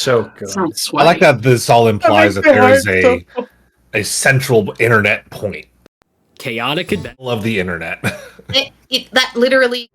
So good. Sounds I like that this all implies that there is a central internet point. Chaotic adventure. Love the internet. That literally.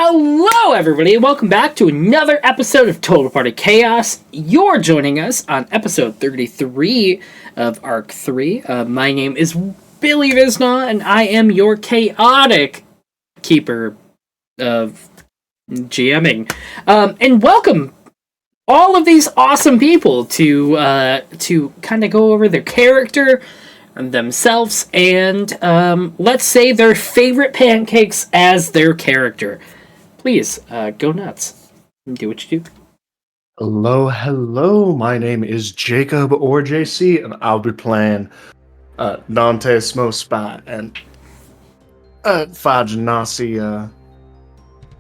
Hello, everybody, and welcome back to another episode of Total Party Chaos. You're joining us on episode 33 of Arc 3. My name is Billy Visna, and I am your chaotic keeper of GMing. And welcome all of these awesome people to kind of go over their character and themselves and let's say their favorite pancakes as their character. Please go nuts and do what you do. Hello. My name is Jacob or JC, and I'll be playing Dante Smo Spy and Fajanasi.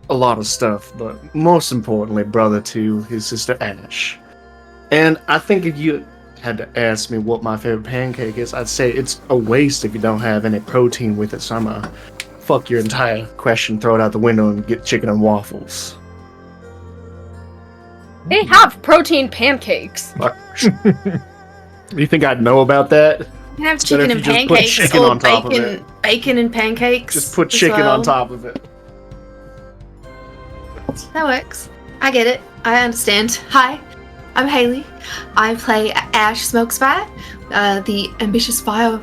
A lot of stuff, but most importantly, brother to his sister Ash. And I think if you had to ask me what my favorite pancake is, I'd say it's a waste if you don't have any protein with it. So I'm gonna fuck your entire question, throw it out the window, and get chicken and waffles. They have protein pancakes. You think I'd know about that? You can have chicken and pancakes, chicken or on top of it. bacon and pancakes. Just put as chicken well. on top of it. That works. I get it. I understand. Hi, I'm Haley. I play Ash Smokespite, the ambitious fire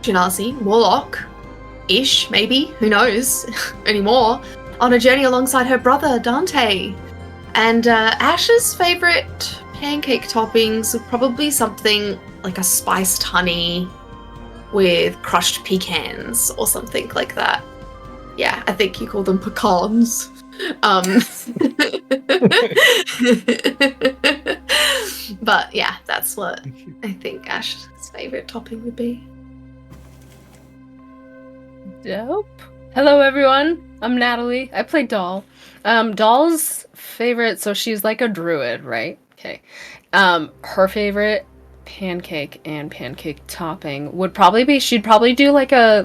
genasi warlock-ish, maybe, who knows anymore, on a journey alongside her brother Dante. And Ash's favorite pancake toppings would probably something like a spiced honey with crushed pecans or something like that. Yeah, I think you call them pecans. But yeah, that's what I think Ash's favorite topping would be. Dope. Hello, everyone. I'm Natalie. I play Doll. Doll's favorite, so she's like a druid, right? Okay. Her favorite pancake and pancake topping would probably be, she'd probably do like a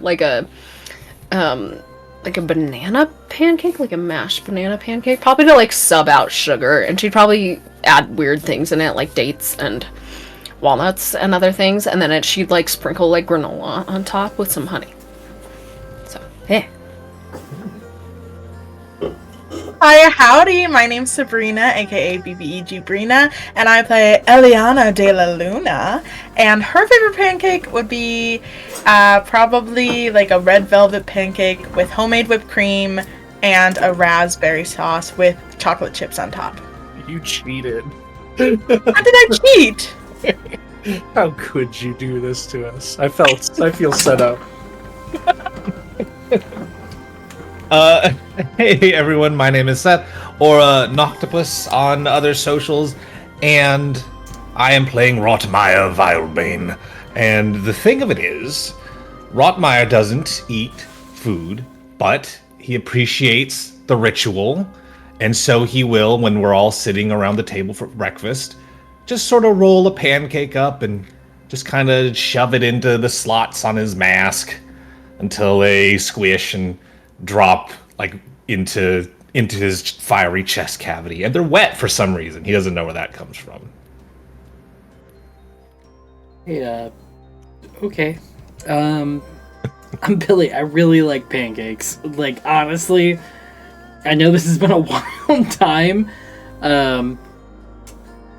banana pancake, like a mashed banana pancake, probably to like sub out sugar, and she'd probably add weird things in it, like dates and walnuts and other things, and then she'd like sprinkle like granola on top with some honey. So, yeah. Hi, howdy, my name's Sabrina, aka BBEG Brina, and I play Eliana de la Luna, and her favorite pancake would be probably like a red velvet pancake with homemade whipped cream and a raspberry sauce with chocolate chips on top. You cheated. How did I cheat? How could you do this to us? I feel set up. Hey everyone, my name is Seth, or Noctopus on other socials, and I am playing Rotmire Vilebane. And the thing of it is, Rotmire doesn't eat food, but he appreciates the ritual, and so he will, when we're all sitting around the table for breakfast, just sort of roll a pancake up and just kind of shove it into the slots on his mask until they squish and drop like into his fiery chest cavity, and they're wet for some reason. He doesn't know where that comes from. Yeah. Okay. I'm Billy. I really like pancakes. Like, honestly, I know this has been a wild time.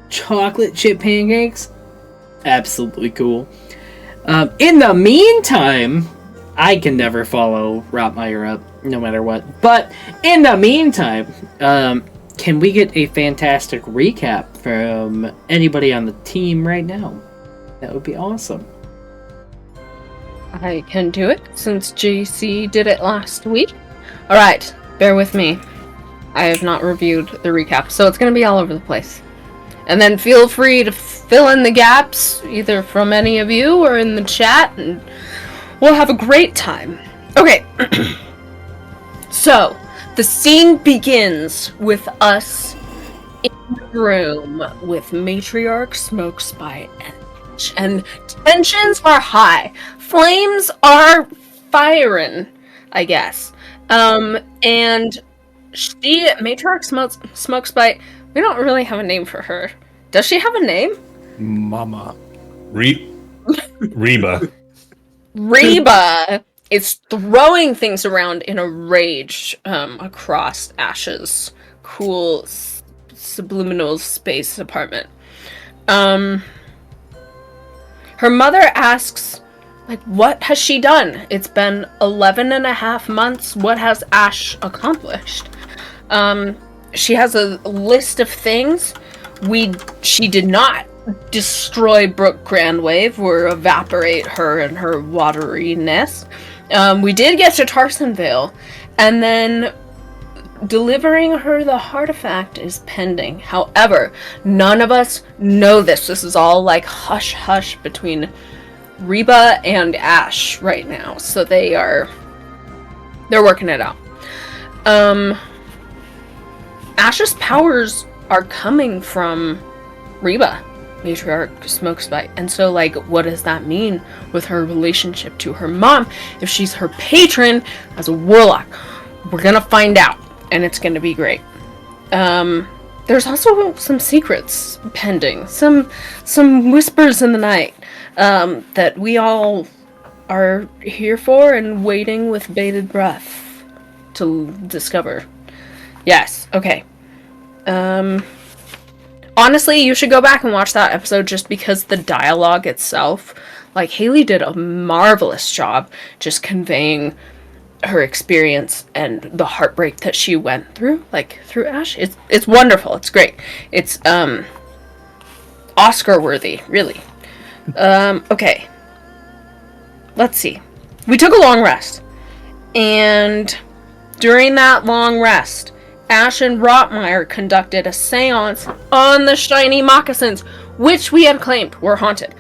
Chocolate chip pancakes, absolutely cool. In the meantime, I can never follow Rotmire up, no matter what. But in the meantime, can we get a fantastic recap from anybody on the team right now? That would be awesome. I can do it, since JC did it last week. Alright, bear with me. I have not reviewed the recap, so it's going to be all over the place. And then feel free to fill in the gaps, either from any of you or in the chat, and we'll have a great time. Okay. So, the scene begins with us in the room with Matriarch Smokespite and tensions are high. Flames are firing, I guess. And Matriarch Smokespite, we don't really have a name for her. Does she have a name? Mama. Reba. Reba It's throwing things around in a rage across Ash's cool subliminal space apartment. Her mother asks, like, what has she done? It's been 11 and a half months. What has Ash accomplished? She has a list of things. She did not destroy Brooke Grandwave or evaporate her and her wateriness. We did get to Tarsonvale, and then delivering her the artifact is pending. However, none of us know this. This is all like hush-hush between Reba and Ash right now. So they're working it out. Ash's powers are coming from Reba, Matriarch Smokespite. And so, like, what does that mean with her relationship to her mom if she's her patron as a warlock? We're gonna find out, and it's gonna be great. There's also some secrets pending, some whispers in the night that we all are here for and waiting with bated breath to discover. Yes, okay. Honestly, you should go back and watch that episode just because the dialogue itself, like, Haley did a marvelous job just conveying her experience and the heartbreak that she went through, like, through Ash. It's wonderful. It's great. It's, Oscar worthy, really. Okay. Let's see. We took a long rest. And during that long rest, Ash and Rotmeyer conducted a seance on the shiny moccasins, which we had claimed were haunted.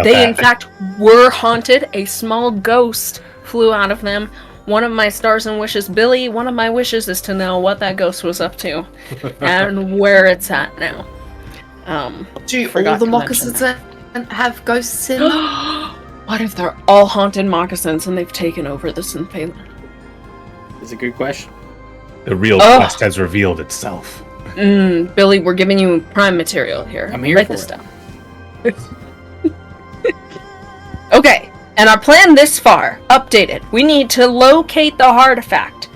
They, in fact, were haunted. A small ghost flew out of them. One of my stars and wishes, Billy, one of my wishes is to know what that ghost was up to and where it's at now. Do all the moccasins have ghosts in them? What if they're all haunted moccasins and they've taken over the Synthphalan? It's a good question. The real quest has revealed itself. Billy, we're giving you prime material here. I'm here Write for this it. down. Okay, and our plan this far, updated. We need to locate the artifact.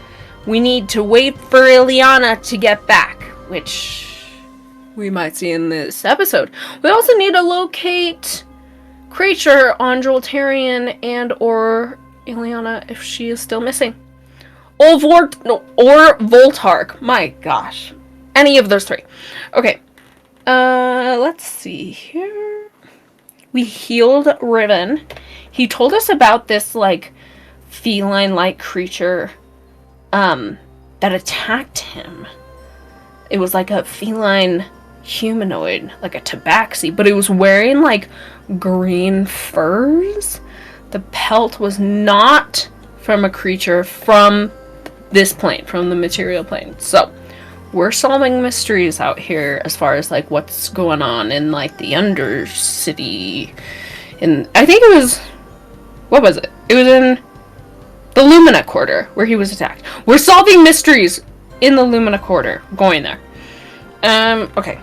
We need to wait for Ileana to get back, which we might see in this episode. We also need to locate Creature on Joltarian and or Ileana if she is still missing. Or Voltark. My gosh. Any of those three. Okay. Let's see here. We healed Riven. He told us about this, like, feline-like creature, that attacked him. It was like a feline humanoid, like a tabaxi, but it was wearing, like, green furs. The pelt was not from a creature from this plane, from the material plane. So, we're solving mysteries out here as far as, like, what's going on in, like, the Undercity. And I think it was... What was it? It was in the Lumina Quarter, where he was attacked. We're solving mysteries in the Lumina Quarter. Going there. Okay.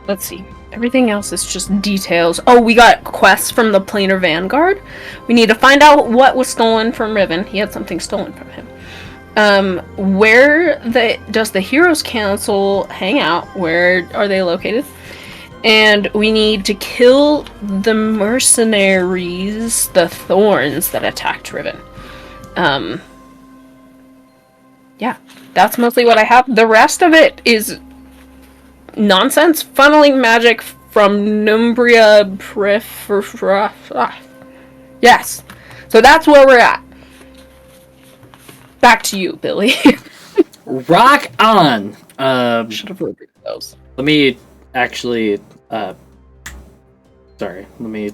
Let's see. Everything else is just details. Oh, we got quests from the Planar Vanguard. We need to find out what was stolen from Riven. He had something stolen from him. Where does the Heroes Council hang out? Where are they located? And we need to kill the mercenaries, the Thorns that attacked Riven. Yeah, that's mostly what I have. The rest of it is nonsense. Funneling magic from Numbria Yes. So that's where we're at. Back to you, Billy. Rock on. Should have reviewed those. Let me actually. Sorry. Let me.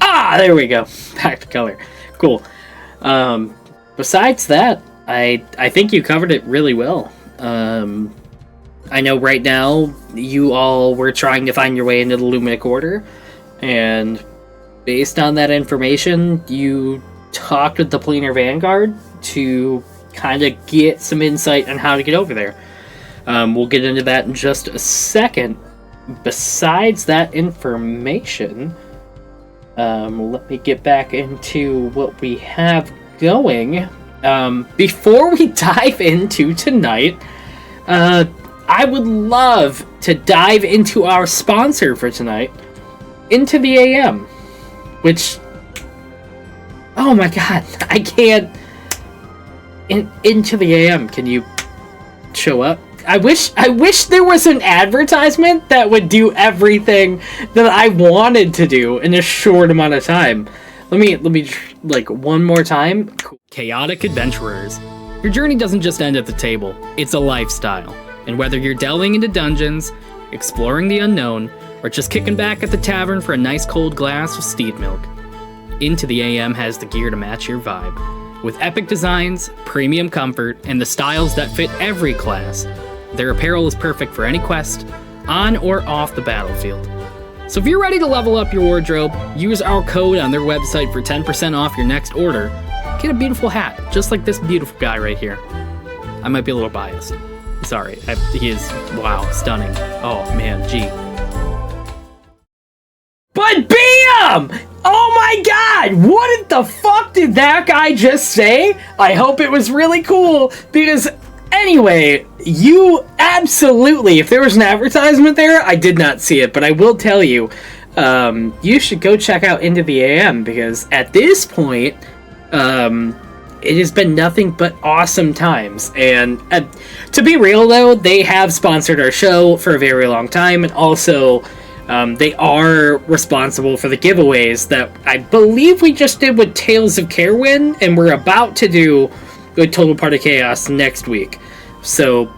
There we go. Back to color. Cool. Besides that, I think you covered it really well. I know right now you all were trying to find your way into the Luminic Order, and based on that information, you talked with the Planar Vanguard to kind of get some insight on how to get over there. We'll get into that in just a second. Besides that information, Let me get back into what we have going. Before we dive into tonight, I would love to dive into our sponsor for tonight, Into the AM, which, oh my god, I can't. Into the AM, can you show up? I wish there was an advertisement that would do everything that I wanted to do in a short amount of time. Let me like one more time. Chaotic adventurers. Your journey doesn't just end at the table. It's a lifestyle. And whether you're delving into dungeons, exploring the unknown, or just kicking back at the tavern for a nice cold glass of steed milk, Into the AM has the gear to match your vibe. With epic designs, premium comfort, and the styles that fit every class, their apparel is perfect for any quest, on or off the battlefield. So if you're ready to level up your wardrobe, use our code on their website for 10% off your next order. Get a beautiful hat, just like this beautiful guy right here. I might be a little biased. Sorry, he is, wow, stunning. Oh man, gee. But BAM! Oh my god! What the fuck did that guy just say? I hope it was really cool, because anyway, you absolutely, if there was an advertisement there, I did not see it, but I will tell you, you should go check out Into the AM, because at this point, it has been nothing but awesome times. And to be real though, they have sponsored our show for a very long time, and also they are responsible for the giveaways that I believe we just did with Tales of Caerwyn, and we're about to do with Total Party Chaos next week. So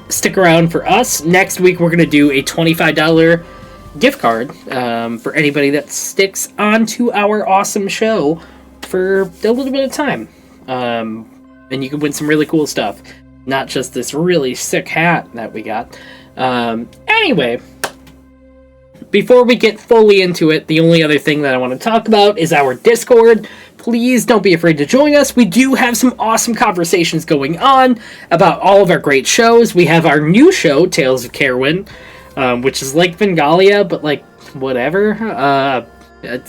stick around for us. Next week we're going to do a $25 gift card for anybody that sticks onto our awesome show for a little bit of time. And you can win some really cool stuff. Not just this really sick hat that we got. Anyway, before we get fully into it, the only other thing that I want to talk about is our Discord. Please don't be afraid to join us. We do have some awesome conversations going on about all of our great shows. We have our new show, Tales of Caerwyn, which is like Vengalia, but like whatever.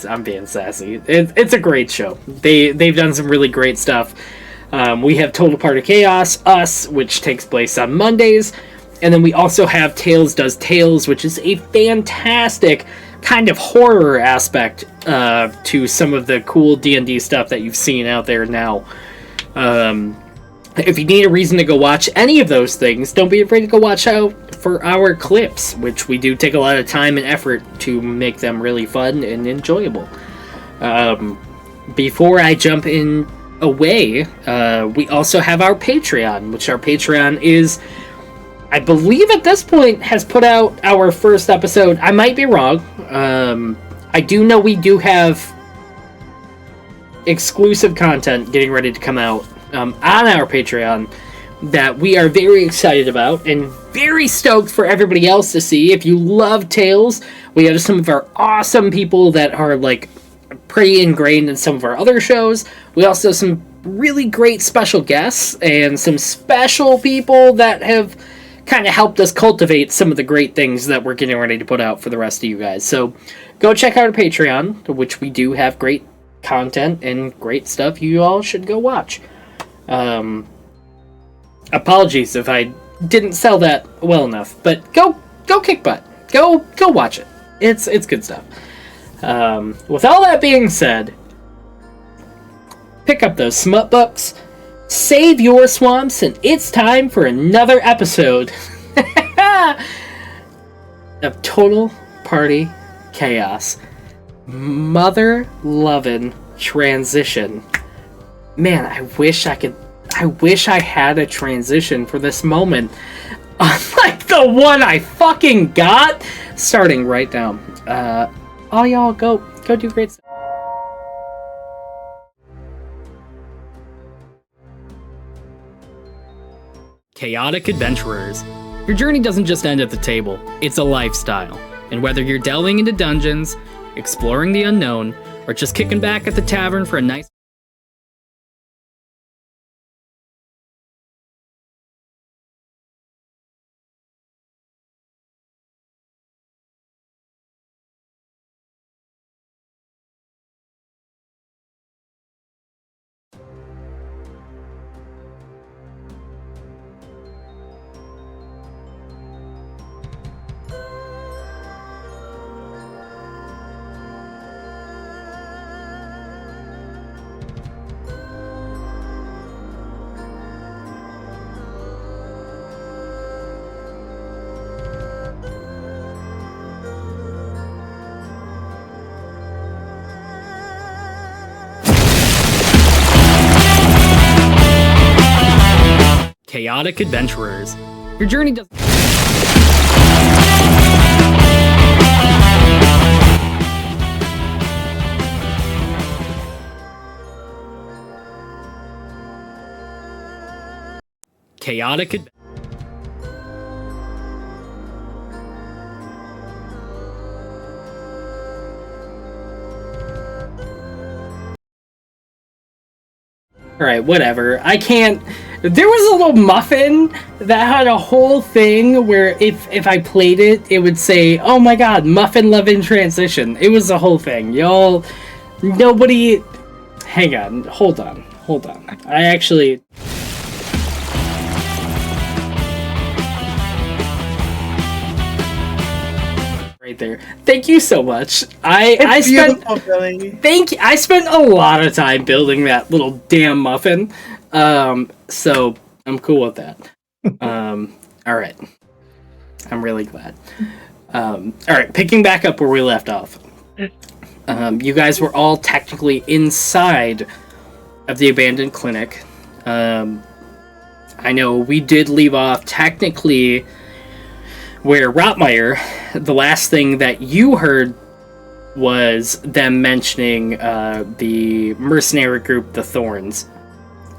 I'm being sassy. It's a great show. They've done some really great stuff. We have Total Party Chaos, Us, which takes place on Mondays. And then we also have Tales Does Tales, which is a fantastic kind of horror aspect to some of the cool D&D stuff that you've seen out there now. If you need a reason to go watch any of those things, don't be afraid to go watch out for our clips, which we do take a lot of time and effort to make them really fun and enjoyable. Before I jump in away, we also have our Patreon, which our Patreon is, I believe at this point, has put out our first episode. I might be wrong. I do know we do have exclusive content getting ready to come out on our Patreon that we are very excited about and very stoked for everybody else to see. If you love Tales, we have some of our awesome people that are like pretty ingrained in some of our other shows. We also have some really great special guests and some special people that have kind of helped us cultivate some of the great things that we're getting ready to put out for the rest of you guys. So go check out our Patreon, which we do have great content and great stuff you all should go watch. Apologies if I didn't sell that well enough, but go kick butt. Go watch it. It's good stuff. With all that being said, pick up those smut books, save your swamps, and it's time for another episode of Total Party Chaos. Mother lovin' transition. Man, I wish I had a transition for this moment. Unlike the one I fucking got. Starting right now. All y'all go do great stuff. Chaotic adventurers. Your journey doesn't just end at the table, it's a lifestyle. And whether you're delving into dungeons, exploring the unknown, or just kicking back at the tavern for a nice chaotic adventurers. Your journey does. Chaotic adventurers. Alright, whatever. I can't... There was a little muffin that had a whole thing where if I played it, it would say, oh my god, muffin love in transition. It was a whole thing. Y'all... Nobody... Hang on. Hold on. I actually... Right there. Thank you so much. I spent a lot of time building that little damn muffin. So I'm cool with that. All right. I'm really glad. All right, picking back up where we left off. You guys were all technically inside of the abandoned clinic. I know we did leave off technically where Rotmeyer, the last thing that you heard was them mentioning the mercenary group, the Thorns.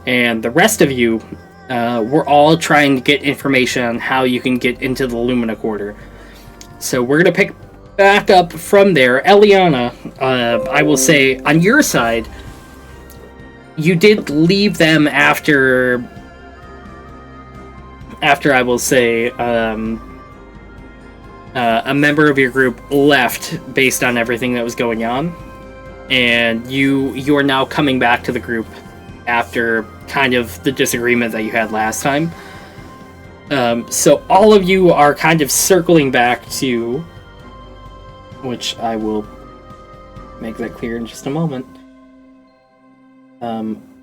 And the rest of you were all trying to get information on how you can get into the Lumina Quarter. So we're going to pick back up from there. Eliana, I will say, on your side, you did leave them after I will say... a member of your group left based on everything that was going on, and you are now coming back to the group after kind of the disagreement that you had last time. So all of you are kind of circling back to, which I will make that clear in just a moment.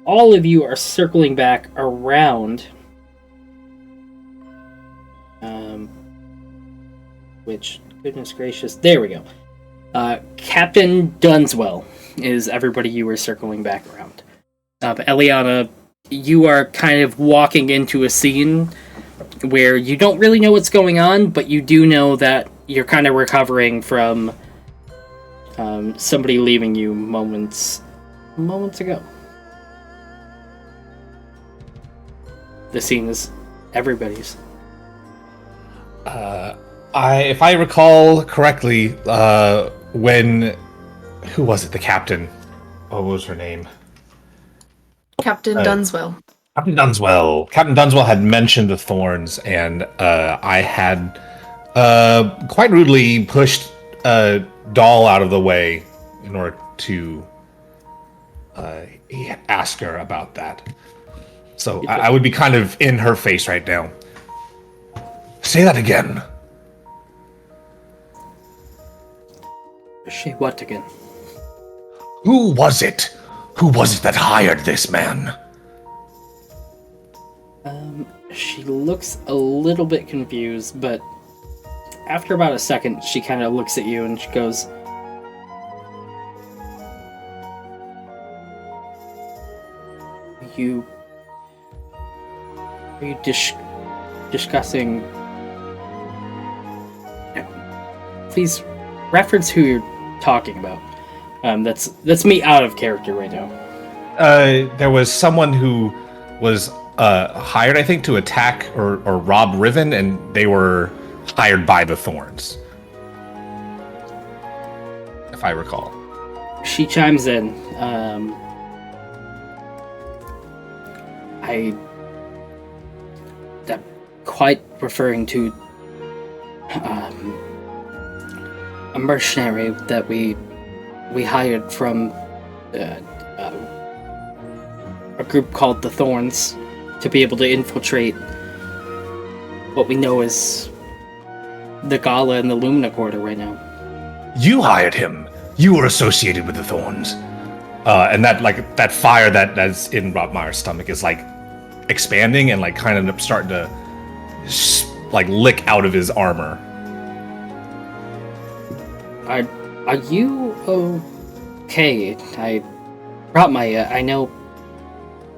All of you are circling back around which, goodness gracious, there we go. Captain Dunswell is everybody you were circling back around. Eliana, you are kind of walking into a scene where you don't really know what's going on, but you do know that you're kind of recovering from somebody leaving you moments ago. The scene is everybody's. If I recall correctly, when... Who was it? The captain? What was her name? Captain Dunswell. Captain Dunswell. Captain Dunswell had mentioned the Thorns, and I had quite rudely pushed Doll out of the way in order to ask her about that. So I would be kind of in her face right now. Say that again. She what again? Who was it? Who was it that hired this man? She looks a little bit confused, but after about a second, she kind of looks at you and she goes, Are you discussing... Please reference who you're talking about. That's me out of character right now. There was someone who was hired, I think, to attack or rob Riven, and they were hired by the Thorns, if I recall. She chimes in. I'm quite referring to a mercenary that we hired from a group called the Thorns to be able to infiltrate what we know as the Gala and the Lumina Quarter right now. You hired him. You were associated with the Thorns. And that fire that's in Rotmeyer's stomach is expanding and kind of starting to lick out of his armor. Are you okay? Rotmeyer, I know.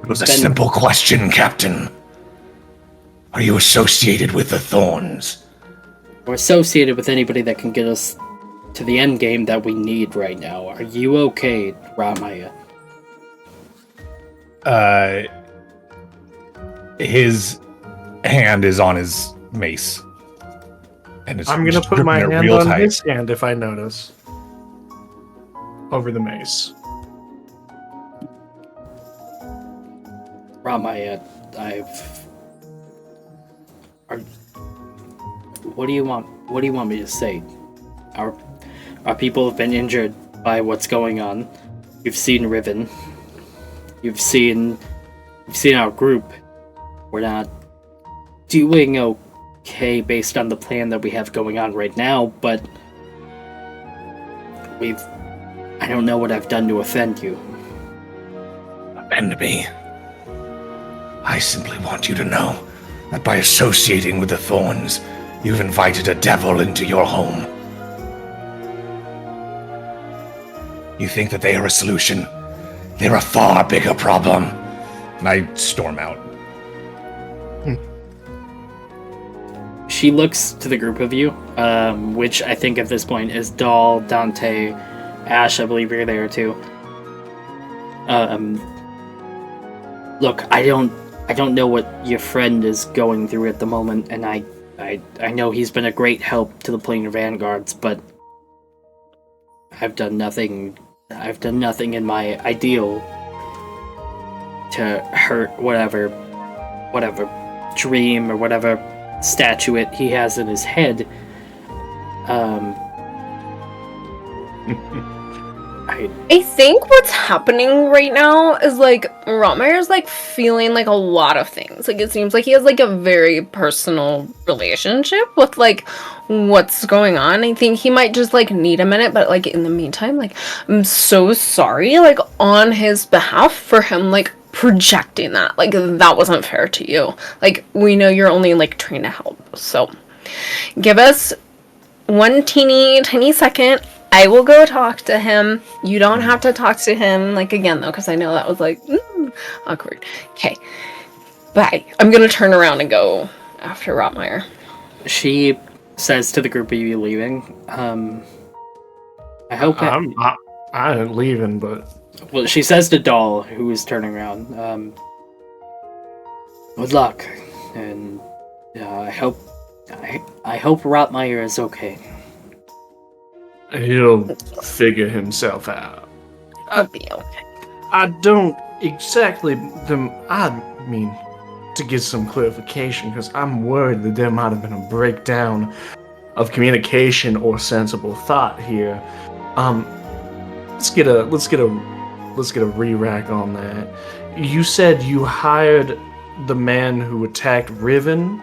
It was a simple question, Captain. Are you associated with the Thorns? We're associated with anybody that can get us to the end game that we need right now. Are you okay, Ramaya? His hand is on his mace. And it's I'm gonna put gripping my it hand real on tight. his hand if I notice. Over the mace. Ramaya, what do you want? What do you want me to say? Our people have been injured by what's going on. You've seen Riven. You've seen our group. We're not doing okay based on the plan that we have going on right now, but I don't know what I've done to offend you. Offend me? I simply want you to know that by associating with the Thorns, you've invited a devil into your home. You think that they are a solution? They're a far bigger problem. And I storm out. She looks to the group of you, which I think at this point is Dahl, Dante, Ash, I believe you're there too. Look, I don't know what your friend is going through at the moment, and I know he's been a great help to the Planar Vanguards, but I've done nothing in my ideal to hurt whatever dream or whatever statuette he has in his head. I think what's happening right now is like Rotmeyer's like feeling like a lot of things. Like it seems like he has like a very personal relationship with like what's going on. I think he might just like need a minute, but like in the meantime, like I'm so sorry like on his behalf for him like projecting that. Like that wasn't fair to you. Like we know you're only like trying to help. So give us one teeny tiny second. I will go talk to him. You don't have to talk to him, like, again, though, because I know that was, like, awkward. Okay. Bye. I'm going to turn around and go after Rotmeyer. She says to the group of you leaving, I hope that... I ain't leaving, but... Well, she says to Dahl, who is turning around, good luck, and I hope Rotmeyer is okay. He'll figure himself out. I'll be okay. I don't exactly... I mean, to get some clarification, because I'm worried that there might have been a breakdown of communication or sensible thought here. Let's get a re-rack on that. You said you hired the man who attacked Riven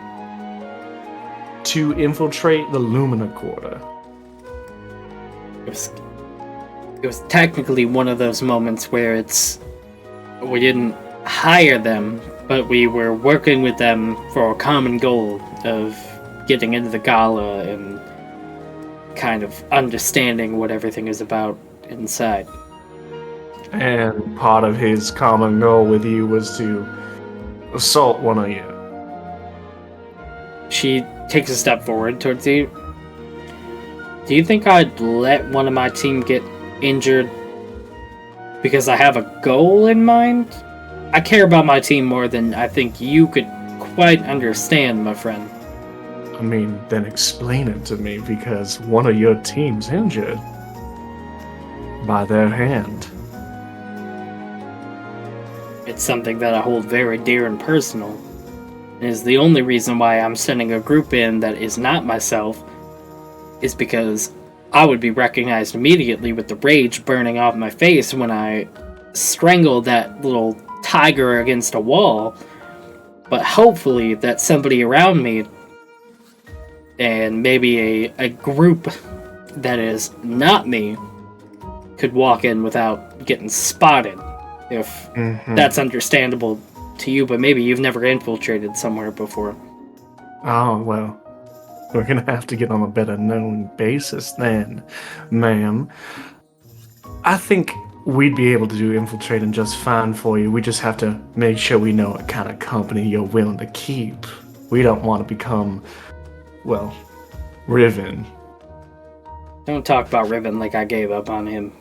to infiltrate the Lumina Quarter. It was technically one of those moments where we didn't hire them, but we were working with them for a common goal of getting into the gala and kind of understanding what everything is about inside. And part of his common goal with you was to assault one of you. She takes a step forward towards you. Do you think I'd let one of my team get injured because I have a goal in mind? I care about my team more than I think you could quite understand, my friend. I mean, then explain it to me, because one of your team's injured by their hand. It's something that I hold very dear and personal. It is the only reason why I'm sending a group in that is not myself, is because I would be recognized immediately with the rage burning off my face when I strangled that little tiger against a wall. But hopefully that somebody around me, and maybe a group that is not me, could walk in without getting spotted. If that's understandable to you, but maybe you've never infiltrated somewhere before. Oh, well. We're gonna have to get on a better known basis then, ma'am. I think we'd be able to do infiltrating just fine for you. We just have to make sure we know what kind of company you're willing to keep. We don't want to become, well, Riven. Don't talk about Riven like I gave up on him.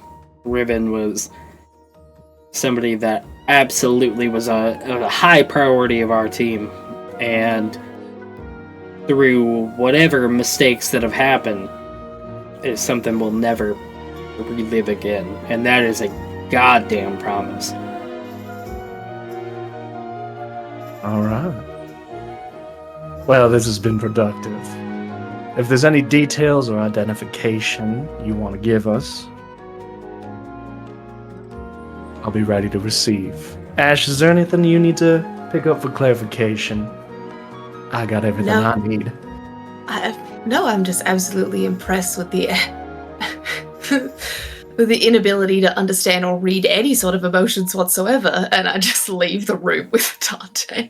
Riven was somebody that absolutely was a high priority of our team, and through whatever mistakes that have happened, is something we'll never relive again, and that is a goddamn promise. All right. Well, this has been productive. If there's any details or identification you want to give us, I'll be ready to receive. Ash, is there anything you need to pick up for clarification? I got everything No. I need. No, I'm just absolutely impressed with the with the inability to understand or read any sort of emotions whatsoever, and I just leave the room with Dante.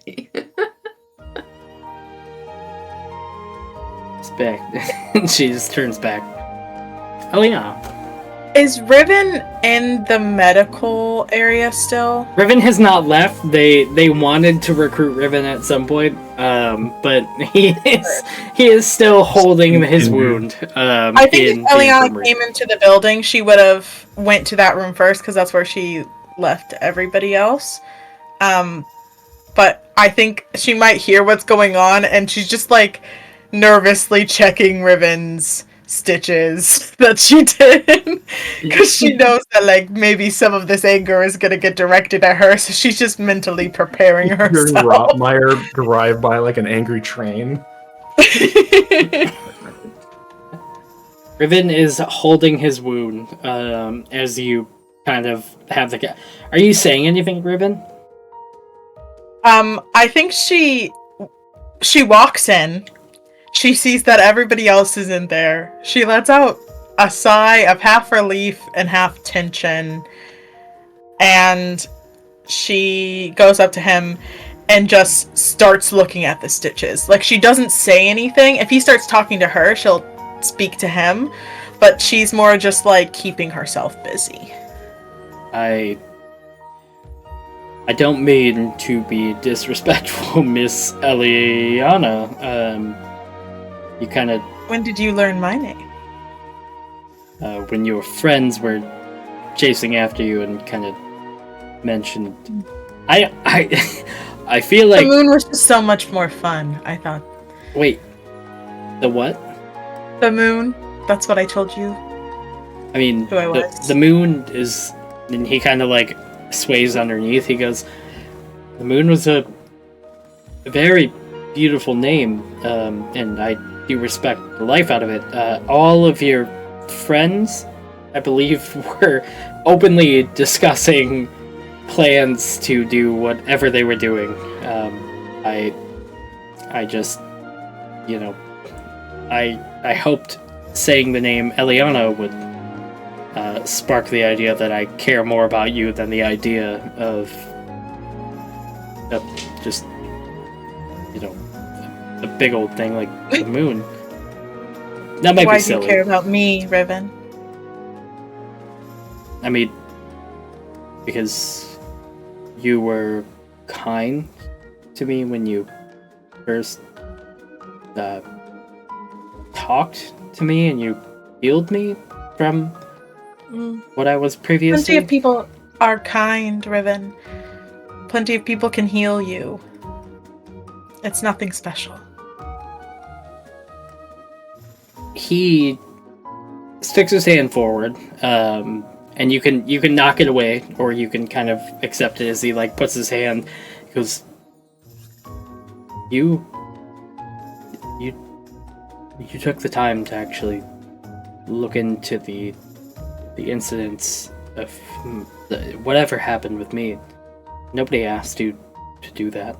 It's back. She just turns back. Oh yeah. Is Riven in the medical area still? Riven has not left. They wanted to recruit Riven at some point, but he is still holding his wound. I think in if the Eliana infirmary. came into the building, she would have went to that room first because that's where she left everybody else. But I think she might hear what's going on, and she's just like nervously checking Riven's stitches that she did because she knows that like maybe some of this anger is gonna get directed at her, so she's just mentally preparing Hearing herself. Rotmeyer drive by like an angry train. Riven is holding his wound as you kind of have the. Are you saying anything, Riven? I think she walks in. She sees that everybody else is in there. She lets out a sigh of half relief and half tension. And she goes up to him and just starts looking at the stitches. Like, she doesn't say anything. If he starts talking to her, she'll speak to him. But she's more just, like, keeping herself busy. I don't mean to be disrespectful, Miss Eliana. You kind of... When did you learn my name? When your friends were chasing after you and kind of mentioned... I feel like... The moon was just so much more fun, I thought. Wait. The what? The moon. That's what I told you. I mean, Who I was. the moon is... And he kind of like sways underneath. He goes, the moon was a very beautiful name, and I do respect the life out of it. All of your friends, I believe, were openly discussing plans to do whatever they were doing. I just, you know, I hoped saying the name Eliana would spark the idea that I care more about you than the idea of just, you know, a big old thing like the moon. That might Why be do silly. you care about me, Riven? I mean, because you were kind to me when you first talked to me and you healed me from what I was previously. Plenty of people are kind, Riven. Plenty of people can heal you. It's nothing special. He sticks his hand forward, and you can knock it away, or you can kind of accept it as he like puts his hand. He goes, "You took the time to actually look into the incidents of whatever happened with me. Nobody asked you to do that.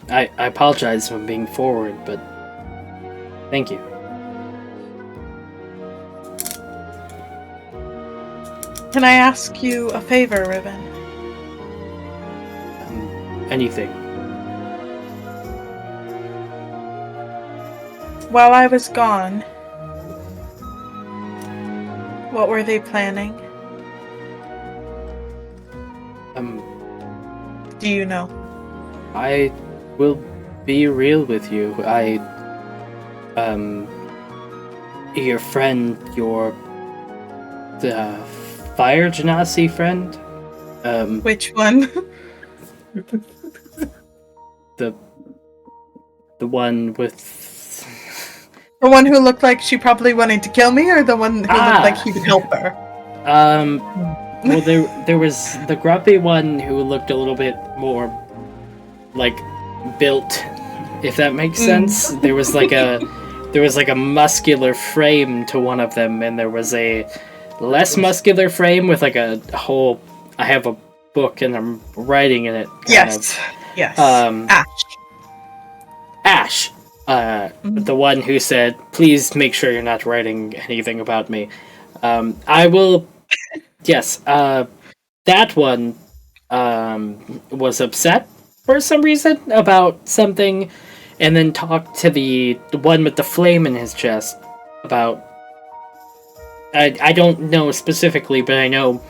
I apologize for being forward, but thank you." Can I ask you a favor, Riven? Anything. While I was gone, what were they planning? Um, Do you know? I will be real with you. Your friend, the Fire Genasi friend, Which one? the one with, The one who looked like she probably wanted to kill me, or the one who looked like he would help her? well, there was the grumpy one who looked a little bit more like built, if that makes sense. There was like a muscular frame to one of them, and there was a less muscular frame with like a whole. I have a book and I'm writing in it. Yes. Ash. The one who said, "Please make sure you're not writing anything about me." I will. Yes. That one was upset for some reason about something, and then talked to the one with the flame in his chest about. I don't know specifically, but I know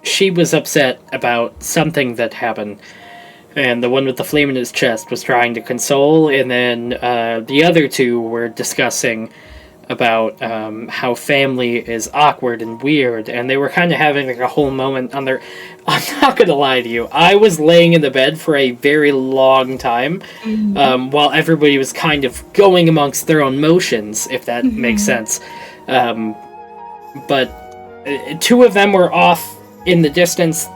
she was upset about something that happened. And the one with the flame in his chest was trying to console, and then the other two were discussing about how family is awkward and weird, and they were kind of having like a whole moment on their... I'm not gonna lie to you, I was laying in the bed for a very long time, while everybody was kind of going amongst their own motions, if that makes sense. But two of them were off in the distance.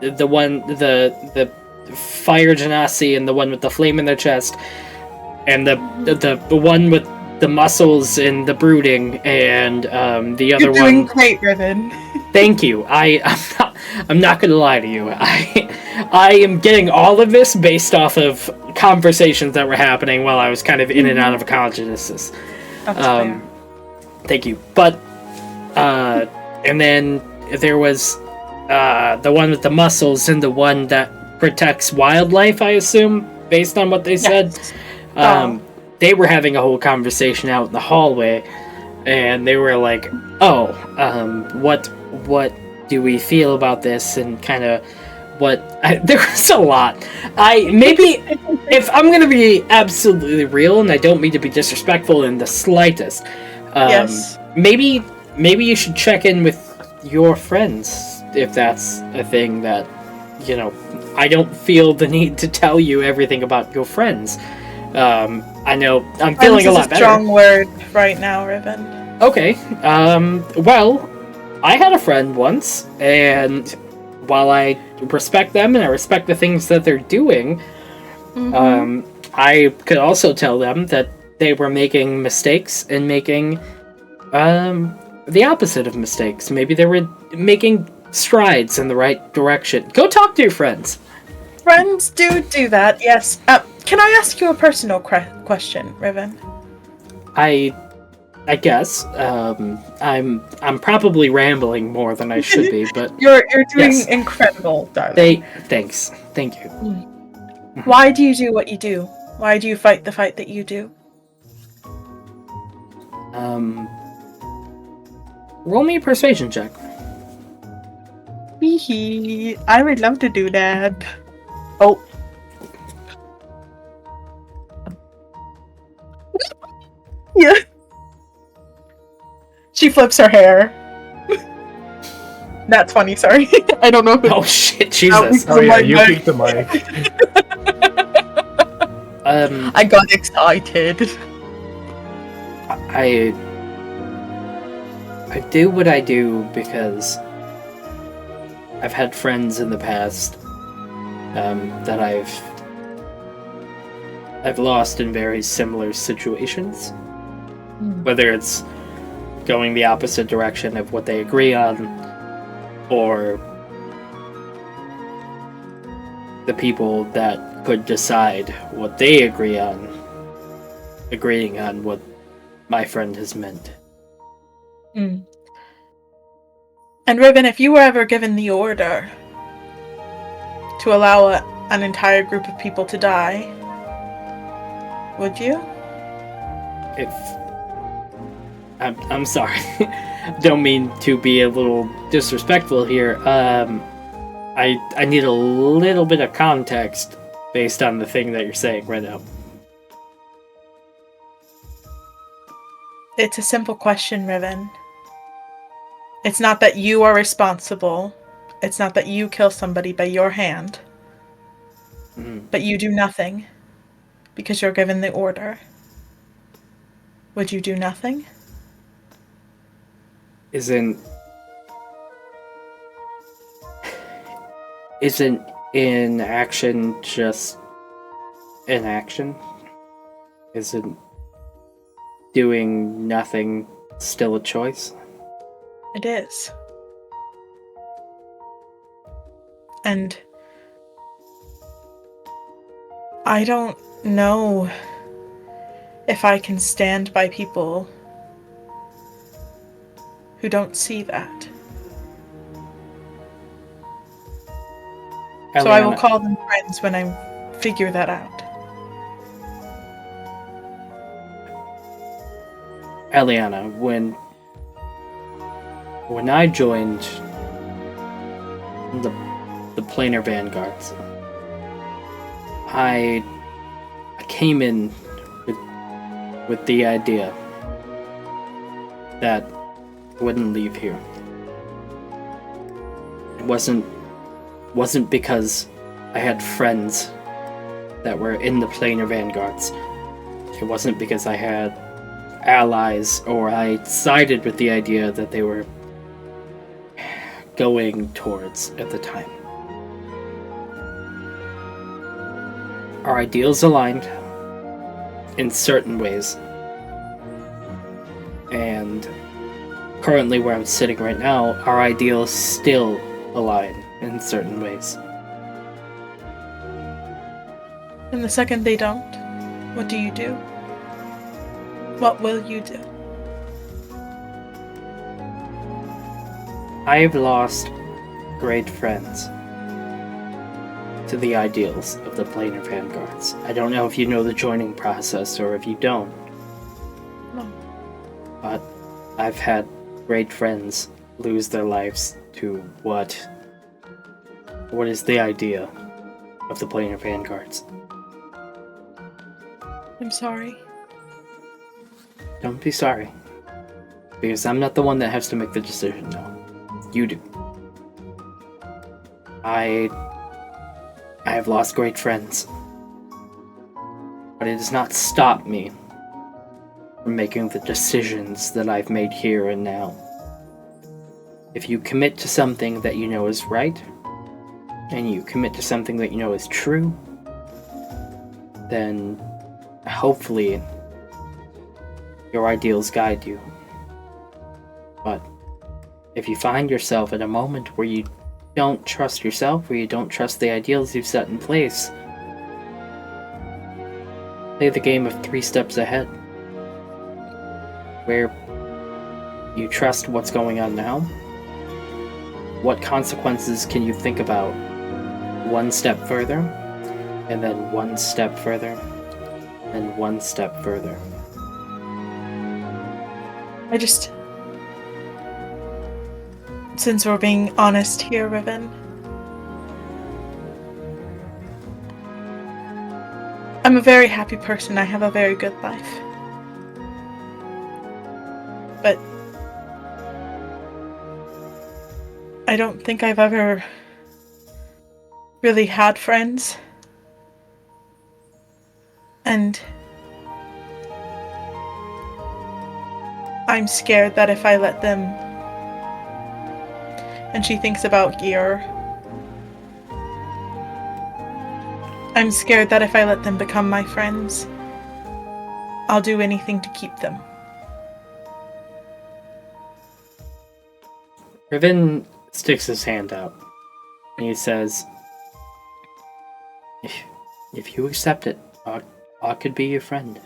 The Fire Genasi and the one with the flame in their chest, and the one with the muscles and the brooding, and the other You're doing great, Riven. Thank you. I'm not gonna lie to you. I am getting all of this based off of conversations that were happening while I was kind of in and out of consciousness. That's fair. Thank you. But and then there was the one with the muscles and the one that protects wildlife, I assume, based on what they said. They were having a whole conversation out in the hallway, and they were like, what do we feel about this, and kind of there was a lot. If I'm gonna be absolutely real, and I don't mean to be disrespectful in the slightest, Yes. maybe you should check in with your friends, if that's a thing that, I don't feel the need to tell you everything about your friends. I know I'm feeling a lot better. Strong word right now, Riven. Okay. Well, I had a friend once, and while I respect them and I respect the things that they're doing, I could also tell them that they were making mistakes and making the opposite of mistakes. Maybe they were making strides in the right direction. Go talk to your friends. Friends do that, yes. Can I ask you a personal question, Riven? I guess I'm probably rambling more than I should be, but you're doing incredible, darling. Thanks. Thank you. Why do you do what you do? Why do you fight the fight that you do? Roll me a persuasion check. I would love to do that. Oh. Yeah. She flips her hair. That's funny, sorry. I don't know if Oh shit, Jesus. Oh yeah, you peeked the mic. I got excited. I do what I do because I've had friends in the past that I've lost in very similar situations. Whether it's going the opposite direction of what they agree on, or the people that could decide what they agree on, agreeing on what my friend has meant. And Riven, if you were ever given the order to allow an entire group of people to die, would you? I'm sorry. Don't mean to be a little disrespectful here. I need a little bit of context. based on the thing that you're saying right now. It's a simple question, Riven. It's not that you are responsible. It's not that you kill somebody by your hand. But you do nothing because you're given the order. Would you do nothing? Isn't inaction just inaction? Isn't doing nothing still a choice? It is. And I don't know if I can stand by people who don't see that. So I will call them friends when I figure that out. Eliana, when I joined the Planar Vanguards, I came in with the idea that I wouldn't leave here. It wasn't because I had friends that were in the Planar Vanguards. It wasn't because I had allies or I sided with the idea that they were going towards at the time. Our ideals aligned in certain ways, and currently where I'm sitting right now, our ideals still align in certain ways. And the second they don't, what do you do? What will you do? I've lost great friends to the ideals of the Planar Vanguards. I don't know if you know the joining process or if you don't. No. But I've had great friends lose their lives to what is the idea of the Planar Vanguards. I'm sorry. Don't be sorry. Because I'm not the one that has to make the decision now. You do. I have lost great friends. But it does not stop me from making the decisions that I've made here and now. If you commit to something that you know is right, and you commit to something that you know is true, then hopefully your ideals guide you. But if you find yourself in a moment where you don't trust yourself, where you don't trust the ideals you've set in place, play the game of 3 steps ahead, where you trust what's going on now. What consequences can you think about 1 step further, and then 1 step further, and 1 step further? Since we're being honest here, Riven, I'm a very happy person. I have a very good life. But I don't think I've ever really had friends. And I'm scared that if I let them... And she thinks about gear. I'm scared that if I let them become my friends, I'll do anything to keep them. Riven sticks his hand out, and he says, If you accept it, I could be your friend.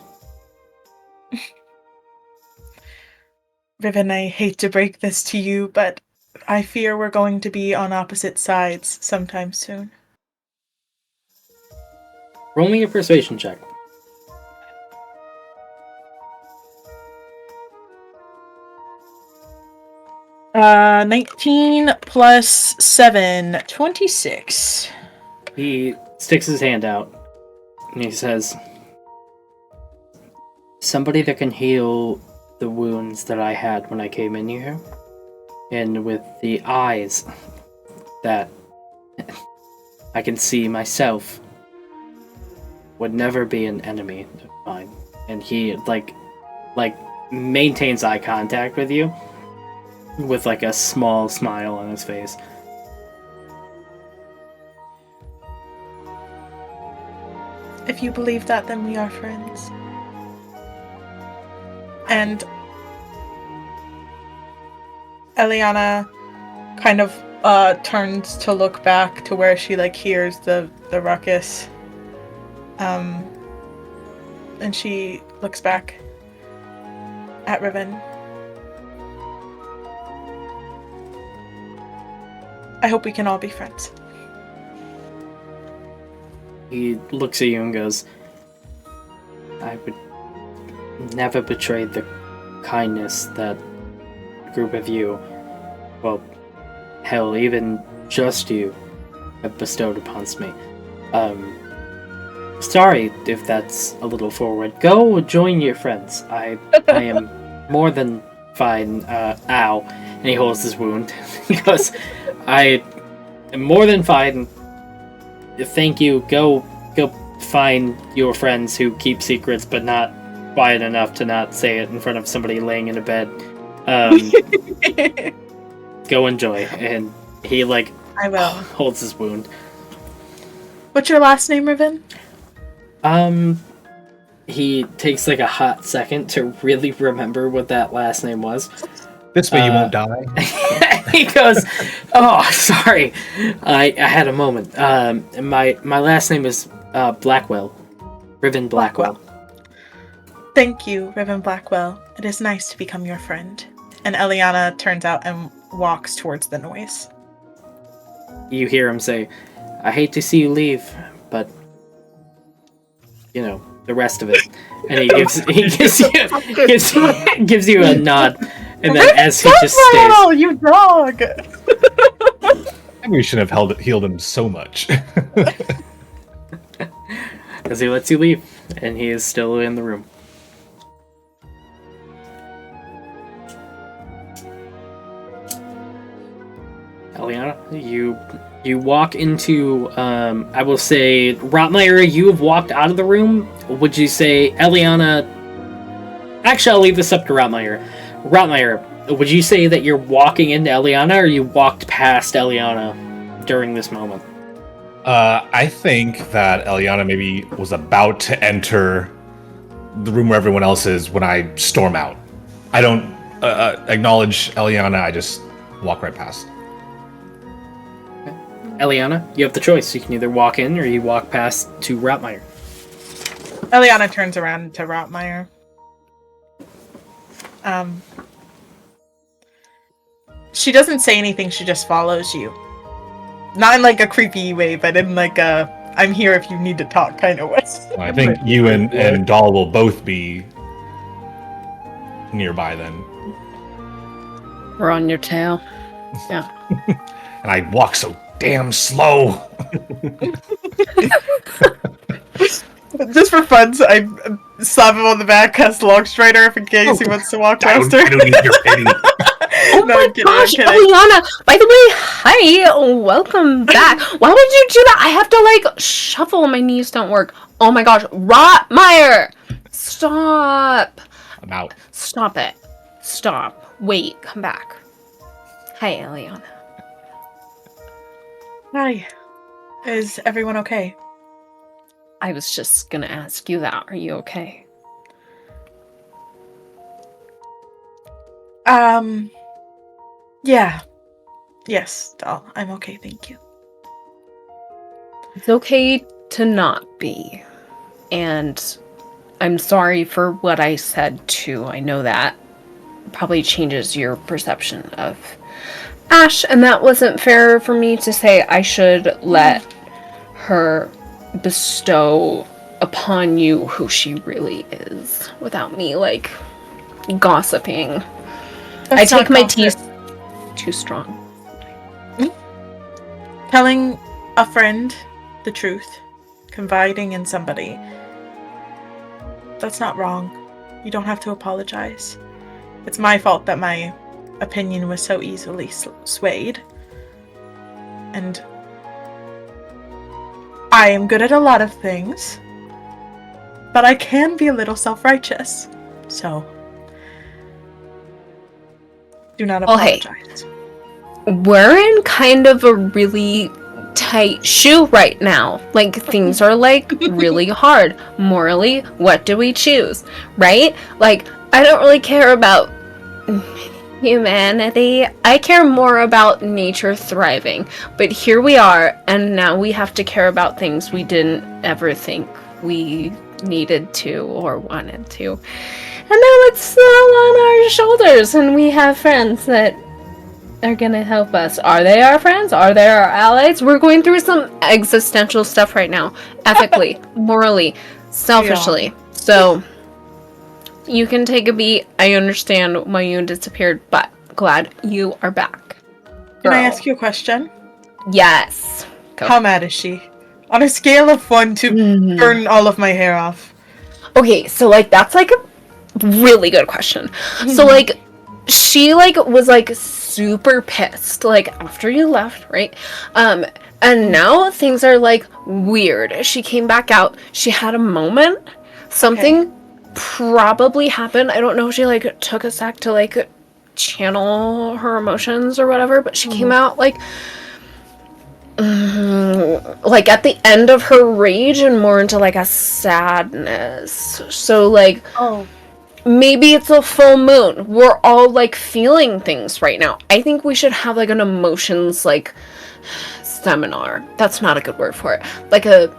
Riven, I hate to break this to you, but I fear we're going to be on opposite sides sometime soon. Roll me a persuasion check. 19 plus 7, 26. He sticks his hand out, and he says, "Somebody that can heal the wounds that I had when I came in here, and with the eyes that I can see myself, would never be an enemy of mine." And he like maintains eye contact with you with like a small smile on his face. If you believe that, then we are friends. And Eliana kind of turns to look back to where she like hears the ruckus. And she looks back at Riven. I hope we can all be friends. He looks at you and goes, "I would never betray the kindness that a group of you, well, hell, even just you, have bestowed upon me. Sorry if that's a little forward. Go join your friends. I am more than fine." Ow. And he holds his wound. He goes, "I am more than fine. Thank you. Go find your friends who keep secrets but not quiet enough to not say it in front of somebody laying in a bed. Go enjoy." And he I will. holds his wound. What's your last name, Riven? He takes like a hot second to really remember what that last name was. This way you won't die. He goes, "Oh, sorry, I had a moment. My last name is Blackwell, Riven Blackwell." Thank you, Riven Blackwell. It is nice to become your friend. And Eliana turns out and walks towards the noise. You hear him say, "I hate to see you leave, but you know the rest of it." And he gives you a nod, and then as he just stays, "Oh, you dog!" Maybe we shouldn't have healed him so much. as he lets you leave, and he is still in the room. Eliana, you walk into, I will say, Rotmeyer, you have walked out of the room. Would you say, Eliana... Actually, I'll leave this up to Rotmeyer. Rotmeyer, would you say that you're walking into Eliana, or you walked past Eliana during this moment? I think that Eliana maybe was about to enter the room where everyone else is when I storm out. I don't acknowledge Eliana, I just walk right past. Eliana, you have the choice. You can either walk in or you walk past to Rotmeyer. Eliana turns around to Rotmeyer. She doesn't say anything, she just follows you. Not in like a creepy way, but in like a I'm here if you need to talk kind of way. Well, I think you and Doll will both be nearby then. We're on your tail. Yeah. And I walk so damn slow. Just for fun, so I slap him on the back, cast Log Strider in case he wants to walk faster. I don't need your pity. Oh No, my I'm kidding, I'm gosh, kidding. Eliana! By the way, hi! Welcome back. Why would you do that? I have to like shuffle. My knees don't work. Oh my gosh, Rotmeyer! Stop! I'm out. Stop it. Stop. Wait, come back. Hi, Eliana. Hi. Is everyone okay? I was just gonna ask you that. Are you okay? Yeah. Yes, doll. I'm okay, thank you. It's okay to not be. And I'm sorry for what I said too. I know that probably changes your perception of Ash, and that wasn't fair for me to say. I should let her bestow upon you who she really is without me like gossiping. I take my teeth too strong. Telling a friend the truth confiding in somebody. That's not wrong. You don't have to apologize. It's my fault that my opinion was so easily swayed. And I am good at a lot of things, but I can be a little self-righteous. So, do not Oh, hey. apologize. We're in kind of a really tight shoe right now. Like, things are, like, really hard. Morally, what do we choose? Right? Like, I don't really care about humanity. I care more about nature thriving. But here we are, and now we have to care about things we didn't ever think we needed to or wanted to. And now it's all on our shoulders, and we have friends that are gonna help us. Are they our friends? Are they our allies? We're going through some existential stuff right now. Ethically, morally, selfishly. Yeah. So, you can take a beat. I understand why you disappeared, but glad you are back. Can I Girl. ask you a question? Yes. Go. How mad is she? On a scale of 1 to burn all of my hair off. Okay, so, like, that's, like, a really good question. So, like, she, like, was, like, super pissed, like, after you left, right? And now things are, like, weird. She came back out. She had a moment. Something probably happened. I don't know if she, like, took a sec to, like, channel her emotions or whatever, but she came out, like at the end of her rage and more into, like, a sadness. So, like, maybe it's a full moon. We're all, like, feeling things right now. I think we should have, like, an emotions, like, seminar. That's not a good word for it. Like a...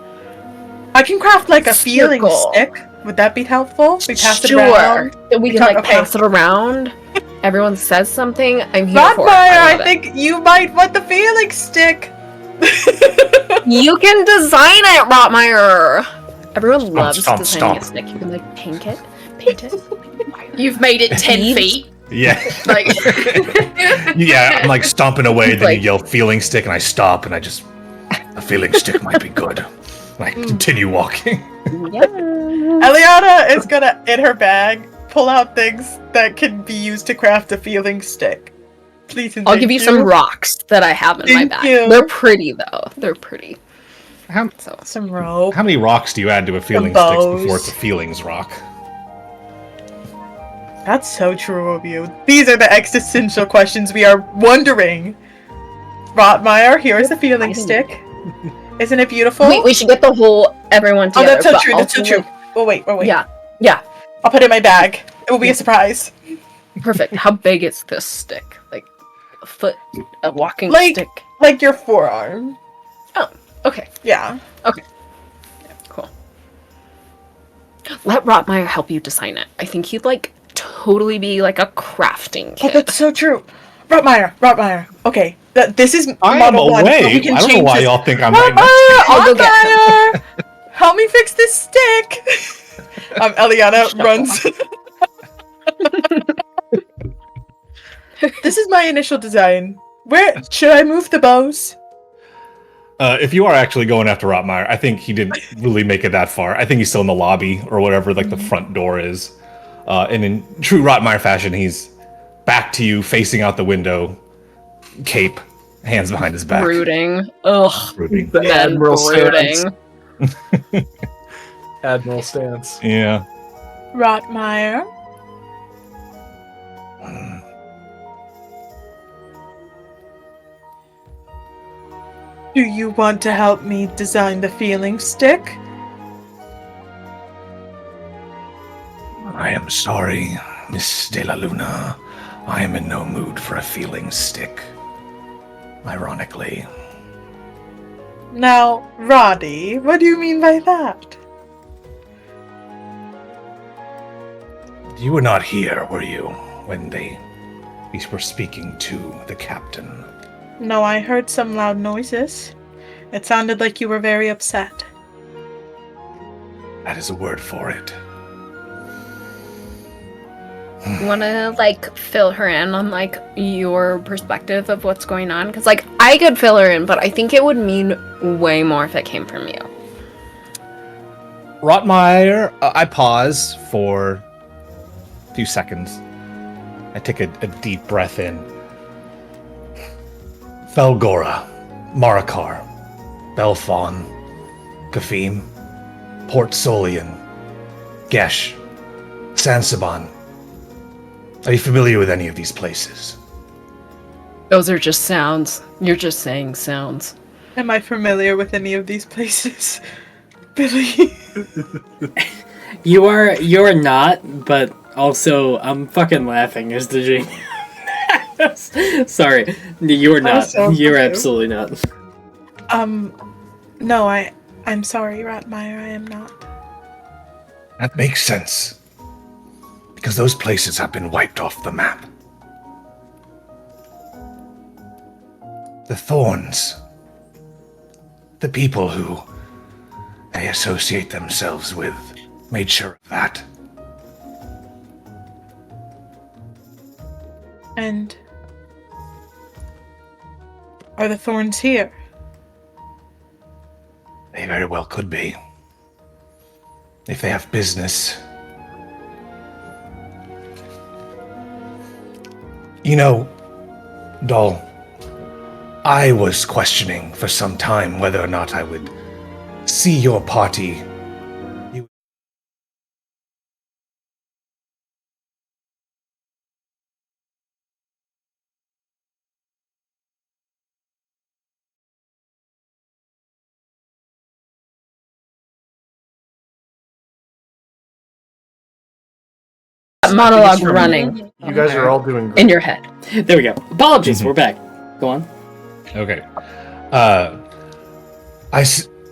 I can craft, like, a feeling circle. stick. Would that be helpful? We pass it Sure. around. That we can, like, pass it around. Everyone says something. I'm here for it. I think you might want the feeling stick. You can design it, Rotmeyer. Everyone loves designing stomp. a stick. You can, like, paint it. You've made it 10 feet. Yeah. Like, Yeah, I'm like stomping away, then Like- you yell feeling stick, and I stop, and I just... A feeling stick might be good. I continue walking. Yeah. Eliana is gonna, in her bag, pull out things that can be used to craft a feeling stick. Please and I'll thank give you some rocks that I have in my Thank bag. you. They're pretty, though. They're pretty. How, So Some rope. how many rocks do you add to a feeling Some stick before bows. it's a feelings rock? That's so true of you. These are the existential questions we are wondering. Rotmeyer, here is a feeling stick. Isn't it beautiful? we should get the whole everyone Oh, together. that's so but true. That's so also, true. Oh wait. like, Yeah. I'll put it in my bag. It will be a surprise. Perfect. How big is this stick? Like a foot, a walking Like- stick. Like your forearm. Okay, Yeah. cool. Let Rotmeyer help you design it. I think he'd, like, totally be like a crafting Oh, kid. that's so true. Rotmeyer. Okay. This is I am model 1. away. We I can don't know change why this. y'all think I'm right next to Rotmeyer! I'll go get Rotmeyer! Help me fix this stick! Eliana runs. This is my initial design. Where should I move the bows? If you are actually going after Rotmeyer, I think he didn't really make it that far. I think he's still in the lobby or whatever, like the front door is. And in true Rotmeyer fashion, he's back to you, facing out the window, cape, hands behind his back. Brooding. Ugh. Brooding. The Men Admiral brooding. stance. Admiral stance. Yeah. Rotmeyer. Do you want to help me design the feeling stick? I am sorry, Miss De La Luna. I am in no mood for a feeling stick. Ironically. Now, Roddy, what do you mean by that? You were not here, were you, when these were speaking to the captain? No, I heard some loud noises. It sounded like you were very upset. That is a word for it. You want to, like, fill her in on, like, your perspective of what's going on? Because, like, I could fill her in, but I think it would mean way more if it came from you. Rotmeyer, I pause for a few seconds. I take a deep breath in. Felgora, Marakar, Belfon, Kafim, Port Solian, Gesh, Sansaban. Are you familiar with any of these places? Those are just sounds. You're just saying sounds. Am I familiar with any of these places? Billy. You're not, but also I'm fucking laughing as the genius. Sorry, you're not. so You're funny. absolutely not. No, I'm sorry, Rotmeyer, I am not. That makes sense. Because those places have been wiped off the map. The Thorns. The people who they associate themselves with made sure of that. And are the Thorns here? They very well could be. If they have business. You know, Doll, I was questioning for some time whether or not I would see your party. Monologue from- running You guys are all doing great. in your head. There we go. Apologies, we're back. Go on. Okay.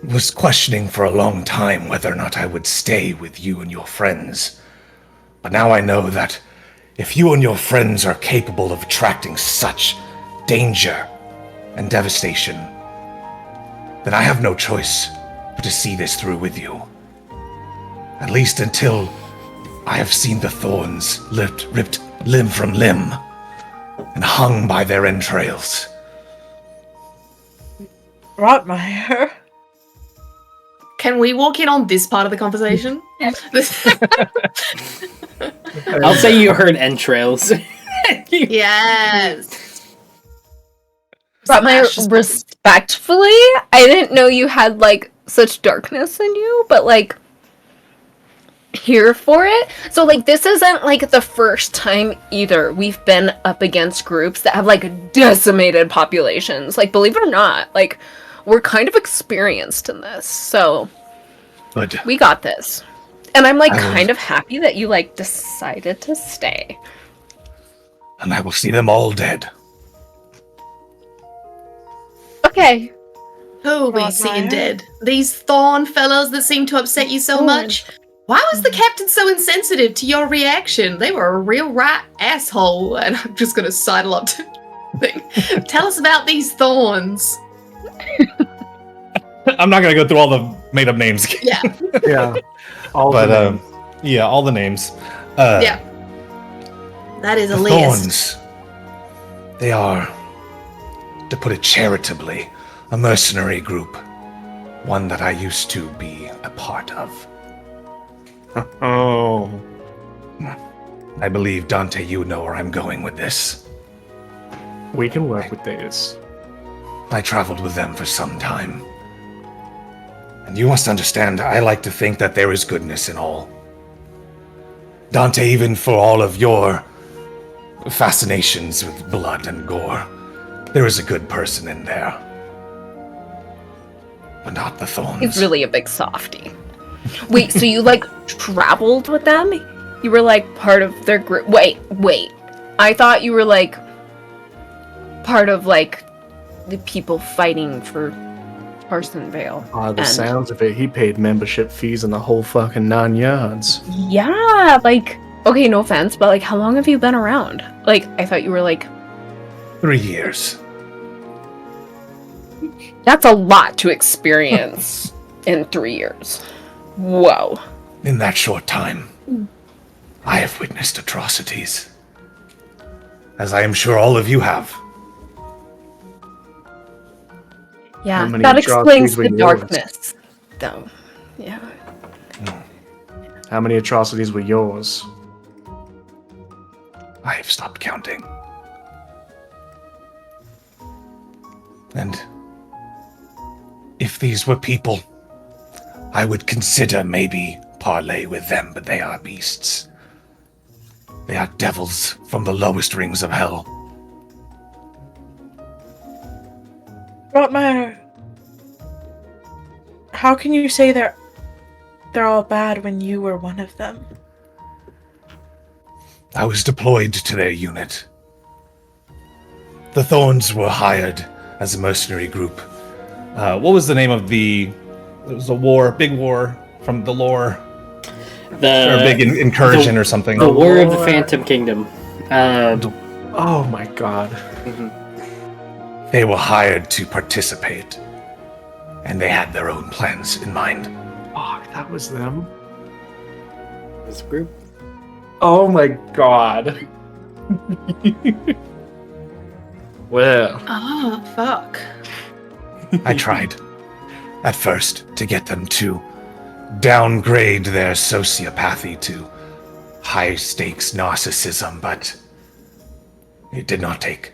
Was questioning for a long time whether or not I would stay with you and your friends. But now I know that if you and your friends are capable of attracting such danger and devastation, then I have no choice but to see this through with you. At least until I have seen the Thorns ripped limb from limb and hung by their entrails. Rotmeyer. Can we walk in on this part of the conversation? I'll say you heard entrails. Yes. But my Smash. respectfully, I didn't know you had like such darkness in you, but like here for it. So like this isn't like the first time either we've been up against groups that have like decimated populations. Like believe it or not, like we're kind of experienced in this. So Good. we got this. And I'm like I will- kind of happy that you like decided to stay. And I will see them all dead. Okay. Who are we Rotmeyer? seeing dead? These Thorn fellows that seem to upset you so Thorn. much? Why was the captain so insensitive to your reaction? They were a real right asshole, and I'm just gonna sidle up to thing. Tell us about these Thorns. I'm not gonna go through all the made-up names. Yeah. Yeah. All But the names. yeah, all the names. Yeah. That is a The list. Thorns. They are, to put it charitably, a mercenary group. One that I used to be a part of. Oh. I believe, Dante, you know where I'm going with this. We can work with this. I traveled with them for some time. And you must understand, I like to think that there is goodness in all. Dante, even for all of your fascinations with blood and gore, there is a good person in there. But not the Thorns. He's really a big softie. Wait, so you like traveled with them? You were like part of their group. Wait. I thought you were like part of like the people fighting for Parsonvale. The And- sounds of it, he paid membership fees and the whole fucking 9 yards. Yeah, like okay, no offense, but like how long have you been around? Like I thought you were like 3 years. that's a lot to experience in 3 years. Whoa. In that short time, I have witnessed atrocities. As I am sure all of you have. Yeah, How many that atrocities explains were the yours? darkness, though. Yeah. How many atrocities were yours? I have stopped counting. And if these were people, I would consider maybe parley with them, but they are beasts. They are devils from the lowest rings of hell. Rotmeyer, how can you say they're all bad when you were one of them? I was deployed to their unit. The Thorns were hired as a mercenary group. What was the name of it was a big war from the lore. Or a big incursion or something. The War of the Phantom Kingdom. Oh my god. They were hired to participate. And they had their own plans in mind. Oh, that was them? This group. Oh my god. Well. Oh, fuck. I tried, at first, to get them to downgrade their sociopathy to high-stakes narcissism, but it did not take.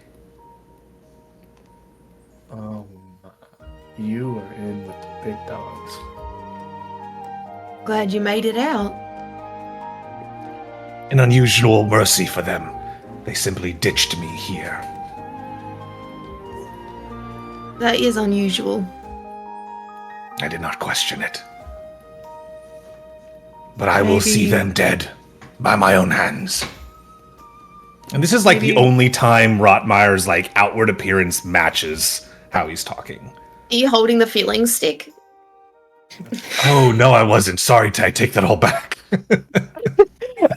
You were in with the big dogs. Glad you made it out. An unusual mercy for them. They simply ditched me here. That is unusual. I did not question it. But I will see them dead by my own hands. And this is like the only time Rotmeyer's like outward appearance matches how he's talking. Are you holding the feeling stick? Oh no, I wasn't. Sorry, I take that all back.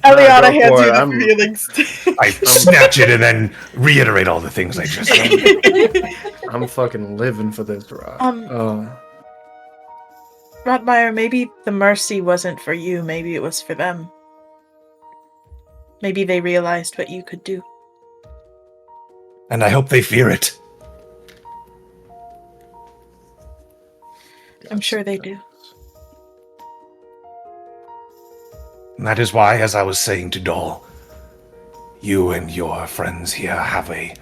Eliana hands you the feeling stick. I snatch it and then reiterate all the things I just said. I'm fucking living for this, Rod. Rotmeyer, maybe the mercy wasn't for you, maybe it was for them. Maybe they realized what you could do. And I hope they fear it. I'm sure they do. And that is why, as I was saying to Dol, you and your friends here have a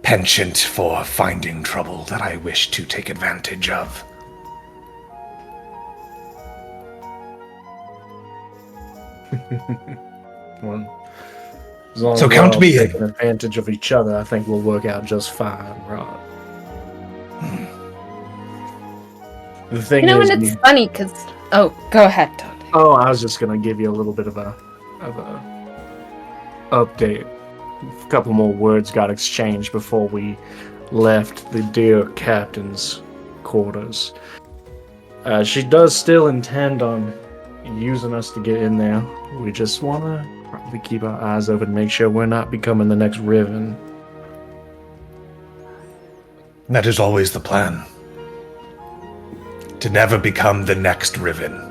penchant for finding trouble that I wish to take advantage of. Well, as long So as we're count all me in. taking advantage of each other, I think we'll work out just fine, Rod. The thing You know, is, and it's funny because. Oh, go ahead, Todd. oh, I was just gonna give you a little bit of a update. A couple more words got exchanged before we left the dear captain's quarters. She does still intend on using us to get in there. We just want to probably keep our eyes open to make sure we're not becoming the next Riven. That is always the plan. To never become the next Riven.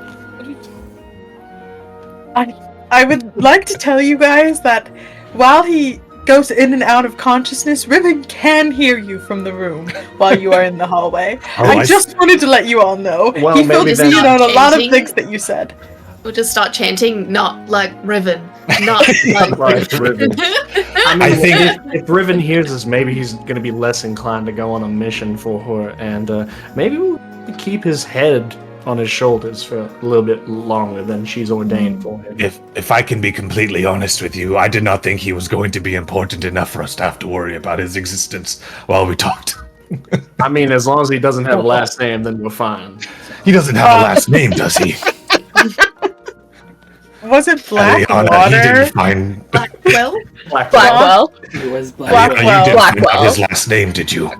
I would like to tell you guys that while he goes in and out of consciousness, Riven can hear you from the room while you are in the hallway. Oh, I just wanted to let you all know. Well, he maybe filled then- in on a lot of Changing. things that you said. We'll just start chanting, not like Riven. Not like Right, Riven. I mean, I think- if Riven hears us, maybe he's going to be less inclined to go on a mission for her, and maybe we'll keep his head on his shoulders for a little bit longer than she's ordained for him. If I can be completely honest with you, I did not think he was going to be important enough for us to have to worry about his existence while we talked. I mean, as long as he doesn't have a last name, then we're fine. He doesn't have a last name, does he? Was it Black Eliana, he Water? didn't find... Blackwell? Blackwell. It was Blackwell. You didn't find out Blackwell. his last name, did you?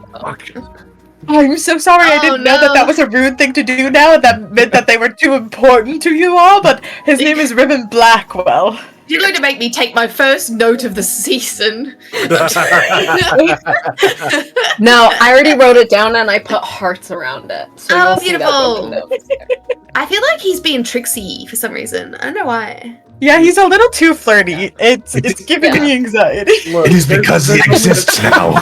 I'm so sorry. I Oh, didn't know that no. that was a rude thing to do now, and that meant that they were too important to you all, but his name is Riven Blackwell. You're going to make me take my first note of the season. No, I already wrote it down and I put hearts around it. So Oh, you'll see that when the notes there. I feel like he's being tricksy for some reason. I don't know why. Yeah, he's a little too flirty. It's giving me anxiety. Look, It is because he exists now.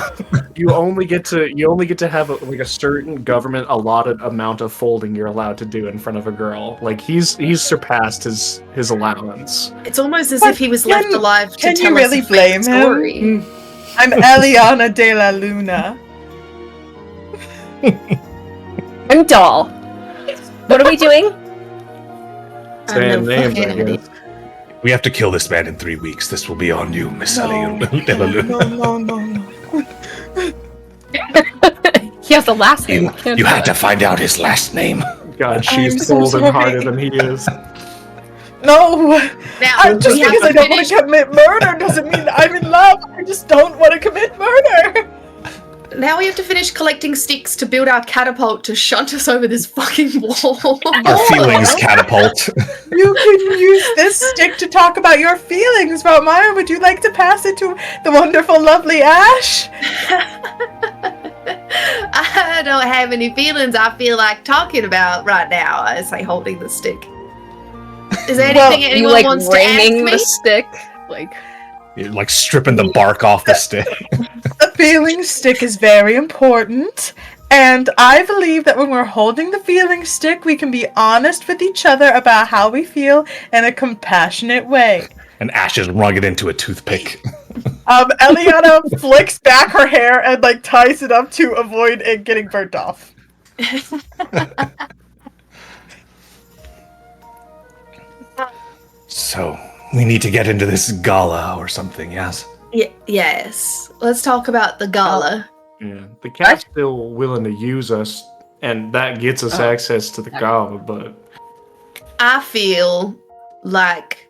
you only get to have a certain government allotted amount of folding you're allowed to do in front of a girl. Like he's surpassed his allowance. It's almost as But if he was can- left alive to can you tell really us a fake blame him? story. I'm Eliana de la Luna. I'm Doll. What are we doing? Saying names, I fucking guess. We have to kill this man in 3 weeks. This will be on you, Miss Ellie de la Luna. No. He has the last name. You had to find out his last name. God, I'm she's so cold and sorry. harder than he is. No! Now, Just we have because I to don't want finish. to commit murder doesn't mean that I'm in love. I just don't want to commit murder. Now we have to finish collecting sticks to build our catapult to shunt us over this fucking wall. Our feelings catapult. You can use this stick to talk about your feelings about Maya. Would you like to pass it to the wonderful, lovely Ash? I don't have any feelings I feel like talking about right now. I say, holding the stick. Is there Well, anything You anyone like wants to ask raining me? the stick, like You're, like stripping the bark off the stick. The feeling stick is very important. And I believe that when we're holding the feeling stick, we can be honest with each other about how we feel in a compassionate way. And Ash has wrung it into a toothpick. Eliana flicks back her hair and like ties it up to avoid it getting burnt off. So, we need to get into this gala or something, yes? Yes. Let's talk about the gala. Yeah, the cat's still willing to use us, and that gets us access to the gala, but I feel like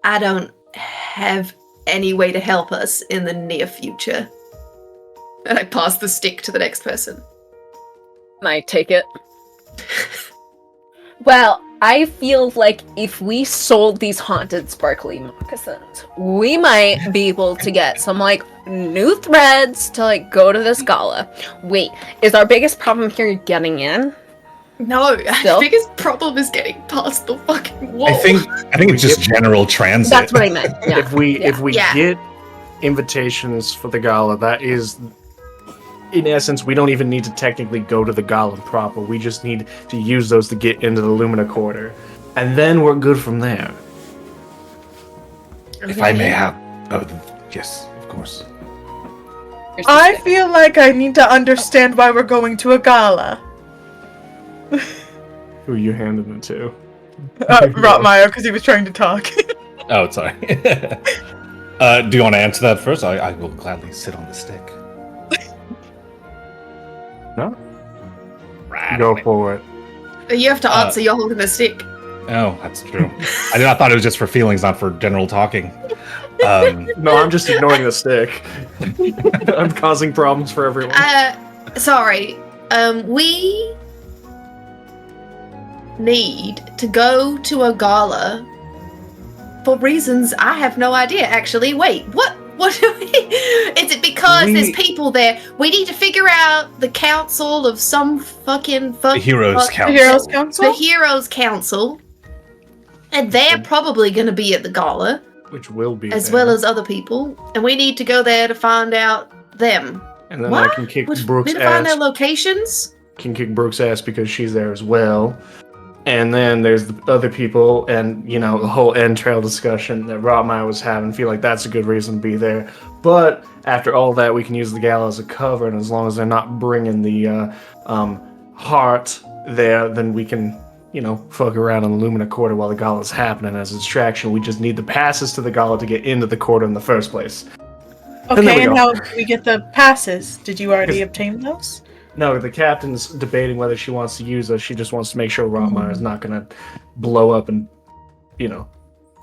I don't have any way to help us in the near future. And I pass the stick to the next person. I take it. Well, I feel like if we sold these haunted sparkly moccasins, we might be able to get some like new threads to like go to this gala. Wait, is our biggest problem here getting in? No, Still? our biggest problem is getting past the fucking wall. I think it's just general transit. That's what I meant. Yeah. if we Yeah. get invitations for the gala, that is, in essence, we don't even need to technically go to the gala proper. We just need to use those to get into the Lumina Quarter, and then we're good from there. If I may have... Oh, yes, of course. Here's the I stick. feel like I need to understand why we're going to a gala. Who you handing it to? Rotmeyer, because he was trying to talk. Oh, sorry. Do you want to answer that first? I will gladly sit on the stick. No? Right Go on it. for it. You have to answer, you're holding the stick. Oh, that's true. I thought it was just for feelings, not for general talking. No, I'm just ignoring the stick. I'm causing problems for everyone. Sorry. We need to go to a gala for reasons I have no idea, actually. Wait, what? What do we... Is it because there's people there? We need to figure out the council of some fucking... The Heroes Council. The Heroes Council? The Heroes Council. And they're probably going to be at the gala, Which will be as there. well as other people. And we need to go there to find out them. And then What? I can kick Would Brooke's we find their ass. locations? Can kick Brooke's ass because she's there as well. And then there's the other people, and the whole end trail discussion that Rotmeyer was having. Feel like that's a good reason to be there. But after all that, we can use the gala as a cover, and as long as they're not bringing the heart there, then we can fuck around in the Lumina Quarter while the gala's happening as a distraction. We just need the passes to the gala to get into the quarter in the first place. there we Okay, and go. how do we get the passes? Did you already obtain those? No, the captain's debating whether she wants to use us. She just wants to make sure Rotmeyer is not going to blow up and,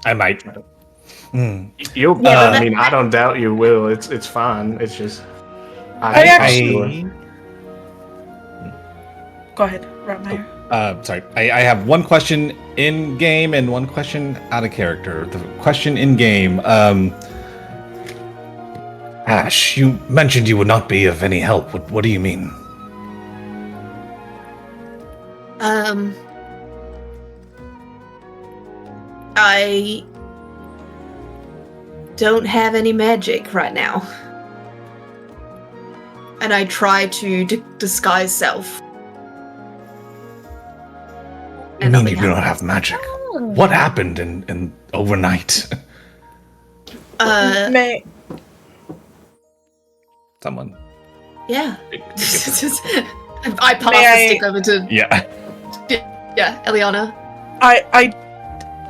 I might. You'll. Yeah, I mean, I don't doubt you will. It's fine. It's just. I actually- Go ahead, Rotmeyer. Sorry. I have one question in game and one question out of character. The question in game. Ash, you mentioned you would not be of any help. What do you mean? I don't have any magic right now. and I try to disguise self. You mean you do not have magic? What happened in overnight? May Someone. Yeah. Take I pass the stick over to Eliana.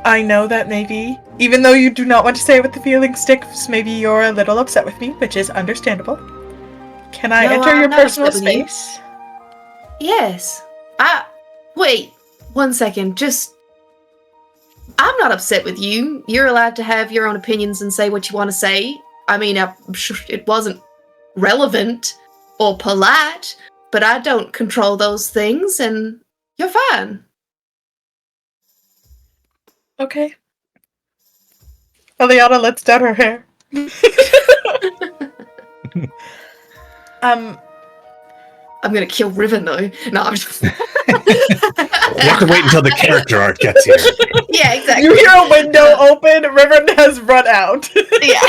I know that maybe, even though you do not want to say it with the feeling sticks, maybe you're a little upset with me, which is understandable. Can I enter I'm your not personal upset with you. space? Yes. Wait, 1 second. I'm not upset with you. You're allowed to have your own opinions and say what you want to say. I mean, I'm sure it wasn't relevant or polite, but I don't control those things, and you're fine. Okay. Eliana lets down her hair. I'm gonna kill Riven though. No, I'm just. You have to wait until the character arc gets here. Yeah, exactly. You hear a window open, Riven has run out. Yeah.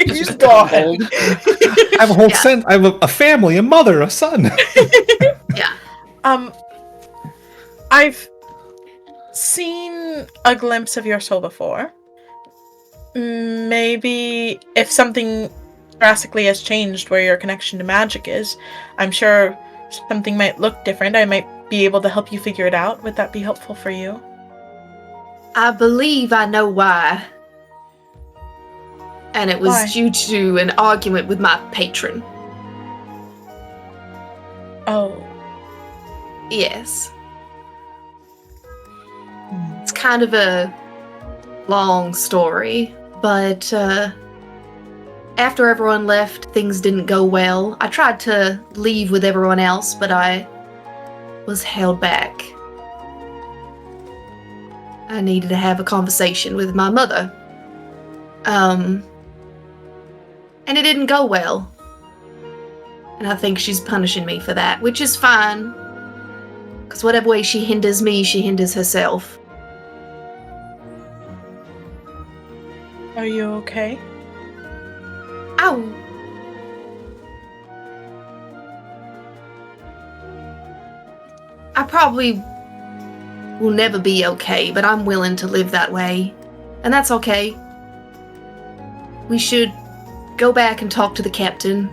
He's gone. I have a whole sense. I have a family, a mother, a son. Yeah. I've seen a glimpse of your soul before. Maybe if something drastically has changed where your connection to magic is, I'm sure something might look different. I might be able to help you figure it out. Would that be helpful for you? I believe I know why. And it was Why? due to an argument with my patron. Oh. Yes. It's kind of a long story, but after everyone left, things didn't go well. I tried to leave with everyone else, but I was held back. I needed to have a conversation with my mother. And it didn't go well. And I think she's punishing me for that, which is fine. Because whatever way she hinders me, she hinders herself. Are you okay? Ow! I probably will never be okay, but I'm willing to live that way. And that's okay. We should go back and talk to the captain.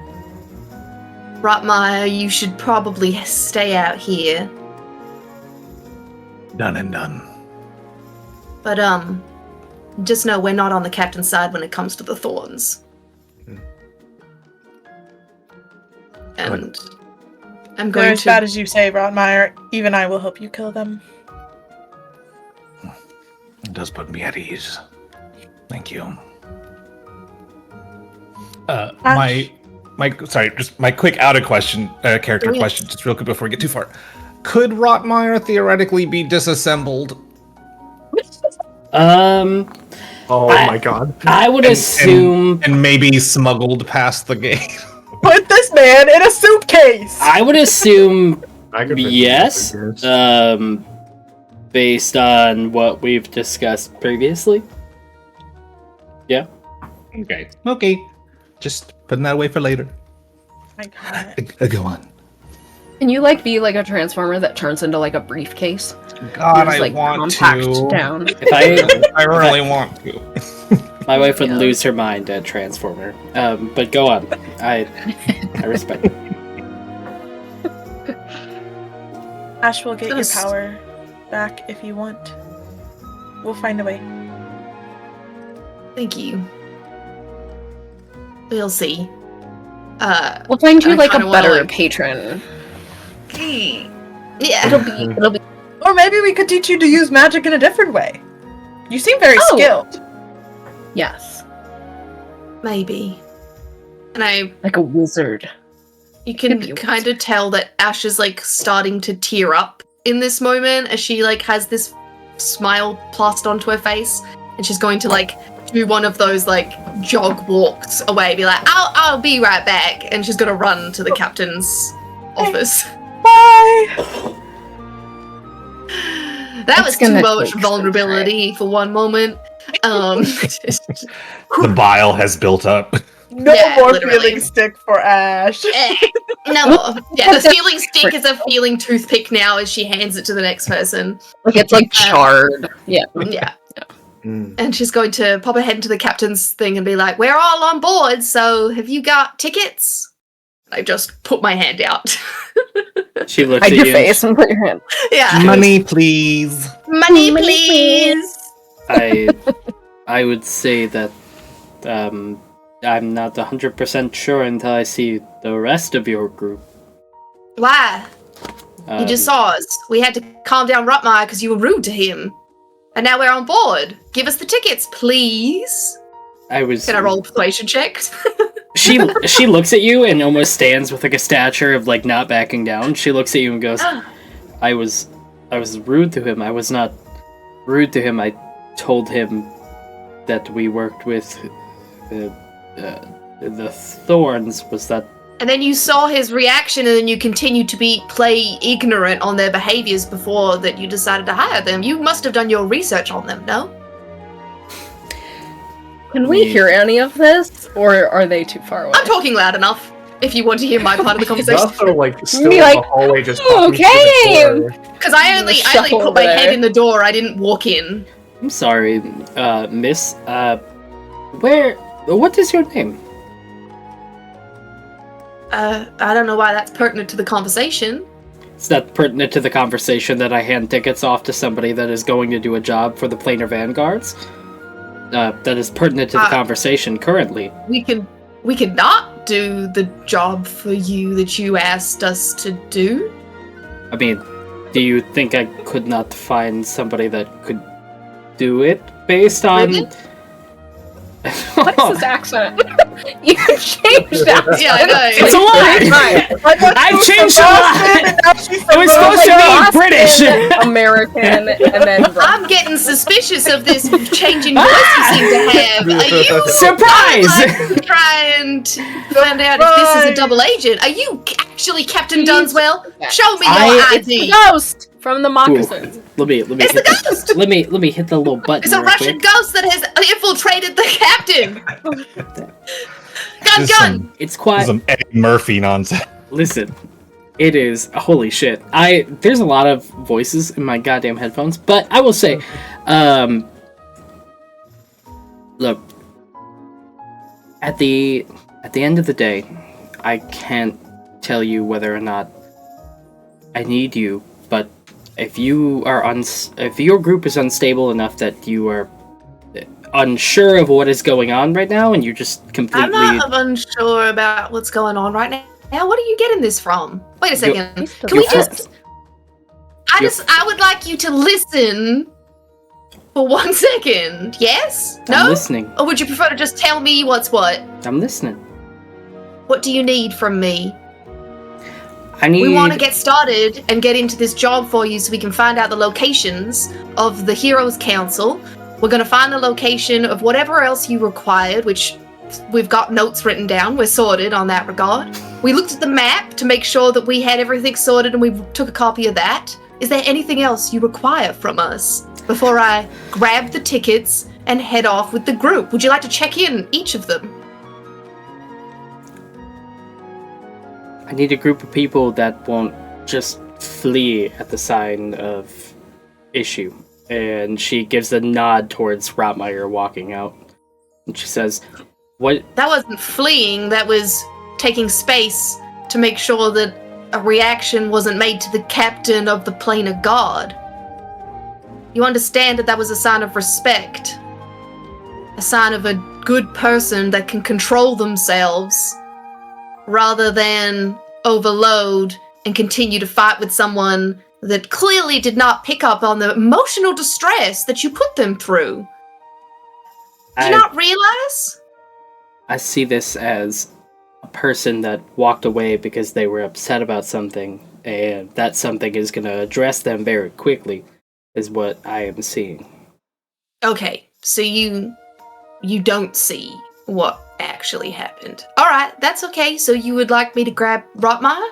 Rotmire, you should probably stay out here. Done and done. But, just know we're not on the captain's side when it comes to the thorns. And I'm They're going as to... bad as you say, Rotmire. Even I will help you kill them. It does put me at ease. Thank you. Just my quick character question, just real quick before we get too far. Could Rotmire theoretically be disassembled? Oh my god. I would assume. And maybe smuggled past the gate. Put this man in a suitcase! I would assume I could yes. yes. Based on what we've discussed previously. Yeah. Okay. Just putting that away for later. I got it. Go on. Can you be like a transformer that turns into like a briefcase? God, Just, I want compact to. down. If I really want to. my wife would Yeah. lose her mind at Transformer. But go on. I respect it. Ash will get your Just- power back if you want. We'll find a way. Thank you. We'll see. We'll find you I like a kinda wanna, better like- patron. Yeah. It'll be. Or maybe we could teach you to use magic in a different way. You seem very Oh. skilled. Yes, Maybe. And like a wizard. you can Maybe. kind of tell that Ash is starting to tear up in this moment as she has this smile plastered onto her face, and she's going to do one of those jog walks away, be like, I'll be right back, and she's gonna run to the captain's office. Bye! That was It's too gonna much take some vulnerability for one moment. The bile has built up. No Yeah, more literally. feeling stick for Ash. No more. Yeah, the feeling stick is a feeling toothpick now as she hands it to the next person. Like it's like charred. Yeah. Yeah. Mm. And she's going to pop her head into the captain's thing and be like, "We're all on board, so have you got tickets?" I just put my hand out. She looks Hide at your you. face and put your hand. Yeah. Money, please. Money, please. I would say that I'm not 100% sure until I see the rest of your group. Why? You just saw us. We had to calm down Rotmire because you were rude to him. And now we're on board. Give us the tickets, please. Can I roll a persuasion check? She looks at you and almost stands with like a stature of like not backing down. She looks at you and goes, I was rude to him. I was not rude to him. I told him that we worked with the Thorns. Was that? And then you saw his reaction, and then you continued to play ignorant on their behaviors before that you decided to hire them. You must have done your research on them, no? Can we hear any of this, or are they too far away? I'm talking loud enough. If you want to hear my part of the He's conversation, also like still Be in like, the hallway, just okay. because I only Shuffle put my over head there. in the door. I didn't walk in. I'm sorry, miss. What is your name? I don't know why that's pertinent to the conversation. It's not pertinent to the conversation that I hand tickets off to somebody that is going to do a job for the Planar Vanguards. That is pertinent to the conversation currently. We could not do the job for you that you asked us to do. I mean, do you think I could not find somebody that could do it based on... Really? What is this accent? You changed accent. Yeah, I know. It's a lie! I've changed a lot! It was supposed to be British! American, and then I'm getting suspicious of this changing voice you seem to have. Are you Surprise! like, trying to find out if this is a double agent? Are you actually Captain Dunswell? Show me your It's the ID. ghost from the moccasins. Let me It's hit the ghost. let me hit the little button. It's a real Russian quick. ghost that has infiltrated the captain. Gun, This is gun. It's quiet. Some Eddie Murphy nonsense. Listen, it is holy shit. There's a lot of voices in my goddamn headphones, but I will say, look, at the end of the day, I can't tell you whether or not I need you, but if you are if your group is unstable enough that you are unsure of what is going on right now, and you're just completely... I'm not unsure about what's going on right now. Now, what are you getting this from? Wait a second. Can we just... I would like you to listen for 1 second. Yes? No? I'm listening. Or would you prefer to just tell me what's what? I'm listening. What do you need from me? I need... We want to get started and get into this job for you so we can find out the locations of the Heroes Council. We're going to find the location of whatever else you required, which we've got notes written down. We're sorted on that regard. We looked at the map to make sure that we had everything sorted, and we took a copy of that. Is there anything else you require from us before I grab the tickets and head off with the group? Would you like to check in each of them? I need a group of people that won't just flee at the sign of issue. And she gives a nod towards Rotmire walking out. And she says, "What?" That wasn't fleeing, that was taking space to make sure that a reaction wasn't made to the captain of the Planar Guard. You understand that that was a sign of respect. A sign of a good person that can control themselves rather than overload and continue to fight with someone that clearly did not pick up on the emotional distress that you put them through. Do you not realize? I see this as a person that walked away because they were upset about something, and that something is going to address them very quickly, is what I am seeing. Okay, so you don't see what actually happened. Alright, that's okay. So you would like me to grab Rotmire?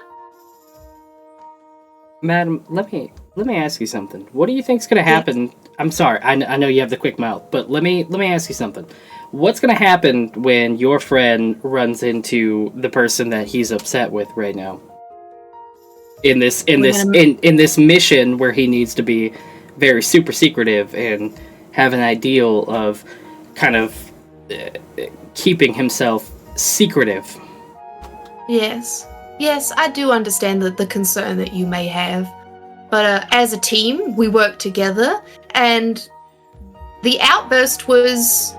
Madam, let me ask you something. What do you think's going to happen? I'm sorry, I know you have the quick mouth, but let me ask you something. what's going to happen when your friend runs into the person that he's upset with right now? In this mission where he needs to be very super secretive and have an ideal of kind of keeping himself secretive. Yes. Yes, I do understand the concern that you may have. But as a team, we work together, and the outburst was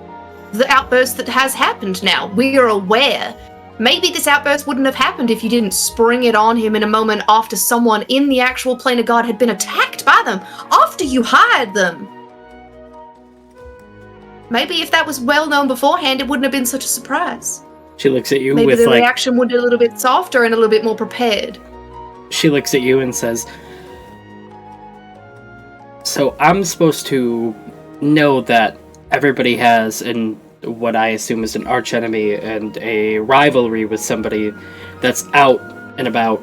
the outburst that has happened now. We are aware. Maybe this outburst wouldn't have happened if you didn't spring it on him in a moment after someone in the actual plane of God had been attacked by them, after you hired them. Maybe if that was well known beforehand, it wouldn't have been such a surprise. She looks at you Maybe with the reaction would be a little bit softer and a little bit more prepared. She looks at you and says, so I'm supposed to know that everybody has what I assume is an archenemy and a rivalry with somebody that's out and about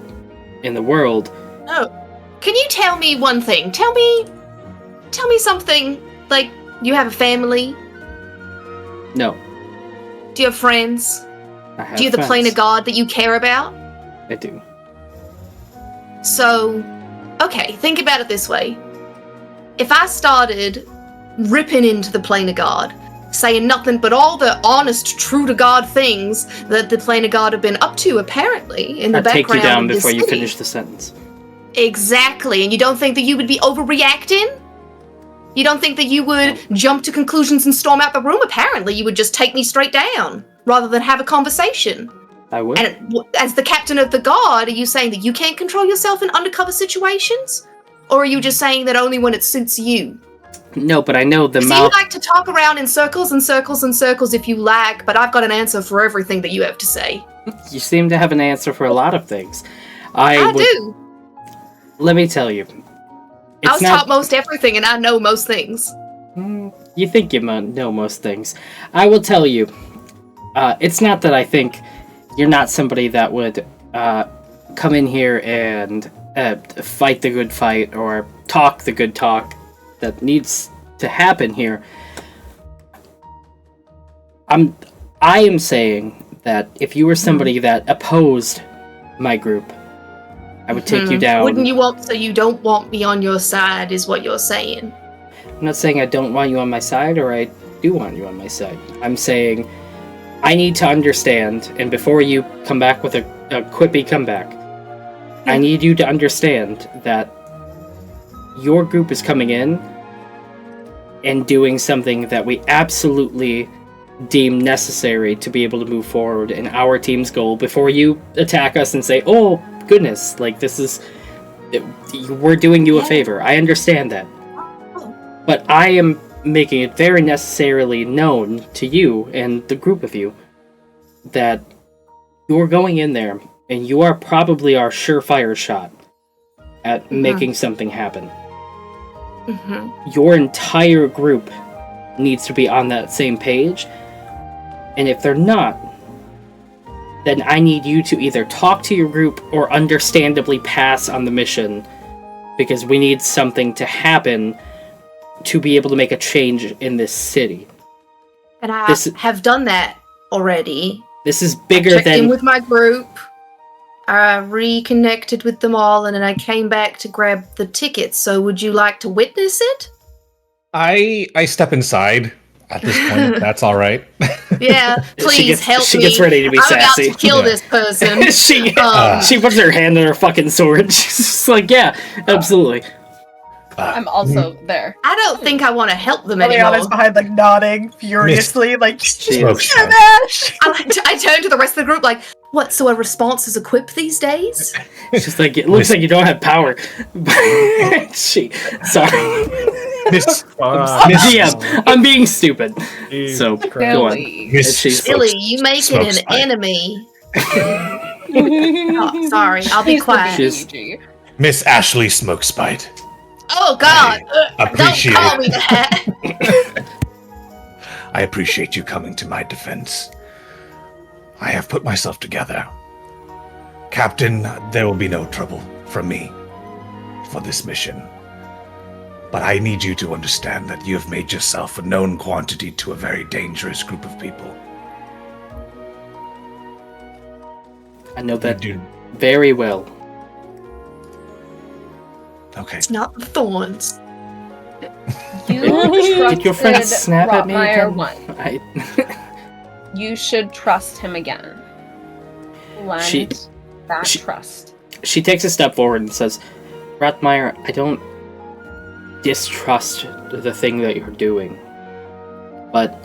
in the world. Oh, can you tell me one thing? Tell me something, like, you have a family? No. Do you have friends? I have Do you have the plane of God that you care about? I do. So, okay, think about it this way. If I started ripping into the plane of God, saying nothing but all the honest, true-to-God things that the plane of God have been up to, apparently, in the background I'll take you down of this before you city. finish the sentence. Exactly, and you don't think that you would be overreacting? You don't think that you would jump to conclusions and storm out the room? Apparently, you would just take me straight down, rather than have a conversation. I would. And as the captain of the guard, are you saying that you can't control yourself in undercover situations? Or are you just saying that only when it suits you? No, but I know the So mouth... you like to talk around in circles and circles and circles if you like, but I've got an answer for everything that you have to say. You seem to have an answer for a lot of things. I do. Let me tell you. I was taught most everything, and I know most things. You think you know most things. I will tell you. It's not that I think you're not somebody that would come in here and fight the good fight or talk the good talk that needs to happen here. I am saying that if you were somebody that opposed my group, I would take you down. Wouldn't you want, so you don't want me on your side, is what you're saying? I'm not saying I don't want you on my side, or I do want you on my side. I'm saying I need to understand, and before you come back with a quippy comeback, I need you to understand that your group is coming in and doing something that we absolutely deem necessary to be able to move forward in our team's goal before you attack us and say, oh, goodness, like this is... we're doing you a favor. I understand that. But I am making it very necessarily known to you and the group of you that you're going in there and you are probably our surefire shot at making something happen. Your entire group needs to be on that same page, and if they're not, then I need you to either talk to your group or understandably pass on the mission, because we need something to happen to be able to make a change in this city. And I have done that already. This is bigger Checked than... in with my group. I reconnected with them all, and then I came back to grab the tickets. So would you like to witness it? I step inside at this point, if that's all right. Yeah, please help me. She gets ready to be I'm sassy. about to kill this person. She puts her hand on her fucking sword. She's just like, yeah, absolutely. I'm also there. I don't think I want to help them anymore. Eliana's behind, like, nodding furiously, like, Smokes. Ash! I turn to the rest of the group like, what, so a response is a quip these days? It's just like, it looks like you don't have power. Sorry. GM, I'm being stupid. So, go on. Billy, you make it an enemy. Oh, sorry, I'll be quiet. Miss Ashley Smokespite. Oh, God! Appreciate Don't call me that! I appreciate you coming to my defense. I have put myself together. Captain, there will be no trouble from me for this mission. But I need you to understand that you have made yourself a known quantity to a very dangerous group of people. I know that You do. very well. Okay. It's not the thorns. You Did your friend trusted snap at me Rotmeyer again? once. You should trust him again. Lend that trust. She takes a step forward and says, Ratmeyer, I don't distrust the thing that you're doing.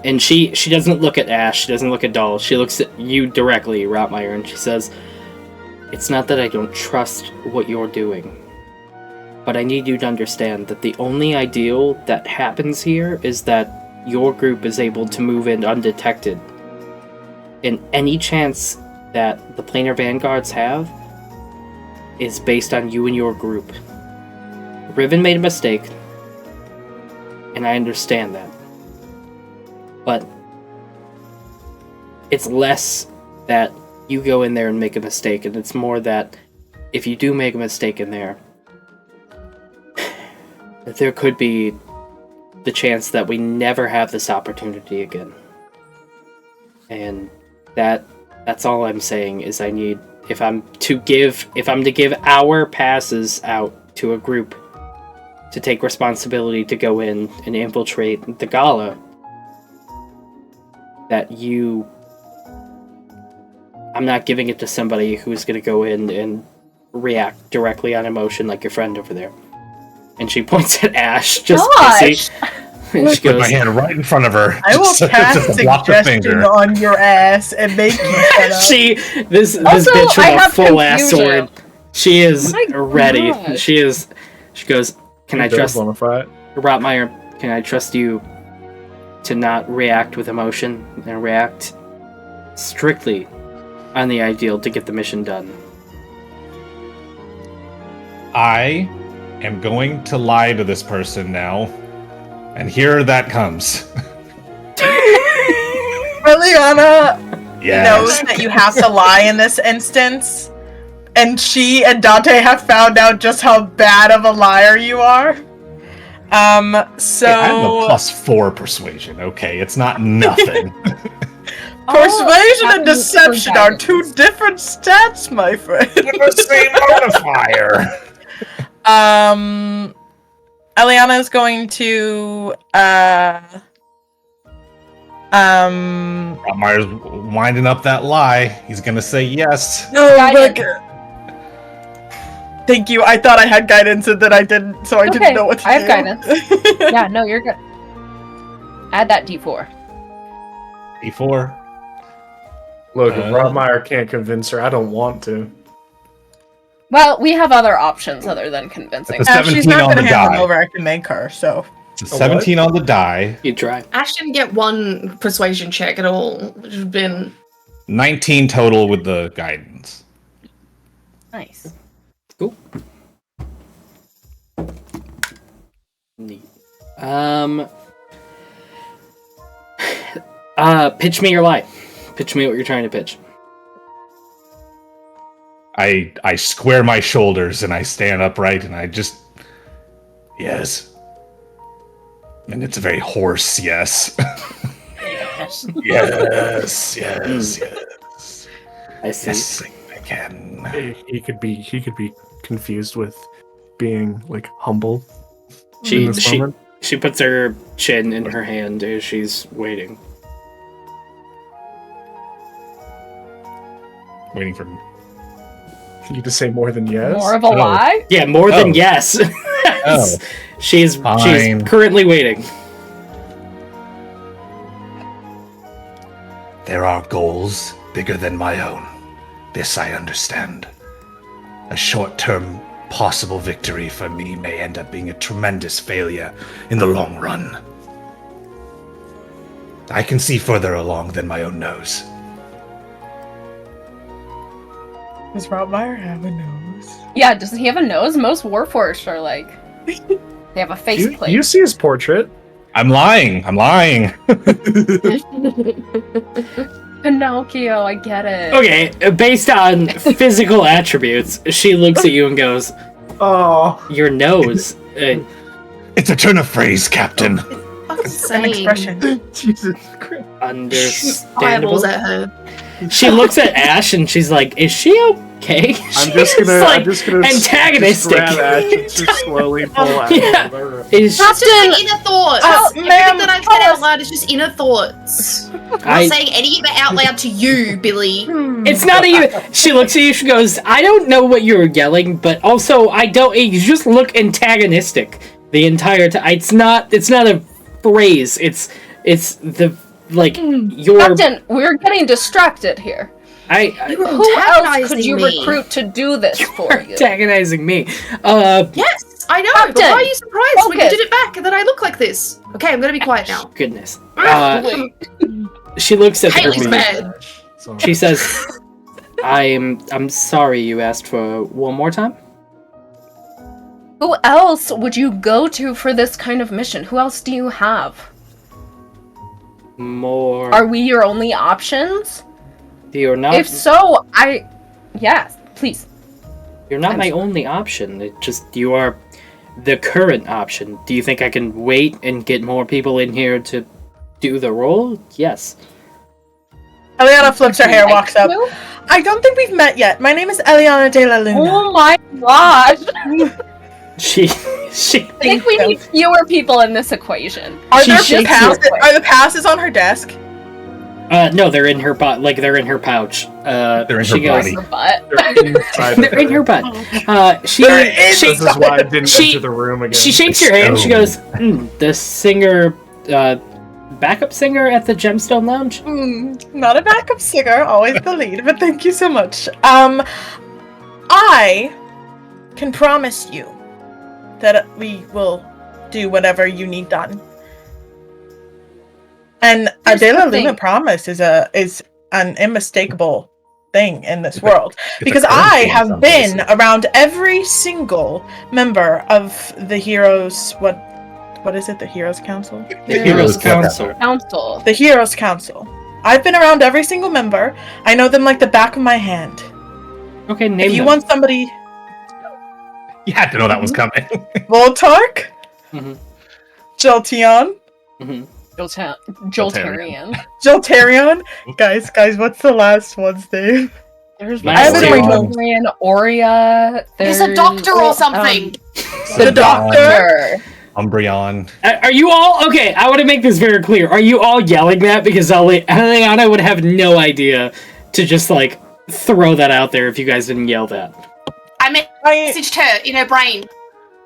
And she doesn't look at Ash, she doesn't look at Doll, she looks at you directly, Ratmeyer, and she says, it's not that I don't trust what you're doing, but I need you to understand that the only ideal that happens here is that your group is able to move in undetected. And any chance that the planar vanguards have is based on you and your group. Riven made a mistake, and I understand that. But it's less that you go in there and make a mistake, and it's more that if you do make a mistake in there, there could be the chance that we never have this opportunity again. And that's all I'm saying is I need, if I'm to give our passes out to a group to take responsibility to go in and infiltrate the gala, I'm not giving it to somebody who's going to go in and react directly on emotion like your friend over there. And she points at Ash, just pissy. And she Put goes, my hand right in front of her. I will just cast to block the suggestion finger. on your ass and make you shut up. this Also, bitch I with a have full ass confusion. sword. She is My ready. God. She goes, can I trust Want to fight? Rotmeyer, can I trust you to not react with emotion and react strictly on the ideal to get the mission done? I am going to lie to this person now, and here that comes. Liliana Yes. knows that you have to lie in this instance, and she and Dante have found out just how bad of a liar you are. So I have a +4 persuasion. Okay, it's not nothing. persuasion and Oh, deception are two different stats, my friend. The same modifier. Eliana is going to Myers winding up that lie. He's gonna say yes. no, Guidance. look. Thank you. I thought I had guidance and then I didn't, so I Okay, didn't know what to I do. have guidance. Yeah, no, you're good. Add that D4. E4. Look, if Rotmeyer can't convince her, I don't want to. Well, we have other options other than convincing. It's a She's 17 not on gonna the hand them die. over. I can make her. So It's a 17 on the die. You try. Ash didn't get one persuasion check at all, which has been 19 total with the guidance. Nice. Cool. Neat. Pitch me your lie. Pitch me what you're trying to pitch. I square my shoulders and I stand upright and I just yes. And it's a very hoarse yes. Yes. yes, yes, yes. I see. Yes, I can. He could be confused with being like humble. in She this she moment. she puts her chin in her hand as she's waiting. Waiting for You to say more than yes. More of a Oh. lie? Yeah, more Oh. than yes. Oh. She's Fine. currently waiting. There are goals bigger than my own. This I understand. A short-term possible victory for me may end up being a tremendous failure in the long run. I can see further along than my own nose. does Rotmeyer have a nose? Yeah, does he have a nose? Most Warforged are like... They have a faceplate. You see his portrait. I'm lying. Pinocchio, I get it. Okay, based on physical attributes, she looks at you and goes, Oh, "Your nose." It's a turn of phrase, Captain. It's an expression. Jesus Christ. Understandable. Eyeballs at her. She looks at Ash and she's like, "Is she okay?" I'm just gonna Just Just antagonistic. grab Ash and just slowly pull out. Yeah. Is That's just like inner thoughts. Everything ma'am, that I've said out loud is just inner thoughts. I'm not I- saying any of it out loud to you, Billy. It's not even. She looks at you. She goes, "I don't know what you were yelling, but also I don't." You just look antagonistic the entire time. It's not a phrase. It's the like your. Captain, we're getting distracted here. Who Who else could antagonizing you me. recruit to do this for you? antagonizing me? Yes, I know. But Captain, why are you surprised when you focus. did it back and then I look like this? Okay, I'm gonna be quiet now. Goodness. Wait. She looks at the Haley's group. bad. Sorry. She says, I'm sorry you asked for one more time? Who else would you go to for this kind of mission? Who else do you have? More. Are we your only options? You're not. If so, yes, please. You're not I'm my sorry. only option. It just you are the current option. Do you think I can wait and get more people in here to do the role? Yes. Eliana flips her hair, Like walks up. you? I don't think we've met yet. My name is Eliana de la Luna. Oh my gosh! She. I think we need fewer people in this equation. Are She there shakes passes? your- Are the passes on her desk? No, they're in her butt. Like they're in her pouch. They're in she her goes, body. Her butt. They're inside of They're in her butt. She They're in- shakes. This is why I didn't She- enter the room again. She shakes your hand. She goes, "The singer, backup singer at the Gemstone Lounge." Not a backup singer, always the lead, but thank you so much. I can promise you that we will do whatever you need done. And Here's the Adela thing. Luna promise is an unmistakable thing in this world. It's a Because currency I in have some been places. around every single member of the Heroes what is it? The Heroes Council? The Heroes Heroes Council. Council. The Heroes Council. I've been around every single member. I know them like the back of my hand. Okay, name If you them. want somebody, You had to know that was coming. Voltark, Mhm. Jolteon, Mhm. Joltarian. Joltarion. Guys, what's the last one's name? There's I have it in my notes. Joltarian, Aurea. There's a doctor or something. The Doctor. Umbreon. Are you all okay? I want to make this very clear. Are you all yelling that because Eliana would have no idea to just like throw that out there if you guys didn't yell that? I messaged her in her brain.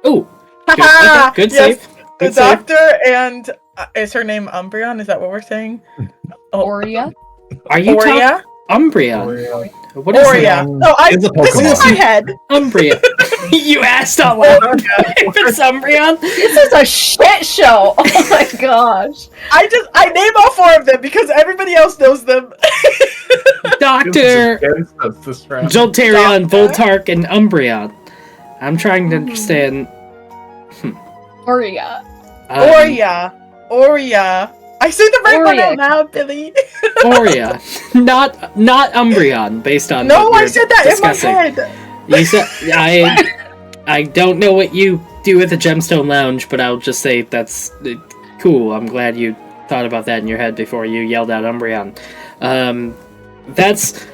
Oh, good, okay, good Yes, save. The Good save. Doctor and is her name Umbreon? Is that what we're saying? Aurea. Are you talking Aurea? Umbreon? What is Aurea. Umbreon No, is a this is in Pokemon. my head. Umbreon? You asked out loud. If it's Umbreon, This is a shit show. Oh my gosh. I name all four of them because everybody else knows them. Doctor, Against us this round. Joltarion, Doctor? Voltark, and Umbreon. I'm trying to understand. Aurea. Aurea. I say the right one Aurea. out now, Billy. Aurea, not Umbreon, based on No, what I we're said that discussing. in my head. You said I don't know what you do at the Gemstone Lounge, but I'll just say that's cool. I'm glad you thought about that in your head before you yelled out Umbreon. That's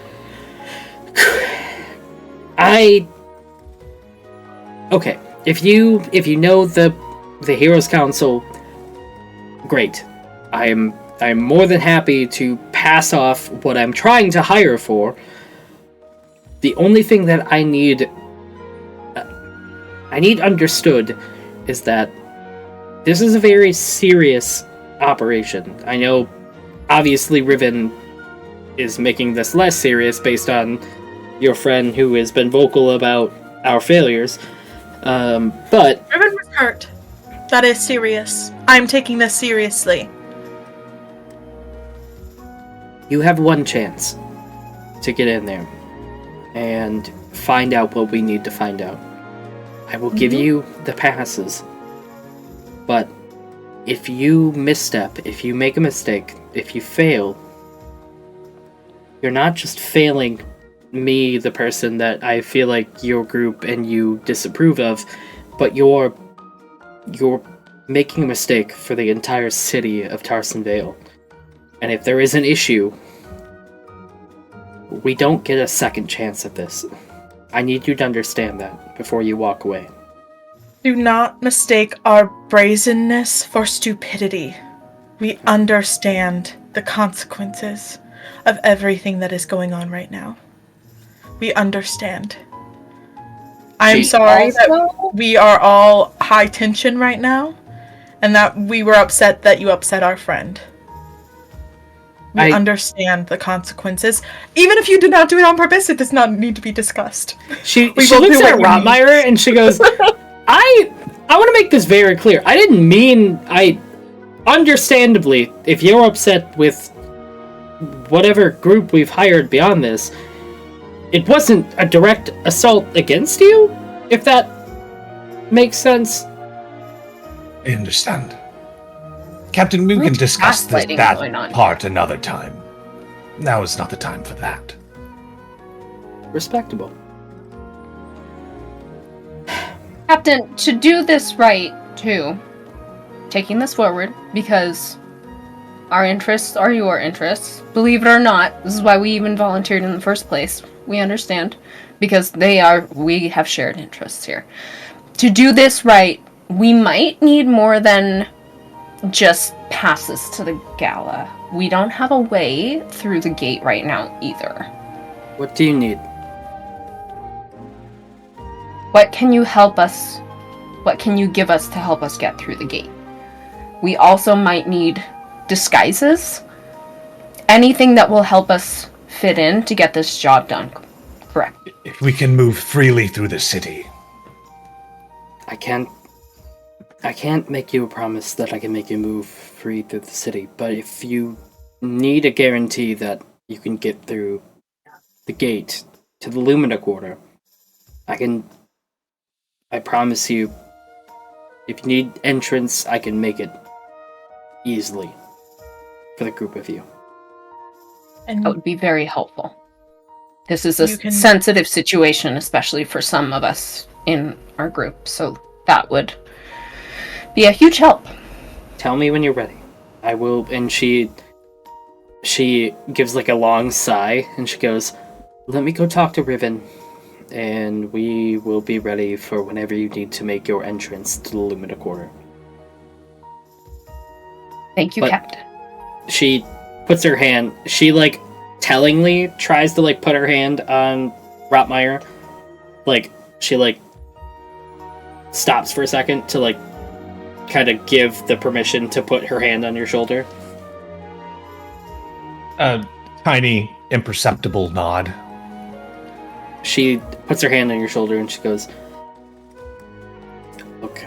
okay. If you know the Heroes Council, great. I'm more than happy to pass off what I'm trying to hire for. The only thing that I need understood is that this is a very serious operation. I know, obviously, Riven is making this less serious based on your friend who has been vocal about our failures. But Riven was hurt. That is serious. I'm taking this seriously. you have one chance to get in there and find out what we need to find out. I will give you the passes. But if you misstep, if you make a mistake, if you fail, you're not just failing me, the person that I feel like your group and you disapprove of, but you're making a mistake for the entire city of Tarson Vale. And if there is an issue, we don't get a second chance at this. I need you to understand that before you walk away. Do not mistake our brazenness for stupidity. We understand the consequences of everything that is going on right now. We understand. I'm sorry that we are all high tension right now, and that we were upset that you upset our friend. We understand the consequences. Even if you did not do it on purpose, it does not need to be discussed. She looks at Rotmeyer and she goes, I want to make this very clear. I didn't mean... Understandably, if you're upset with whatever group we've hired beyond this, it wasn't a direct assault against you, if that makes sense. I understand. Captain, we can discuss that part another time. Now is not the time for that. Respectable. Captain, to do this right, too, taking this forward, because our interests are your interests. Believe it or not, this is why we even volunteered in the first place. We understand. Because we have shared interests here. To do this right, we might need more than just passes to the gala. We don't have a way through the gate right now either. What do you need? What can you help us? What can you give us to help us get through the gate? We also might need disguises. Anything that will help us fit in to get this job done. Correct. If we can move freely through the city. I can't make you a promise that I can make you move free through the city, but if you need a guarantee that you can get through the gate to the Lumina Quarter, I promise you, if you need entrance, I can make it easily for the group of you. And that would be very helpful. This is a sensitive situation, especially for some of us in our group, so that would be a huge help. Tell me when you're ready. I will. And she gives like a long sigh and she goes, let me go talk to Riven and we will be ready for whenever you need to make your entrance to the Lumina Quarter. Thank you, Captain. She puts her hand, she like tellingly tries to like put her hand on Rotmeyer. Like she like stops for a second to like kind of give the permission to put her hand on your shoulder. A tiny, imperceptible nod. She puts her hand on your shoulder and she goes, "Look,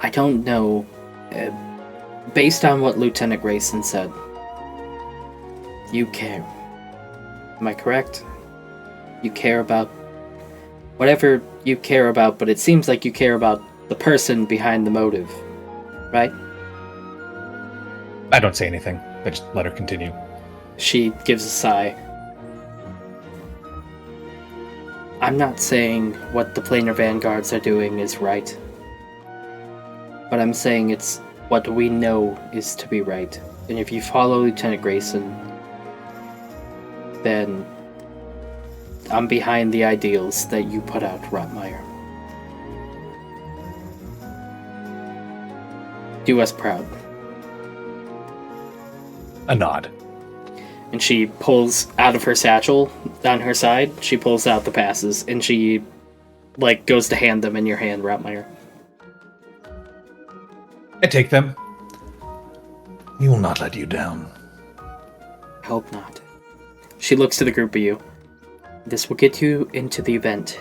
I don't know, based on what Lieutenant Grayson said, you care. Am I correct? You care about whatever you care about, but it seems like you care about the person behind the motive, right?" I don't say anything. I just let her continue. She gives a sigh. I'm not saying what the Planar Vanguards are doing is right, but I'm saying it's what we know is to be right. And if you follow Lieutenant Grayson, then I'm behind the ideals that you put out, Rotmeyer. Do us proud. A nod. And she pulls out of her satchel on her side, she pulls out the passes, and she, like, goes to hand them in your hand, Rotmeyer. I take them. We will not let you down. Hope not. She looks to the group of you. This will get you into the event.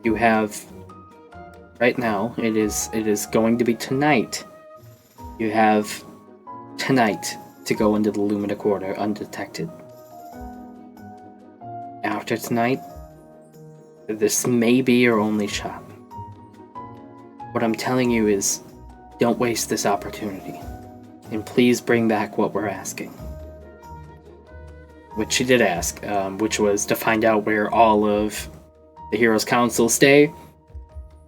You have... Right now, it is going to be tonight. You have tonight to go into the Lumina Quarter undetected. After tonight, this may be your only shot. What I'm telling you is, don't waste this opportunity. And please bring back what we're asking. Which she did ask, which was to find out where all of the Heroes' Council stay,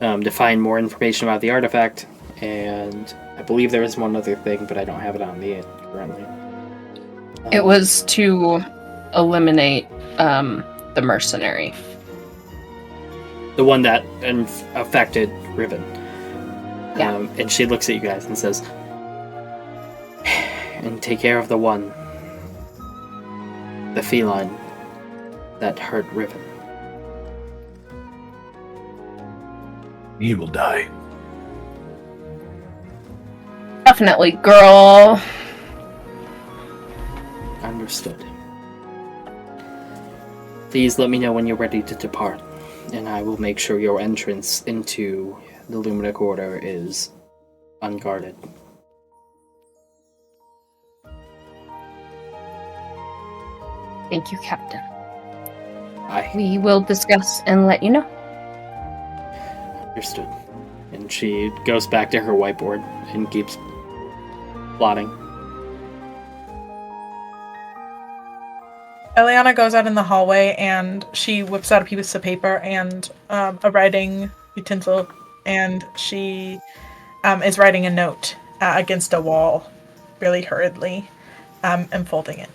to find more information about the artifact, and I believe there was one other thing, but I don't have it on me currently. It was to eliminate the mercenary. The one that affected Riven. Yeah. And she looks at you guys and says, and take care of the one, the feline that hurt Riven. He will die. Definitely, girl. Understood. Please let me know when you're ready to depart, and I will make sure your entrance into the Luminous Order is unguarded. Thank you, Captain. I We will discuss and let you know. understood. And she goes back to her whiteboard and keeps plotting. Eliana goes out in the hallway and she whips out a piece of paper and a writing utensil, and she is writing a note against a wall really hurriedly and folding it.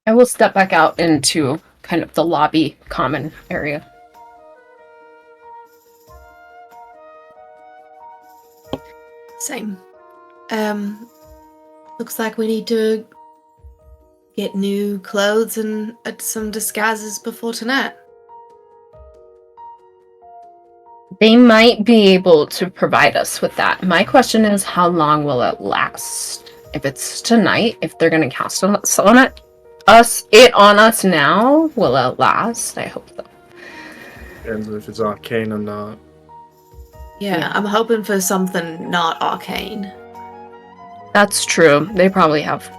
I will step back out into kind of the lobby common area. Same. Looks like we need to get new clothes and some disguises before tonight. They might be able to provide us with that. My question is, how long will it last? If it's tonight, if they're going to cast it on us now, will it last? I hope so. Depends if it's arcane or not. Yeah, I'm hoping for something not arcane. That's true. They probably have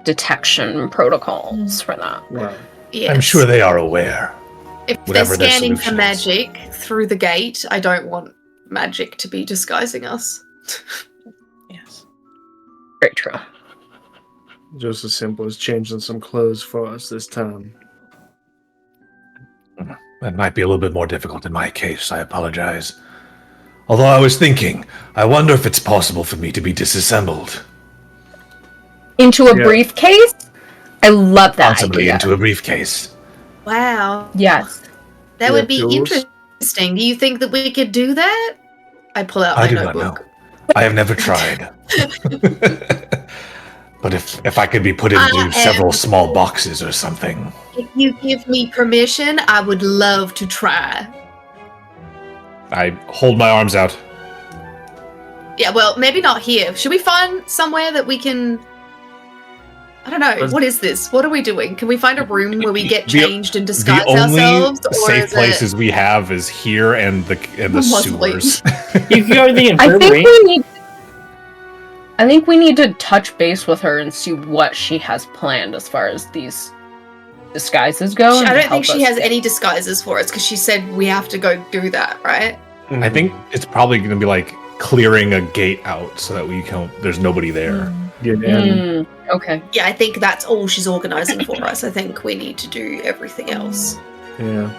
detection protocols for that. Right. Yes. I'm sure they are aware. If whatever they're their scanning for solution is. magic through the gate, I don't want magic to be disguising us. Yes. Very true. Just as simple as changing some clothes for us this time. That might be a little bit more difficult in my case. I apologize. Although I was thinking, I wonder if it's possible for me to be disassembled. Into a Yeah. briefcase? I love that Possibly idea. into a briefcase. Wow. Yes. That would be Jules? interesting. Do you think that we could do that? I pull out I my do not notebook. know. I have never tried. But if I could be put into several small boxes or something. If you give me permission, I would love to try. I hold my arms out. Yeah, well, maybe not here. Should we find somewhere that we can... I don't know. What is this? What are we doing? Can we find a room where we get changed and disguise the only ourselves? Or safe is places it... we have is here and the Mostly. sewers. You can go to the I infirmary. think we need to touch base with her and see what she has planned as far as these disguises go. I and don't help think she us has get- any disguises for us because she said we have to go do that, right? I think it's probably going to be like clearing a gate out so that there's nobody there. Get in. Okay. Yeah, I think that's all she's organising for us. I think we need to do everything else. Yeah.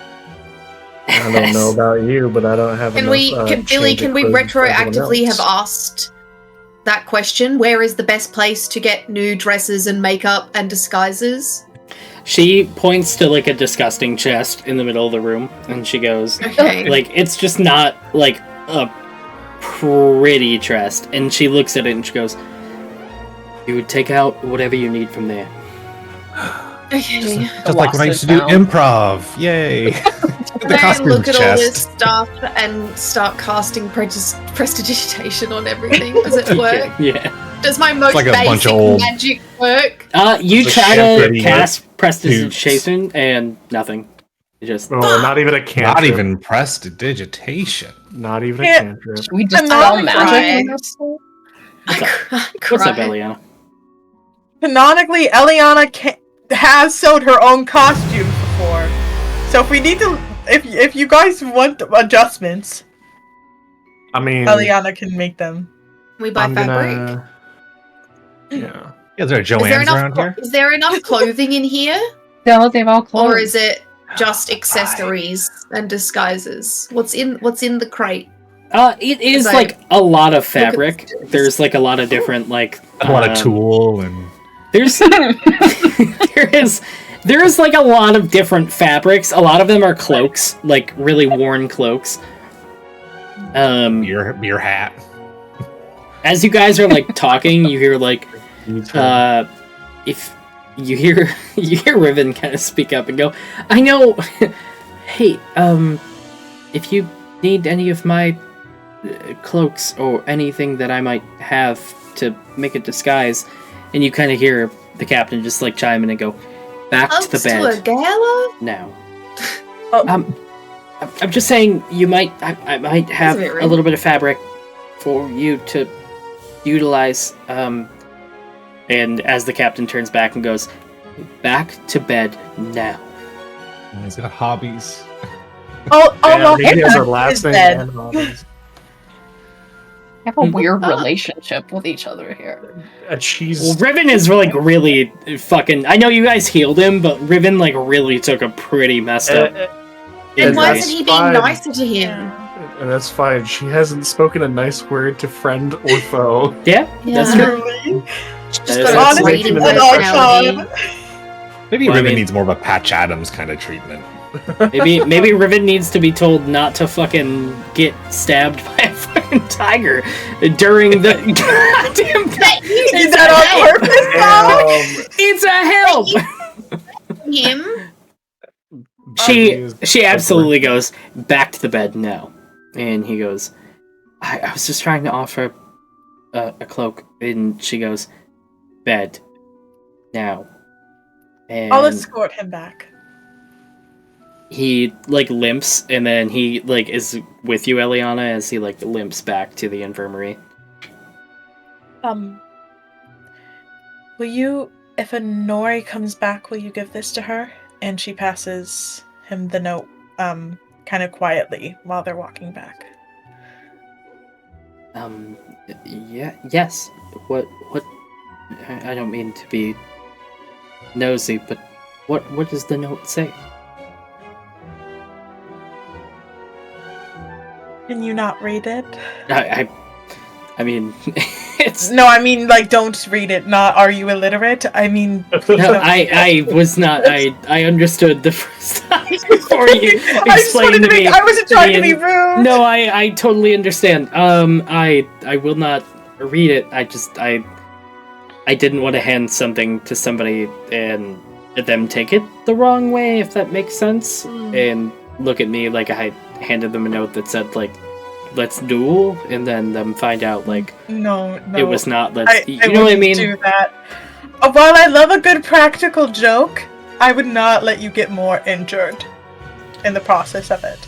I don't know about you, but I don't have Can enough. we, Billy? change Can of we clothes for everyone retroactively else. have asked that question? Where is the best place to get new dresses and makeup and disguises? She points to like a disgusting chest in the middle of the room, and she goes, Okay. like, it's just not like a pretty chest. And she looks at it and she goes, you would take out whatever you need from there. Okay. Just like when I used to do improv. Yay! Can I look at all this stuff and start casting prestidigitation on everything? Does it work? Yeah. Does my most like a bunch basic of old- magic work? You It's a try to cantrip cast prestidigitation and nothing. It just Oh, not even a cantrip. Not even prestidigitation. Not even a Yeah. cantrip. Should we just I'm spell not magic? crying. in this thing? What's up? I What's up, cry. Eliana? Canonically, Eliana has sewed her own costumes before. So if we need to, if you guys want adjustments, I mean, Eliana can make them. We buy I'm fabric. gonna. Yeah. Is there a Joanne's around here? Is there enough clothing in here, No, they've all closed. or is it just accessories and disguises? What's in the crate? It is As I like a lot of look at fabric. this. There's like a lot of different like A lot of tool and There's there is like a lot of different fabrics. A lot of them are cloaks, like really worn cloaks. your hat. As you guys are like talking, you hear like if you hear Riven kind of speak up and go, I know. Hey, if you need any of my cloaks or anything that I might have to make a disguise, and you kind of hear the captain just like chime in and go, back to the bed To a gala? now. Oh. I'm just saying you might I might have a bit rude. a little bit of fabric for you to utilize. And as the captain turns back and goes, back to bed now. He's got hobbies. Oh, no, maybe as our Hannah last is thing. dead. and hobbies. We have a weird relationship with each other here. And she's Well, Riven is like really fucking. I know you guys healed him, but Riven like really took a pretty messed up. And And why that's isn't he being fine. nicer to him? and that's fine. She hasn't spoken a nice word to friend or foe. Yeah, that's true. Truly. That Just is- got that's a like reading an personality. Maybe Well, I Riven mean- needs more of a Patch Adams kind of treatment. Maybe Riven needs to be told not to fucking get stabbed by a fucking tiger during the goddamn. Is that on purpose, though? It's a help. Him? She absolutely goes back to the bed now, and he goes, I was just trying to offer a cloak, and she goes, bed now, and I'll escort him back. he like limps, and then he like is with you, Eliana, as he like limps back to the infirmary. Will you, if a Nori comes back, will you give this to her? And she passes him the note, kind of quietly while they're walking back. Yeah, yes. What? I don't mean to be nosy, but what does the note say? Can you not read it? I mean, it's No, I mean, like, don't read it. Not, are you illiterate? I mean, please no. don't read it. I was not. I understood the first time before you I just wanted explained to to me. make, I wasn't trying to be and- rude. No, I totally understand. I will not read it. I didn't want to hand something to somebody and them take it the wrong way, if that makes sense, and look at me like I handed them a note that said like, let's duel, and then them find out like No. it was not. Let's. I You know what I wouldn't mean? do that. While I love a good practical joke, I would not let you get more injured in the process of it.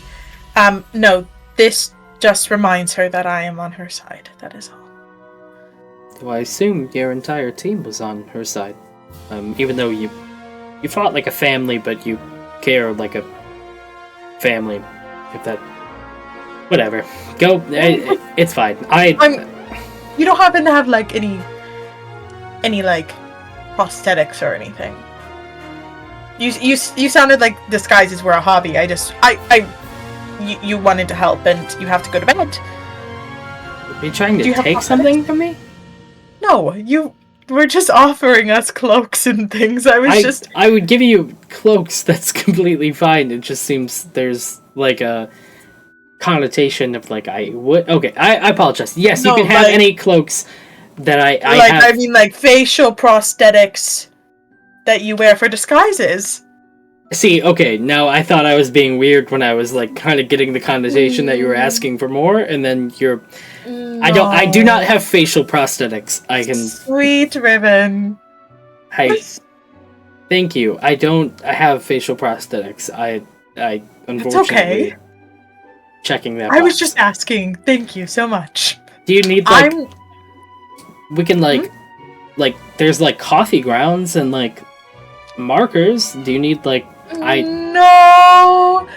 No, this just reminds her that I am on her side. That is all. Well, I assume your entire team was on her side, even though you fought like a family, but you care like a family. If that, whatever, go. It's fine. You don't happen to have like any like prosthetics or anything. You sounded like disguises were a hobby. You wanted to help and you have to go to bed. Are you trying Do to you have take prosthetics? something from me? No, you were just offering us cloaks and things. I would give you cloaks. That's completely fine. It just seems there's like a connotation of like I would. Okay, I apologize. Yes, No, you can have like- any cloaks that I like have. I mean like facial prosthetics that you wear for disguises. See, okay, now I thought I was being weird when I was like kind of getting the connotation that you were asking for more, and then you're. I do not have facial prosthetics. I can. Sweet Riven. Thank you. I have facial prosthetics. I unfortunately. okay. Checking that. I was box. just asking. Thank you so much. Do you need like? We can like, there's like coffee grounds and like markers. Do you need like? No.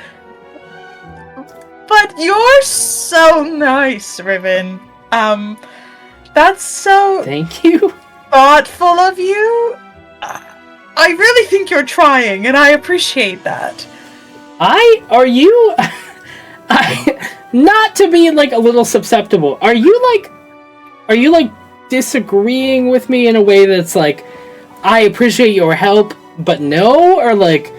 But you're so nice, Riven. That's so. Thank you. thoughtful of you. I really think you're trying, and I appreciate that. Are you not to be like a little susceptible, are you like disagreeing with me in a way that's like, I appreciate your help, but no? Or like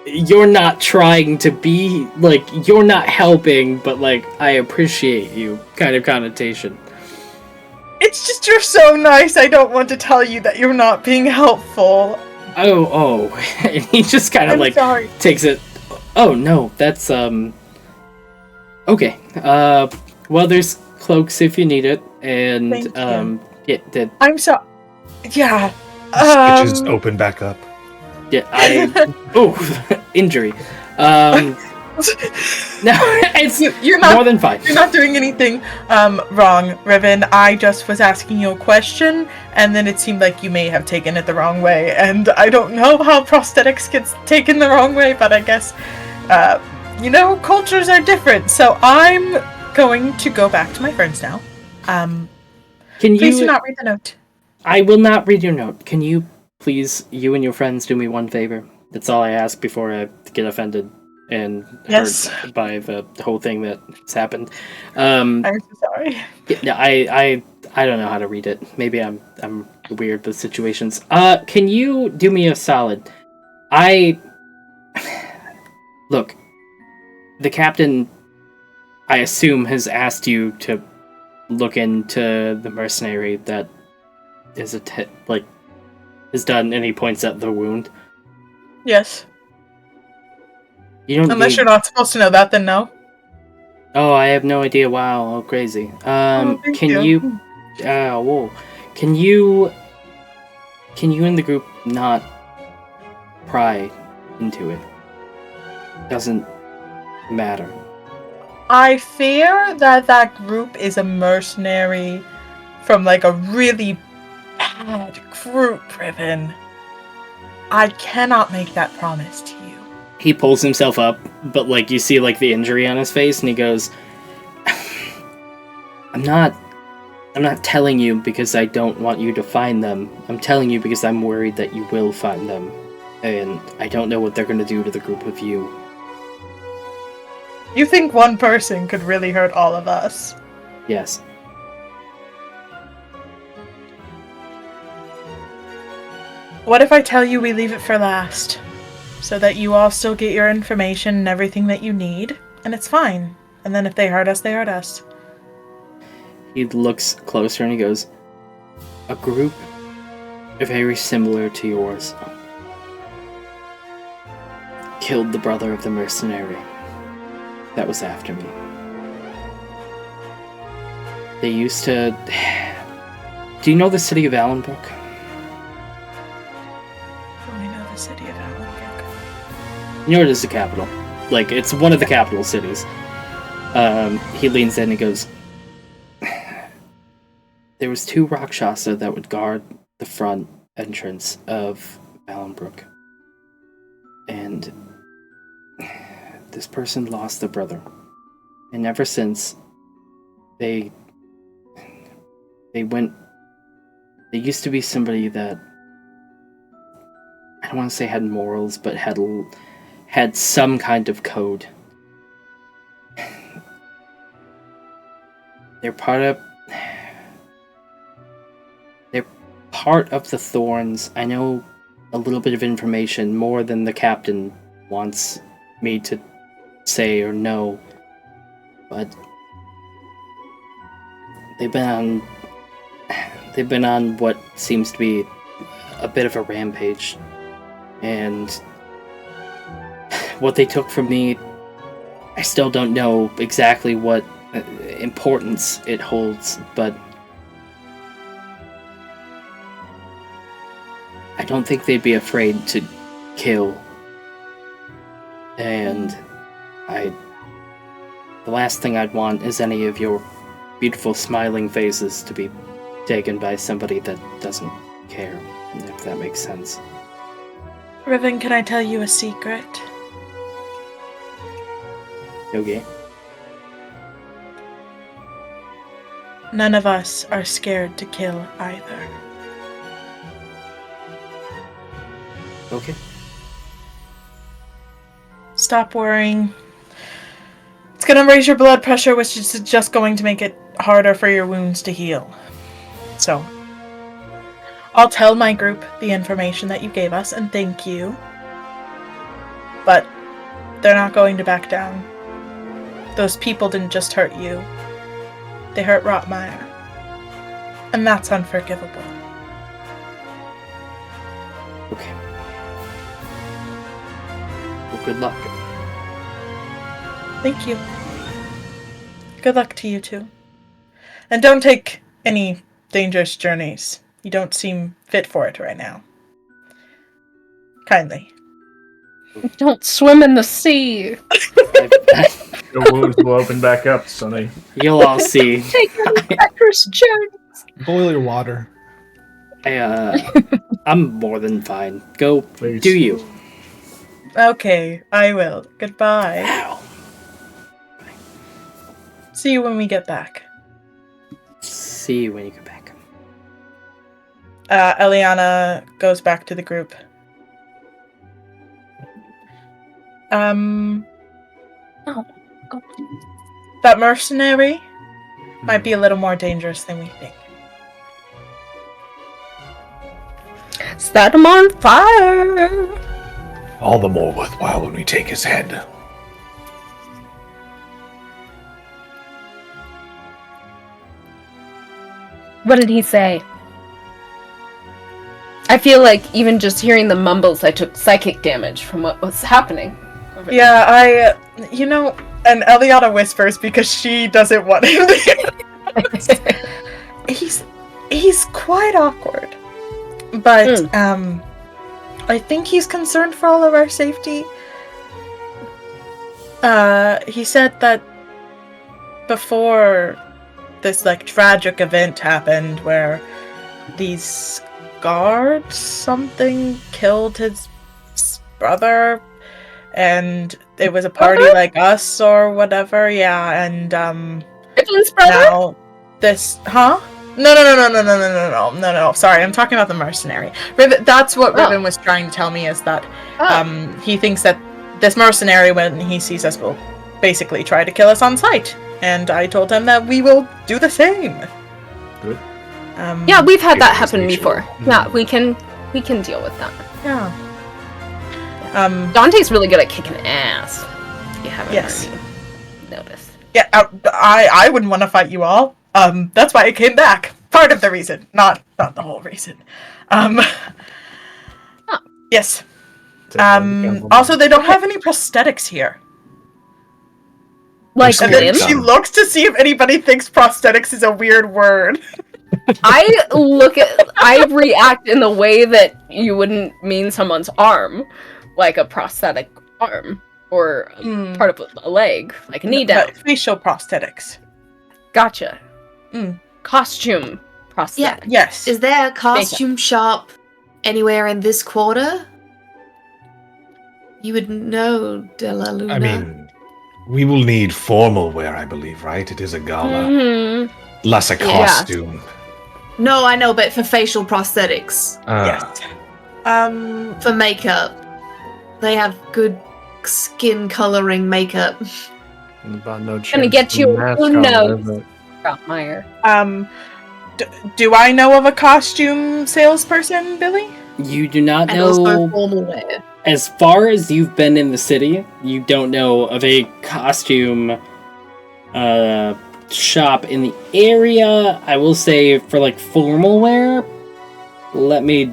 you're not trying to be, like, you're not helping, but like, I appreciate you kind of connotation? It's just you're so nice, I don't want to tell you that you're not being helpful. Oh. And he just kind of like sorry. takes it. Oh no, that's okay. Well, there's cloaks if you need it, and Thank you. yeah, I'm so yeah. Stitches open back up. yeah, injury. No, it's You're not more than fine. You're not doing anything wrong, Riven. I just was asking you a question, and then it seemed like you may have taken it the wrong way. And I don't know how prosthetics gets taken the wrong way, but I guess, cultures are different. So I'm going to go back to my friends now. Please do not read the note. I will not read your note. Can you please, you and your friends, do me one favor? That's all I ask before I get offended and hurt by the whole thing that has happened. I'm so sorry. Yeah, I don't know how to read it. Maybe I'm weird with situations. Can you do me a solid? Look, the captain, I assume, has asked you to look into the mercenary that is has done, and he points at the wound. Yes. You don't Unless you're not supposed to know that, then no. Oh, I have no idea. Wow, oh, crazy. Can you whoa. Can you in the group not pry into it? Doesn't matter. I fear that group is a mercenary from like a really bad group, Riven. I cannot make that promise to you. He pulls himself up, but like you see like the injury on his face, and he goes, I'm not telling you because I don't want you to find them. I'm telling you because I'm worried that you will find them. And I don't know what they're going to do to the group with you. You think one person could really hurt all of us? Yes. What if I tell you we leave it for last? So that you all still get your information and everything that you need, and it's fine. And then if they hurt us, they hurt us. He looks closer and he goes, a group very similar to yours killed the brother of the mercenary that was after me. They used to... Do you know the city of Allenbrook? I know the city of Allenbrook. You know it is the capital. Like, it's one of the capital cities. He leans in and goes, there was 2 Rakshasa that would guard the front entrance of Allenbrook. And this person lost their brother. And ever since, they used to be somebody that, I don't want to say had morals, but had some kind of code. They're part of the Thorns. I know a little bit of information, more than the captain wants me to say or know, but they've been on what seems to be a bit of a rampage, and what they took from me, I still don't know exactly what importance it holds, but I don't think they'd be afraid to kill. And the last thing I'd want is any of your beautiful smiling faces to be taken by somebody that doesn't care, if that makes sense. Riven, can I tell you a secret? Okay. None of us are scared to kill either. Okay. Stop worrying. It's gonna raise your blood pressure, which is just going to make it harder for your wounds to heal. So, I'll tell my group the information that you gave us, and thank you. But they're not going to back down. Those people didn't just hurt you. They hurt Rotmeyer. And that's unforgivable. Okay. Well, good luck. Thank you. Good luck to you too. And don't take any dangerous journeys. You don't seem fit for it right now. Kindly. Don't swim in the sea. Your wounds will open back up, Sonny. You'll all see. Take your treacherous journey. Boil your water. I'm more than fine. Go, Please. do you. Okay, I will. Goodbye. Ow. See you when we get back. See you when you get back. Eliana goes back to the group. Oh, That mercenary might be a little more dangerous than we think. set him on fire. All the more worthwhile when we take his head. What did he say? I feel like even just hearing the mumbles, I took psychic damage from what was happening. over Yeah, and Eliana whispers because she doesn't want him to hear. He's quite awkward. But, I think he's concerned for all of our safety. He said that before this, tragic event happened where these guards, something, killed his brother, and it was a party like us or whatever, yeah, and, Rippon's brother? now this, huh? No, sorry, I'm talking about the mercenary. Riven, that's what Riven was trying to tell me, is that, he thinks that this mercenary, when he sees us, will basically try to kill us on sight. And I told him that we will do the same. Good. Yeah, we've had that happen Organizational. before. Yeah, we can deal with that. Yeah. Dante's really good at kicking ass. If you haven't Yes. already noticed. Yeah, I wouldn't want to fight you all. That's why I came back. Part of the reason, not the whole reason. Yes. Also, they don't have any prosthetics here. Like And then limbs? she looks to see if anybody thinks prosthetics is a weird word. I react in the way that you wouldn't mean someone's arm, like a prosthetic arm, or part of a leg, like a knee down. But facial prosthetics. Gotcha. Mm. Costume prosthetic. Yes. Is there a costume shop anywhere in this quarter? You would know, De La Luna. I mean, we will need formal wear, I believe, right? It is a gala. Mm-hmm. Less a Yeah. costume. No, I know, but for facial prosthetics, Yes. for makeup, they have good skin coloring makeup. About no chance. Gonna get to you mask who on, knows. is it? Meyer. Do I know of a costume salesperson, Billy? You do not And also know, formal wear. as far as you've been in the city, you don't know of a costume shop in the area. I will say for like formal wear, let me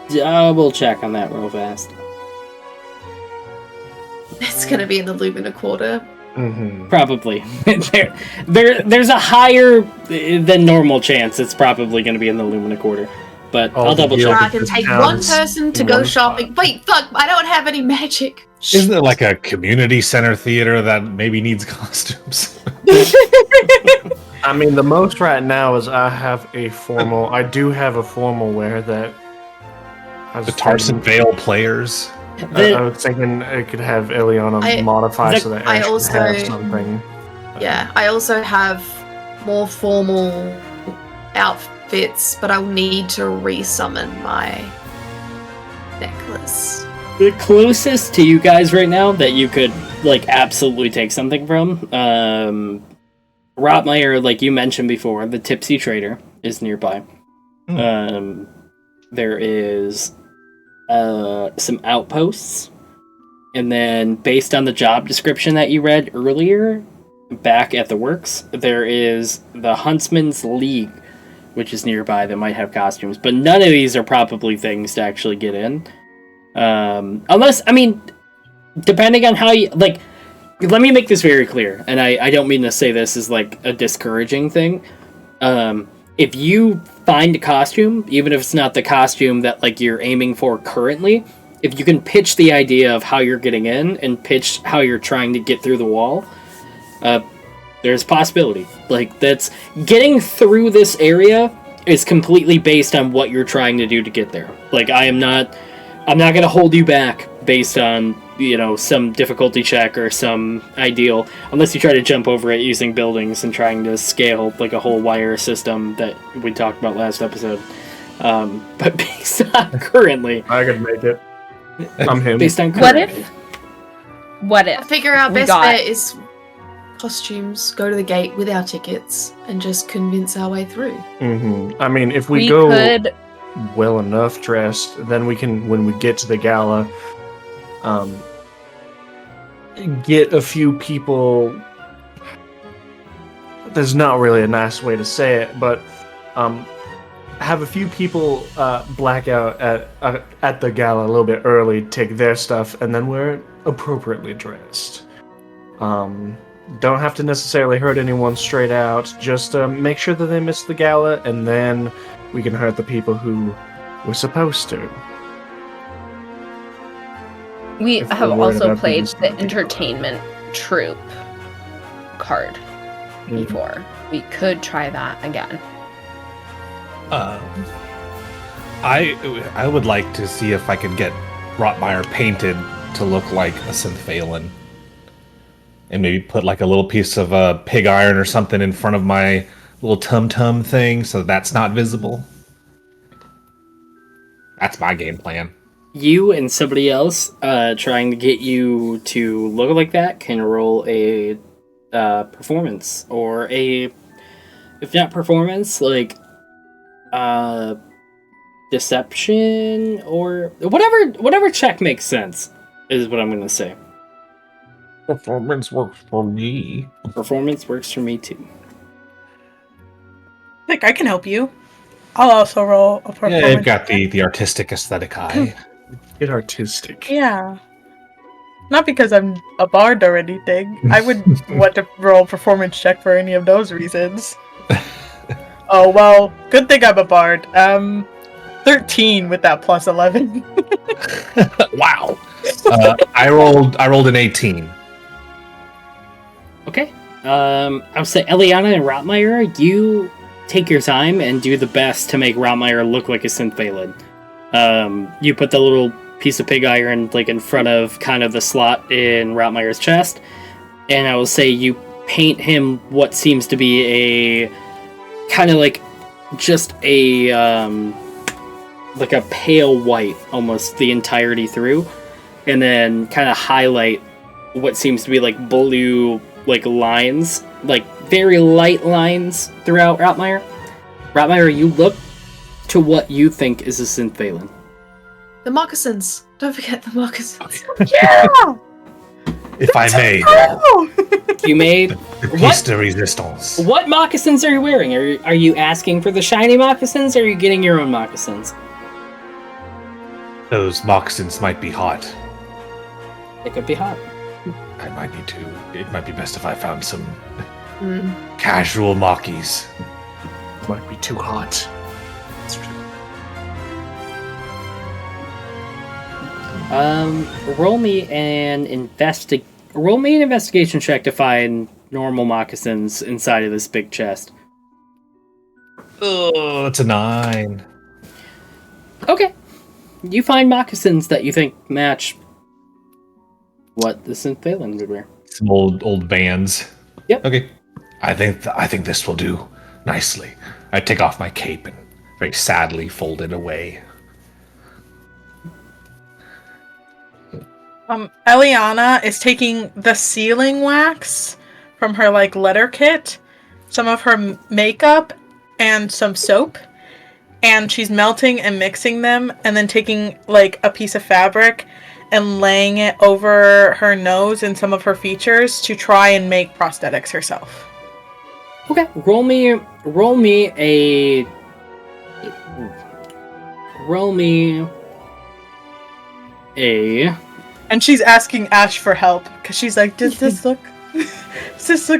double check on that real fast. It's gonna be in the Lumina quarter. Mhm. Probably. There's a higher than normal chance it's probably going to be in the Lumina quarter, but Oh, I'll double the Or deal. I check. can This take town one is person to in go one shopping. Wait, fuck! I don't have any magic. Isn't there like a community center theater that maybe needs costumes? I mean, the most right now is I do have a formal wear that has The Tarson Vale players? I was thinking it could have Ileana modify so that I Ash also- could have something. Yeah, I also have more formal outfits, but I'll need to resummon my necklace. The closest to you guys right now that you could like absolutely take something from, Rotmeyer, like you mentioned before, the Tipsy Trader is nearby. There is some outposts, and then based on the job description that you read earlier, back at the works, there is the Huntsman's League, which is nearby that might have costumes, but none of these are probably things to actually get in. Unless, I mean, depending on how you, like, let me make this very clear, and I don't mean to say this as, like, a discouraging thing. If you find a costume, even if it's not the costume that, like, you're aiming for currently, if you can pitch the idea of how you're getting in and pitch how you're trying to get through the wall, there's a possibility. Like, that's, getting through this area is completely based on what you're trying to do to get there. Like, I'm not going to hold you back based on, you know, some difficulty check or some ideal, unless you try to jump over it using buildings and trying to scale, like, a whole wire system that we talked about last episode. But based on currently... I could make it. I'm him. Based on currently... What if? I figure our We best got- bet is costumes, go to the gate with our tickets, and just convince our way through. Mm-hmm. I mean, if we We go could... well enough dressed, then we can, when we get to the gala, get a few people. There's not really a nice way to say it, but have a few people black out at the gala a little bit early, take their stuff, and then we're appropriately dressed. Don't have to necessarily hurt anyone straight out. Just make sure that they miss the gala, and then we can hurt the people who we're supposed to. We If have we're worried also about played people the stealing. entertainment troupe card before. We could try that again. I would like to see if I could get Rotmeyer painted to look like a Synthphalin. And maybe put like a little piece of pig iron or something in front of my little tum-tum thing so that's not visible. That's my game plan. You and somebody else trying to get you to look like that can roll a performance, or a, if not performance, like deception, or whatever check makes sense is what I'm gonna say. Performance works for me. Performance works for me too. I think I can help you. I'll also roll a performance. Yeah, you've got the artistic aesthetic eye. Get artistic. Yeah. Not because I'm a bard or anything. I wouldn't want to roll a performance check for any of those reasons. Oh, well, good thing I'm a bard. 13 with that plus 11. Wow. I rolled an 18. Okay. I'll say Eliana and Rotmeyer, you take your time and do the best to make Rotmeyer look like a Synthphalin. You put the little piece of pig iron like in front of kind of the slot in Rotmeyer's chest, and I will say you paint him what seems to be a kind of like just a like a pale white almost the entirety through, and then kind of highlight what seems to be like blue like lines, like very light lines throughout Rotmeyer. Rotmeyer, you look to what you think is a Synthphalin. The moccasins. Don't forget the moccasins. Yeah! If I may, You made the piece de resistance. what moccasins are you wearing? Are you asking for the shiny moccasins, or are you getting your own moccasins? Those moccasins might be hot. They could be hot. I might need to. It might be best if I found some Mm. casual mockies. Might be too hot. That's true. Roll me an investigation check to find normal moccasins inside of this big chest. Oh, it's a 9. Okay. You find moccasins that you think match what the Synthphalin would wear. Some old Vans. Yep. Okay. I think this will do nicely. I take off my cape and very sadly fold it away. Eliana is taking the sealing wax from her like letter kit, some of her makeup, and some soap, and she's melting and mixing them, and then taking like a piece of fabric and laying it over her nose and some of her features to try and make prosthetics herself. Okay, roll me a. And she's asking Ash for help because she's like, does this look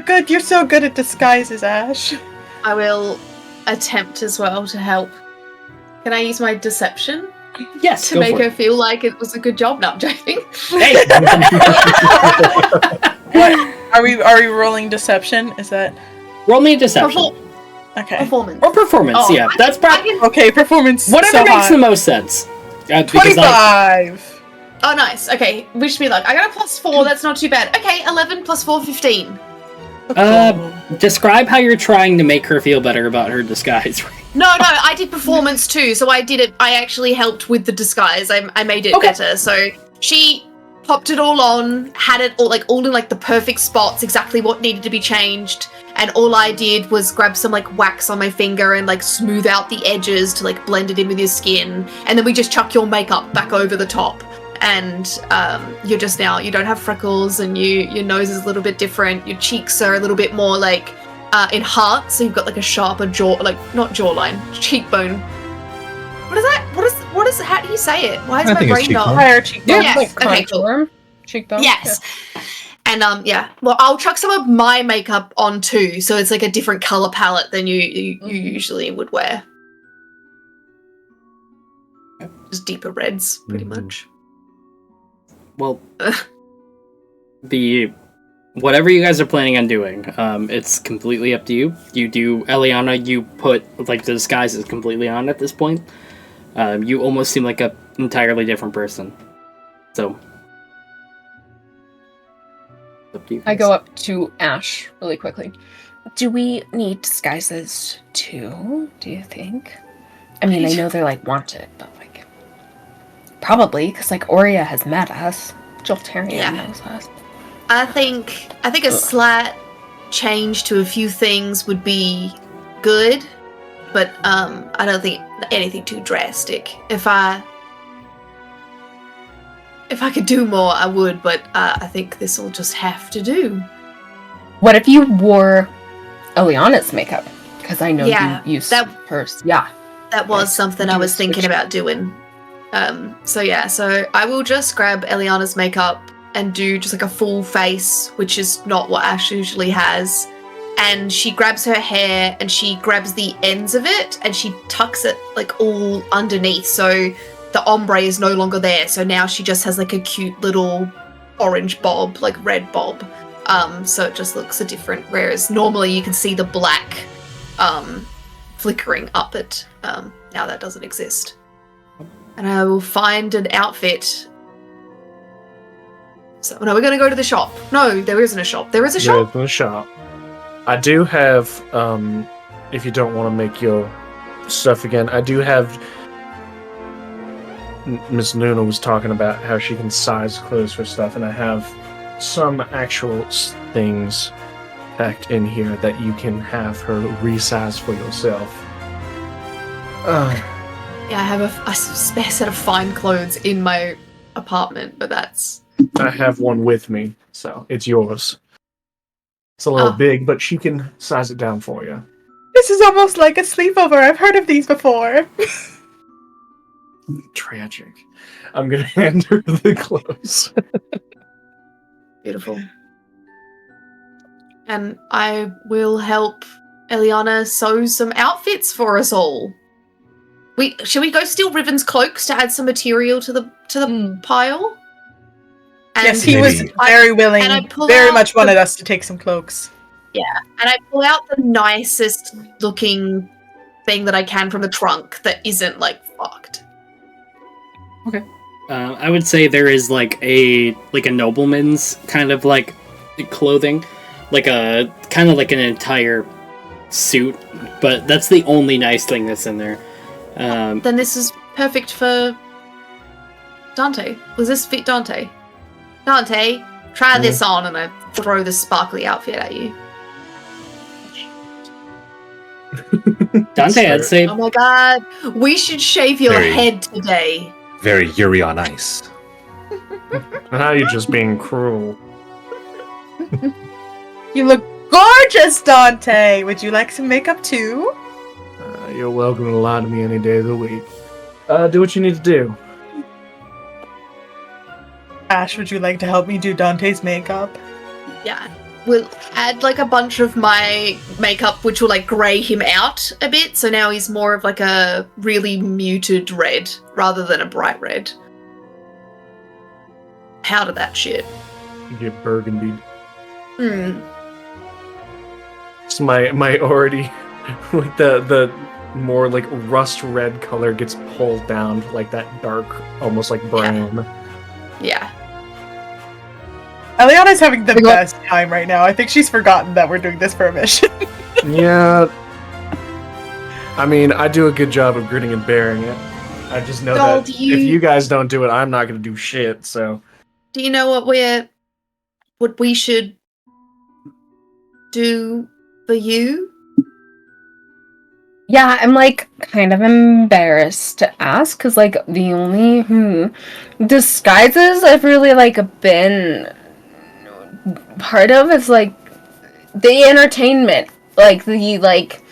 good? You're so good at disguises, Ash. I will attempt as well to help. Can I use my deception Yes, to go make for her it. feel like it was a good job? No, I'm joking. Hey. What are we rolling deception? Is that Roll me a deception okay? Performance. or performance. Oh, Yeah, that's probably Okay, performance. whatever so makes high. the most sense. Because 25. Oh, nice. Okay, wish me luck. I got a +4. That's not too bad. Okay, 11 + 4, 15. describe how you're trying to make her feel better about her disguise. No, I did performance too. So I did it. I actually helped with the disguise. I made it Okay. better. So she popped it all on, had it all in like the perfect spots, exactly what needed to be changed. And all I did was grab some like wax on my finger and like smooth out the edges to like blend it in with your skin. And then we just chuck your makeup back over the top. And you don't have freckles, and your nose is a little bit different. Your cheeks are a little bit more like enhanced, so you've got like a sharper jaw, like not jawline, cheekbone. What is that? What is? How do you say it? Why is I my think it's brain not? cheekbone. Higher cheekbone. Yes. Like Okay, cool. contour, cheekbone. Yes. And yeah. Well, I'll chuck some of my makeup on too, so it's like a different color palette than you usually would wear. Just deeper reds, pretty much. Well, whatever you guys are planning on doing, it's completely up to you. You do, Eliana, you put, like, the disguise is completely on at this point. You almost seem like a entirely different person. So, it's up to you I guys. go up to Ash really quickly. Do we need disguises too, do you think? I mean, I know they're like wanted, but like probably because like Aurea has met us. Joltarian knows us. I think a slight change to a few things would be good, but I don't think anything too drastic. If I could do more, I would, but I think this will just have to do. What if you wore Eliana's makeup? Because I know Yeah, you used that- hers. Yeah. That was Yes, something I do was thinking switch. about doing. So I will just grab Eliana's makeup and do just like a full face, which is not what Ash usually has. And she grabs her hair and she grabs the ends of it and she tucks it like all underneath. So the ombre is no longer there. So now she just has like a cute little orange bob, like red bob. So it just looks a different, whereas normally you can see the black flickering up it. Now that doesn't exist. And I will find an outfit. So, no, we're going to go to the shop. No, there isn't a shop. There is a shop? There's no shop. I do have, if you don't want to make your stuff again, I do have. Miss Nuna was talking about how she can size clothes for stuff, and I have some actual things packed in here that you can have her resize for yourself. Yeah, I have a spare set of fine clothes in my apartment, but that's... I have one with me, so it's yours. It's a little Oh. big, but she can size it down for you. This is almost like a sleepover. I've heard of these before. Tragic. I'm gonna hand her the clothes. Beautiful. And I will help Eliana sew some outfits for us all. Should we go steal Riven's cloaks to add some material to the pile? And Yes, he was Maybe. very willing. and I pull Very out much wanted us to take some cloaks. And I pull out the nicest looking thing that I can from the trunk that isn't like fucked. I would say there is like a nobleman's kind of like clothing, like a kind of like an entire suit, but that's the only nice thing that's in there. Then this is perfect for Dante. Was this fit Dante? Dante, try this on, and I throw the sparkly outfit at you. Dante, I'd say Oh my god, we should shave your Very- head today. Very Yuri on Ice. Now you're just being cruel. You look gorgeous, Dante! Would you like some makeup too? You're welcome to lie to me any day of the week. Do what you need to do. Ash, would you like to help me do Dante's makeup? Yeah. We'll add like a bunch of my makeup, which will like grey him out a bit. So now he's more of like a really muted red rather than a bright red. Powder that shit. You get burgundy. Hmm. It's my already like the more like rust red color gets pulled down to like that dark, almost like brown. Yeah. Eliana's having the best time right now. I think she's forgotten that we're doing this for a mission. Yeah. I mean, I do a good job of gritting and bearing it. I just know Joel, that do you- if you guys don't do it, I'm not going to do shit, so... Do you know what we should do for you? Yeah, I'm like kind of embarrassed to ask because like the only disguises I've really like been part of is like the entertainment, like the like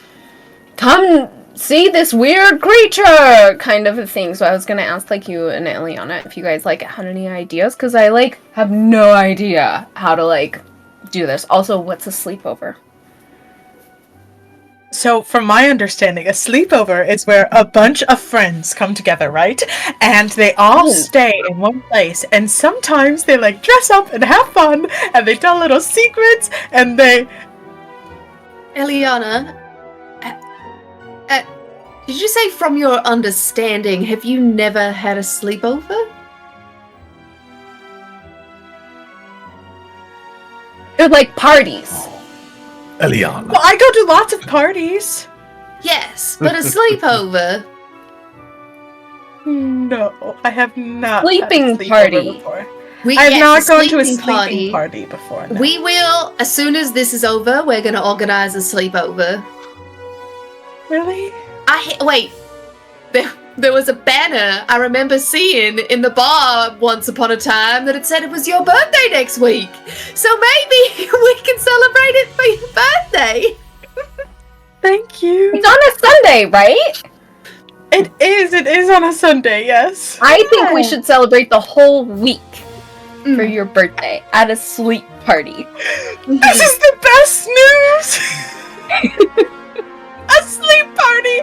come see this weird creature kind of a thing. So I was gonna ask like you and Eliana if you guys like had any ideas because I like have no idea how to like do this. Also, what's a sleepover? So, from my understanding, a sleepover is where a bunch of friends come together, right? And they all Ooh. stay in one place. And sometimes they like dress up and have fun, and they tell little secrets, and they. Eliana, did you say from your understanding, have you never had a sleepover? They're like parties. Eliana. Well, I go to lots of parties. Yes, but a sleepover. No, I have not. Sleeping had a sleepover party. Before. I I've not gone to a sleeping party before. No. We will, as soon as this is over, we're going to organize a sleepover. Really? Wait, there was a banner I remember seeing in the bar once upon a time that it said it was your birthday next week. So maybe we can celebrate it for your birthday. Thank you. It's on a Sunday, right? It is. It is on a Sunday. Yes. I think we should celebrate the whole week for your birthday at a sleep party. This is the best news. A sleep party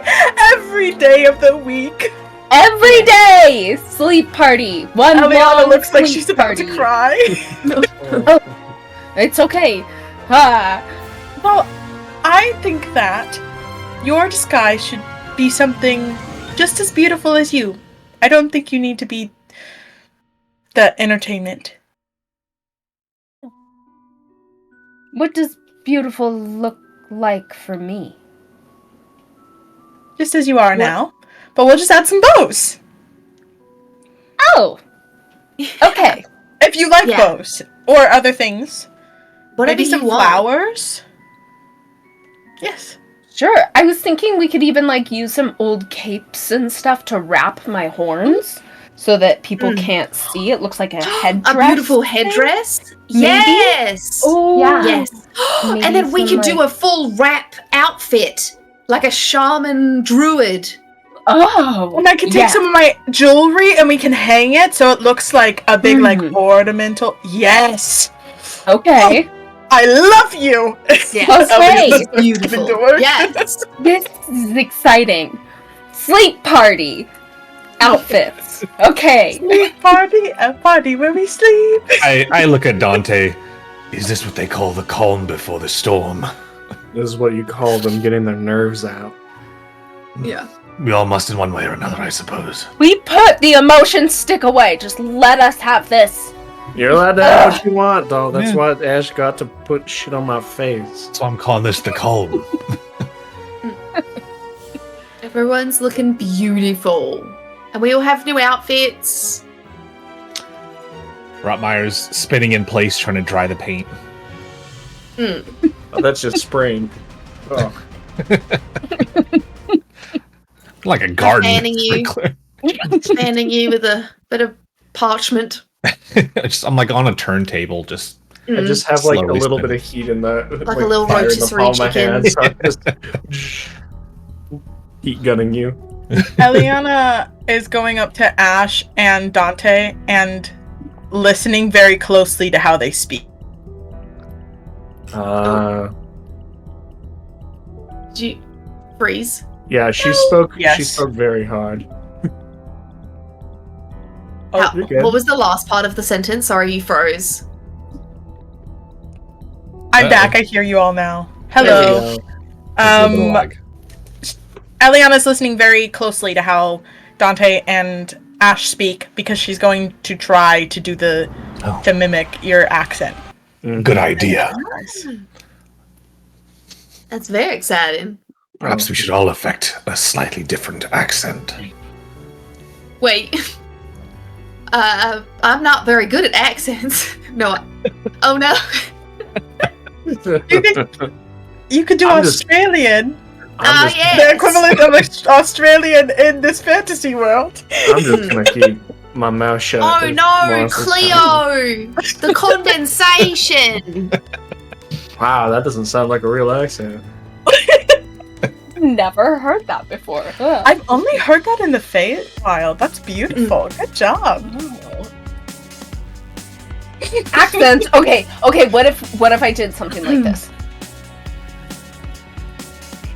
every day of the week. Every day, sleep party. One Eliana long looks like sleep she's about party. to cry. It's okay. Ah. Well, I think that your disguise should be something just as beautiful as you. I don't think you need to be the entertainment. What does beautiful look like for me? Just as you are now. But we'll just add some bows. Oh. Okay. If you like Yeah. bows. Or other things. Whatever Maybe you some want. flowers. Yes. Sure. I was thinking we could even like use some old capes and stuff to wrap my horns so that people can't see. It looks like a headdress. A beautiful thing. headdress? Maybe? Yes! Oh, yeah. Yes. Maybe And then we some, could do a full wrap outfit. Like a shaman druid. Oh. And I can take yeah. some of my jewelry and we can hang it so it looks like a big like ornamental. Yes. Okay. I love you. Yes. Okay. This is Beautiful. gonna work. Yes. This is exciting. Sleep party outfits. Okay. Sleep party, a party where we sleep. I look at Dante. Is this what they call the calm before the storm? This is what you call them getting their nerves out. Yeah. We all must in one way or another, I suppose. We put the emotion stick away. Just let us have this. You're allowed to have what you want, though. That's why Ash got to put shit on my face. So I'm calling this the calm. Everyone's looking beautiful. And we all have new outfits. Rotmeyer's spinning in place, trying to dry the paint. Oh, that's just spraying. Oh. Like a garden. Fanning you. Fanning you with a bit of parchment. I'm like on a turntable, just. I just have like a Slowly little bit spinning. of heat in the Like a little fire in the rotisserie palm of my chicken. hand, so I'm just heat gunning you. Eliana is going up to Ash and Dante and listening very closely to how they speak. Did you freeze? Yeah, she spoke. Yes. She spoke very hard. How- you're good. what was the last part of the sentence? Sorry, you froze. I'm back. I hear you all now. Hello. Hello. Eliana's listening very closely to how Dante and Ash speak because she's going to try to do to mimic your accent. Good idea. That's very exciting. Perhaps we should all affect a slightly different accent. Wait. I'm not very good at accents. No. Oh no. You could do I'm just- Australian. I'm just, yes. The equivalent of Australian in this fantasy world. I'm just gonna keep my mouth shut. Oh as no, long as it's Cleo! The condensation! Wow, that doesn't sound like a real accent. Never heard that before. Ugh. I've only heard that in the Feywild. That's beautiful. Good job. Accents. Okay. What if I did something like this?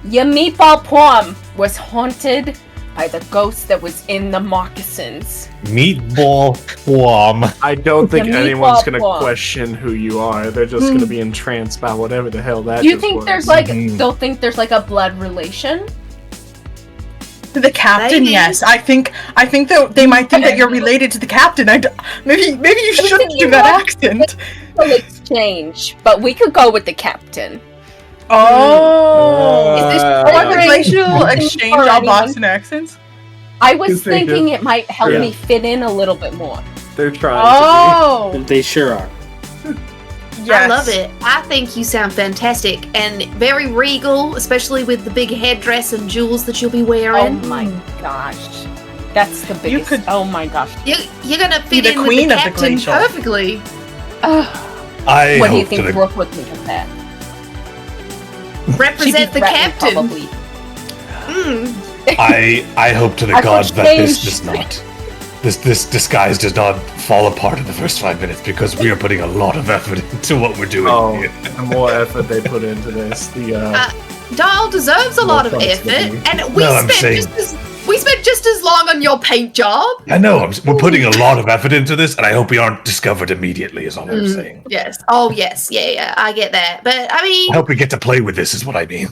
Your meatball palm was haunted by the ghost that was in the moccasins. Meatball Plum. I don't think The anyone's meatball gonna plum. question who you are. They're just gonna be entranced by whatever the hell that You just think was. there's like Mhm. they'll think there's like a blood relation? The captain, Maybe. yes. I think that they might think that you're related to the captain. Maybe you shouldn't do that accent. An exchange, but we could go with the captain. Oh. Is this Are ordering relational something exchange for all anyone? Boston accents? I was Good thinking. thinking it might help Yeah. me fit in a little bit more. They're trying Oh. They sure are. Yes. I love it. I think you sound fantastic and very regal, especially with the big headdress and jewels that you'll be Oh wearing. my gosh. That's the biggest. could- Oh my gosh. You're gonna Be fit the in with queen the of the captain glacial. perfectly. Ugh. I What do you hope think to the Brooke would think of that? She'd Represent be the threatened, captain. probably. I hope to the I gods could that this change- does not. This disguise does not fall apart in the first 5 minutes because we are putting a lot of effort into what we're doing Oh, here. the more effort they put into this, the Dahl deserves a lot of fun it's effort, gonna be. and we No, I'm spent just as long on your paint job. I know, we're putting a lot of effort into this, and I hope we aren't discovered immediately, is all I'm saying. Yes. Oh, yes. Yeah. I get that. But I mean, I hope we get to play with this, is what I mean.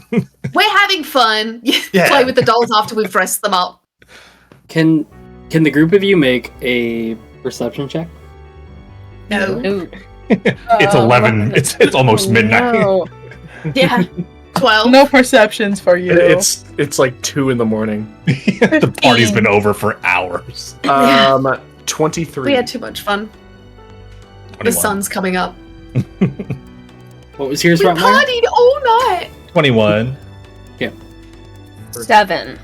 we're having fun. Yeah. Play with the dolls after we've dressed them up. Can the group of you make a perception check? No. Dude. It's 11. It's almost midnight. No. Yeah. 12. No perceptions for you. it's like 2 in the morning. The party's been over for hours. 23. We had too much fun. The 21. sun's coming up. What was yours, We Rotmeyer? partied all night. 21. 7.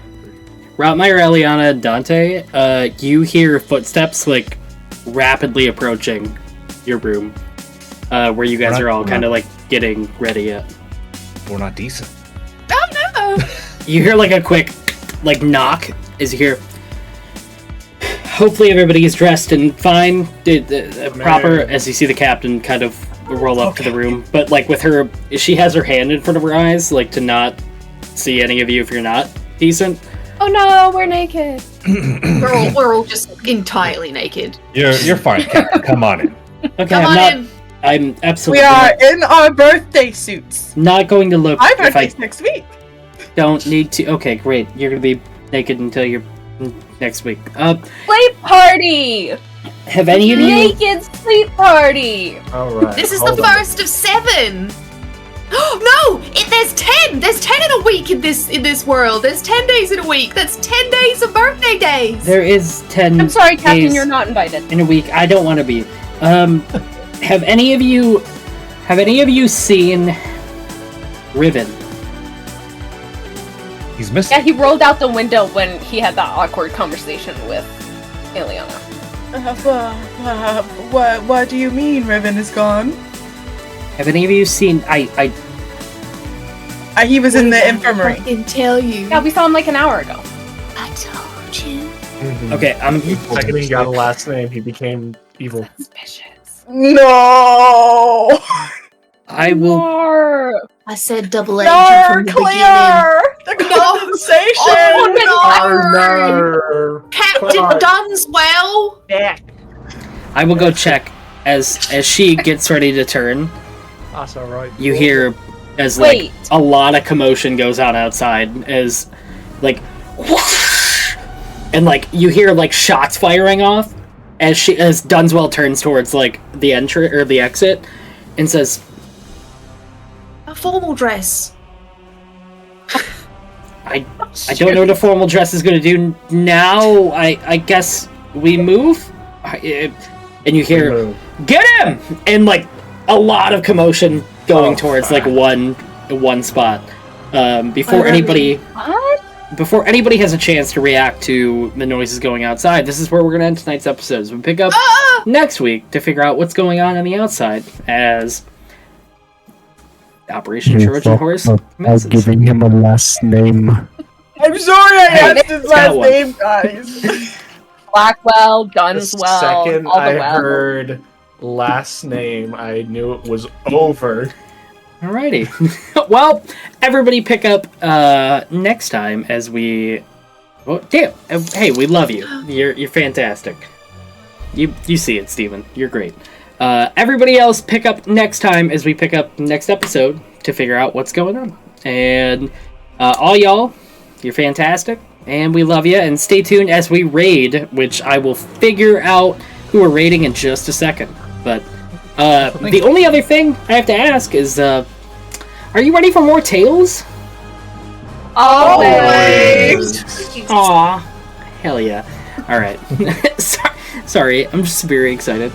Rotmeyer, Eliana, and Dante, you hear footsteps like rapidly approaching your room, where you guys are all kind of like getting ready at. We're not decent. Oh no. You hear like a quick like knock as you hear. Hopefully everybody is dressed and fine, proper. As you see the captain kind of roll up to the room, but like with her, she has her hand in front of her eyes, like to not see any of you if you're not decent. Oh no, we're naked. we're all just entirely naked. You're fine, Captain. Come on in. Okay, Come on in. I'm We absolutely are in our birthday suits. not going to look My if I birthday's next week. don't need to. Okay, great. You're gonna be naked until you're next week. Sleep party! Have any of you? Naked sleep party! Alright. This is the first of 7. No! There's 10! There's 10 in a week in this world. There's 10 days in a week. That's 10 days of birthday days. There is 10. I'm sorry, Captain, days you're not invited. in a week. I don't want to be. Have any of you seen Riven? He's missing. Yeah, he rolled out the window when he had that awkward conversation with Ileana. What do you mean Riven is gone? Have any of you seen? He was in the infirmary. I can tell you. Yeah, we saw him like an hour ago. I told you. Okay, I'm. The second he got a last name, he became evil. Suspicious. No! I will. I said double agent No, from the clear! The No. conversation! Oh, no. Captain Dunswell! I will go check as she gets ready to turn. That's alright. You hear as Wait. like a lot of commotion goes on outside as like whoosh, and like you hear like shots firing off as Dunswell turns towards like the entry or the exit and says, A formal dress. I don't know what a formal dress is going to do now. I guess we move. And you hear, get him! And like a lot of commotion going towards like one spot. Before anybody has a chance to react to the noises going outside, this is where we're going to end tonight's episodes. We'll pick up next week to figure out what's going on the outside as Operation Trojan Horse commences. Giving him a last name. I'm sorry I asked his last one. name, guys. Blackwell, The Dunswell, second all the I well. heard last name, I knew it was over. Alrighty. Well, everybody pick up next time as we... Oh, damn. Hey, we love you. You're fantastic. You see it, Steven. You're great. Everybody else pick up next time as we pick up next episode to figure out what's going on. And all y'all, you're fantastic. And we love you. And stay tuned as we raid, which I will figure out who we're raiding in just a second. But the only other thing I have to ask is, are you ready for more tales? Always! Aw, hell yeah. Alright. Sorry, I'm just very excited.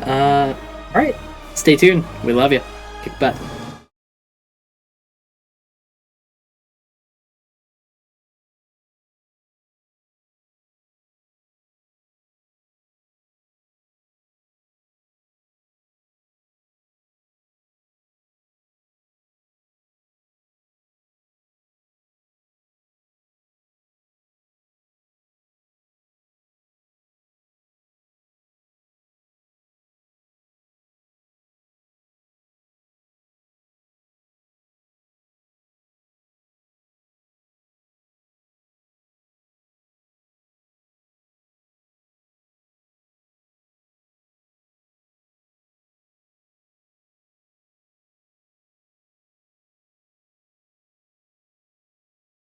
Alright, stay tuned. We love you. Kick butt.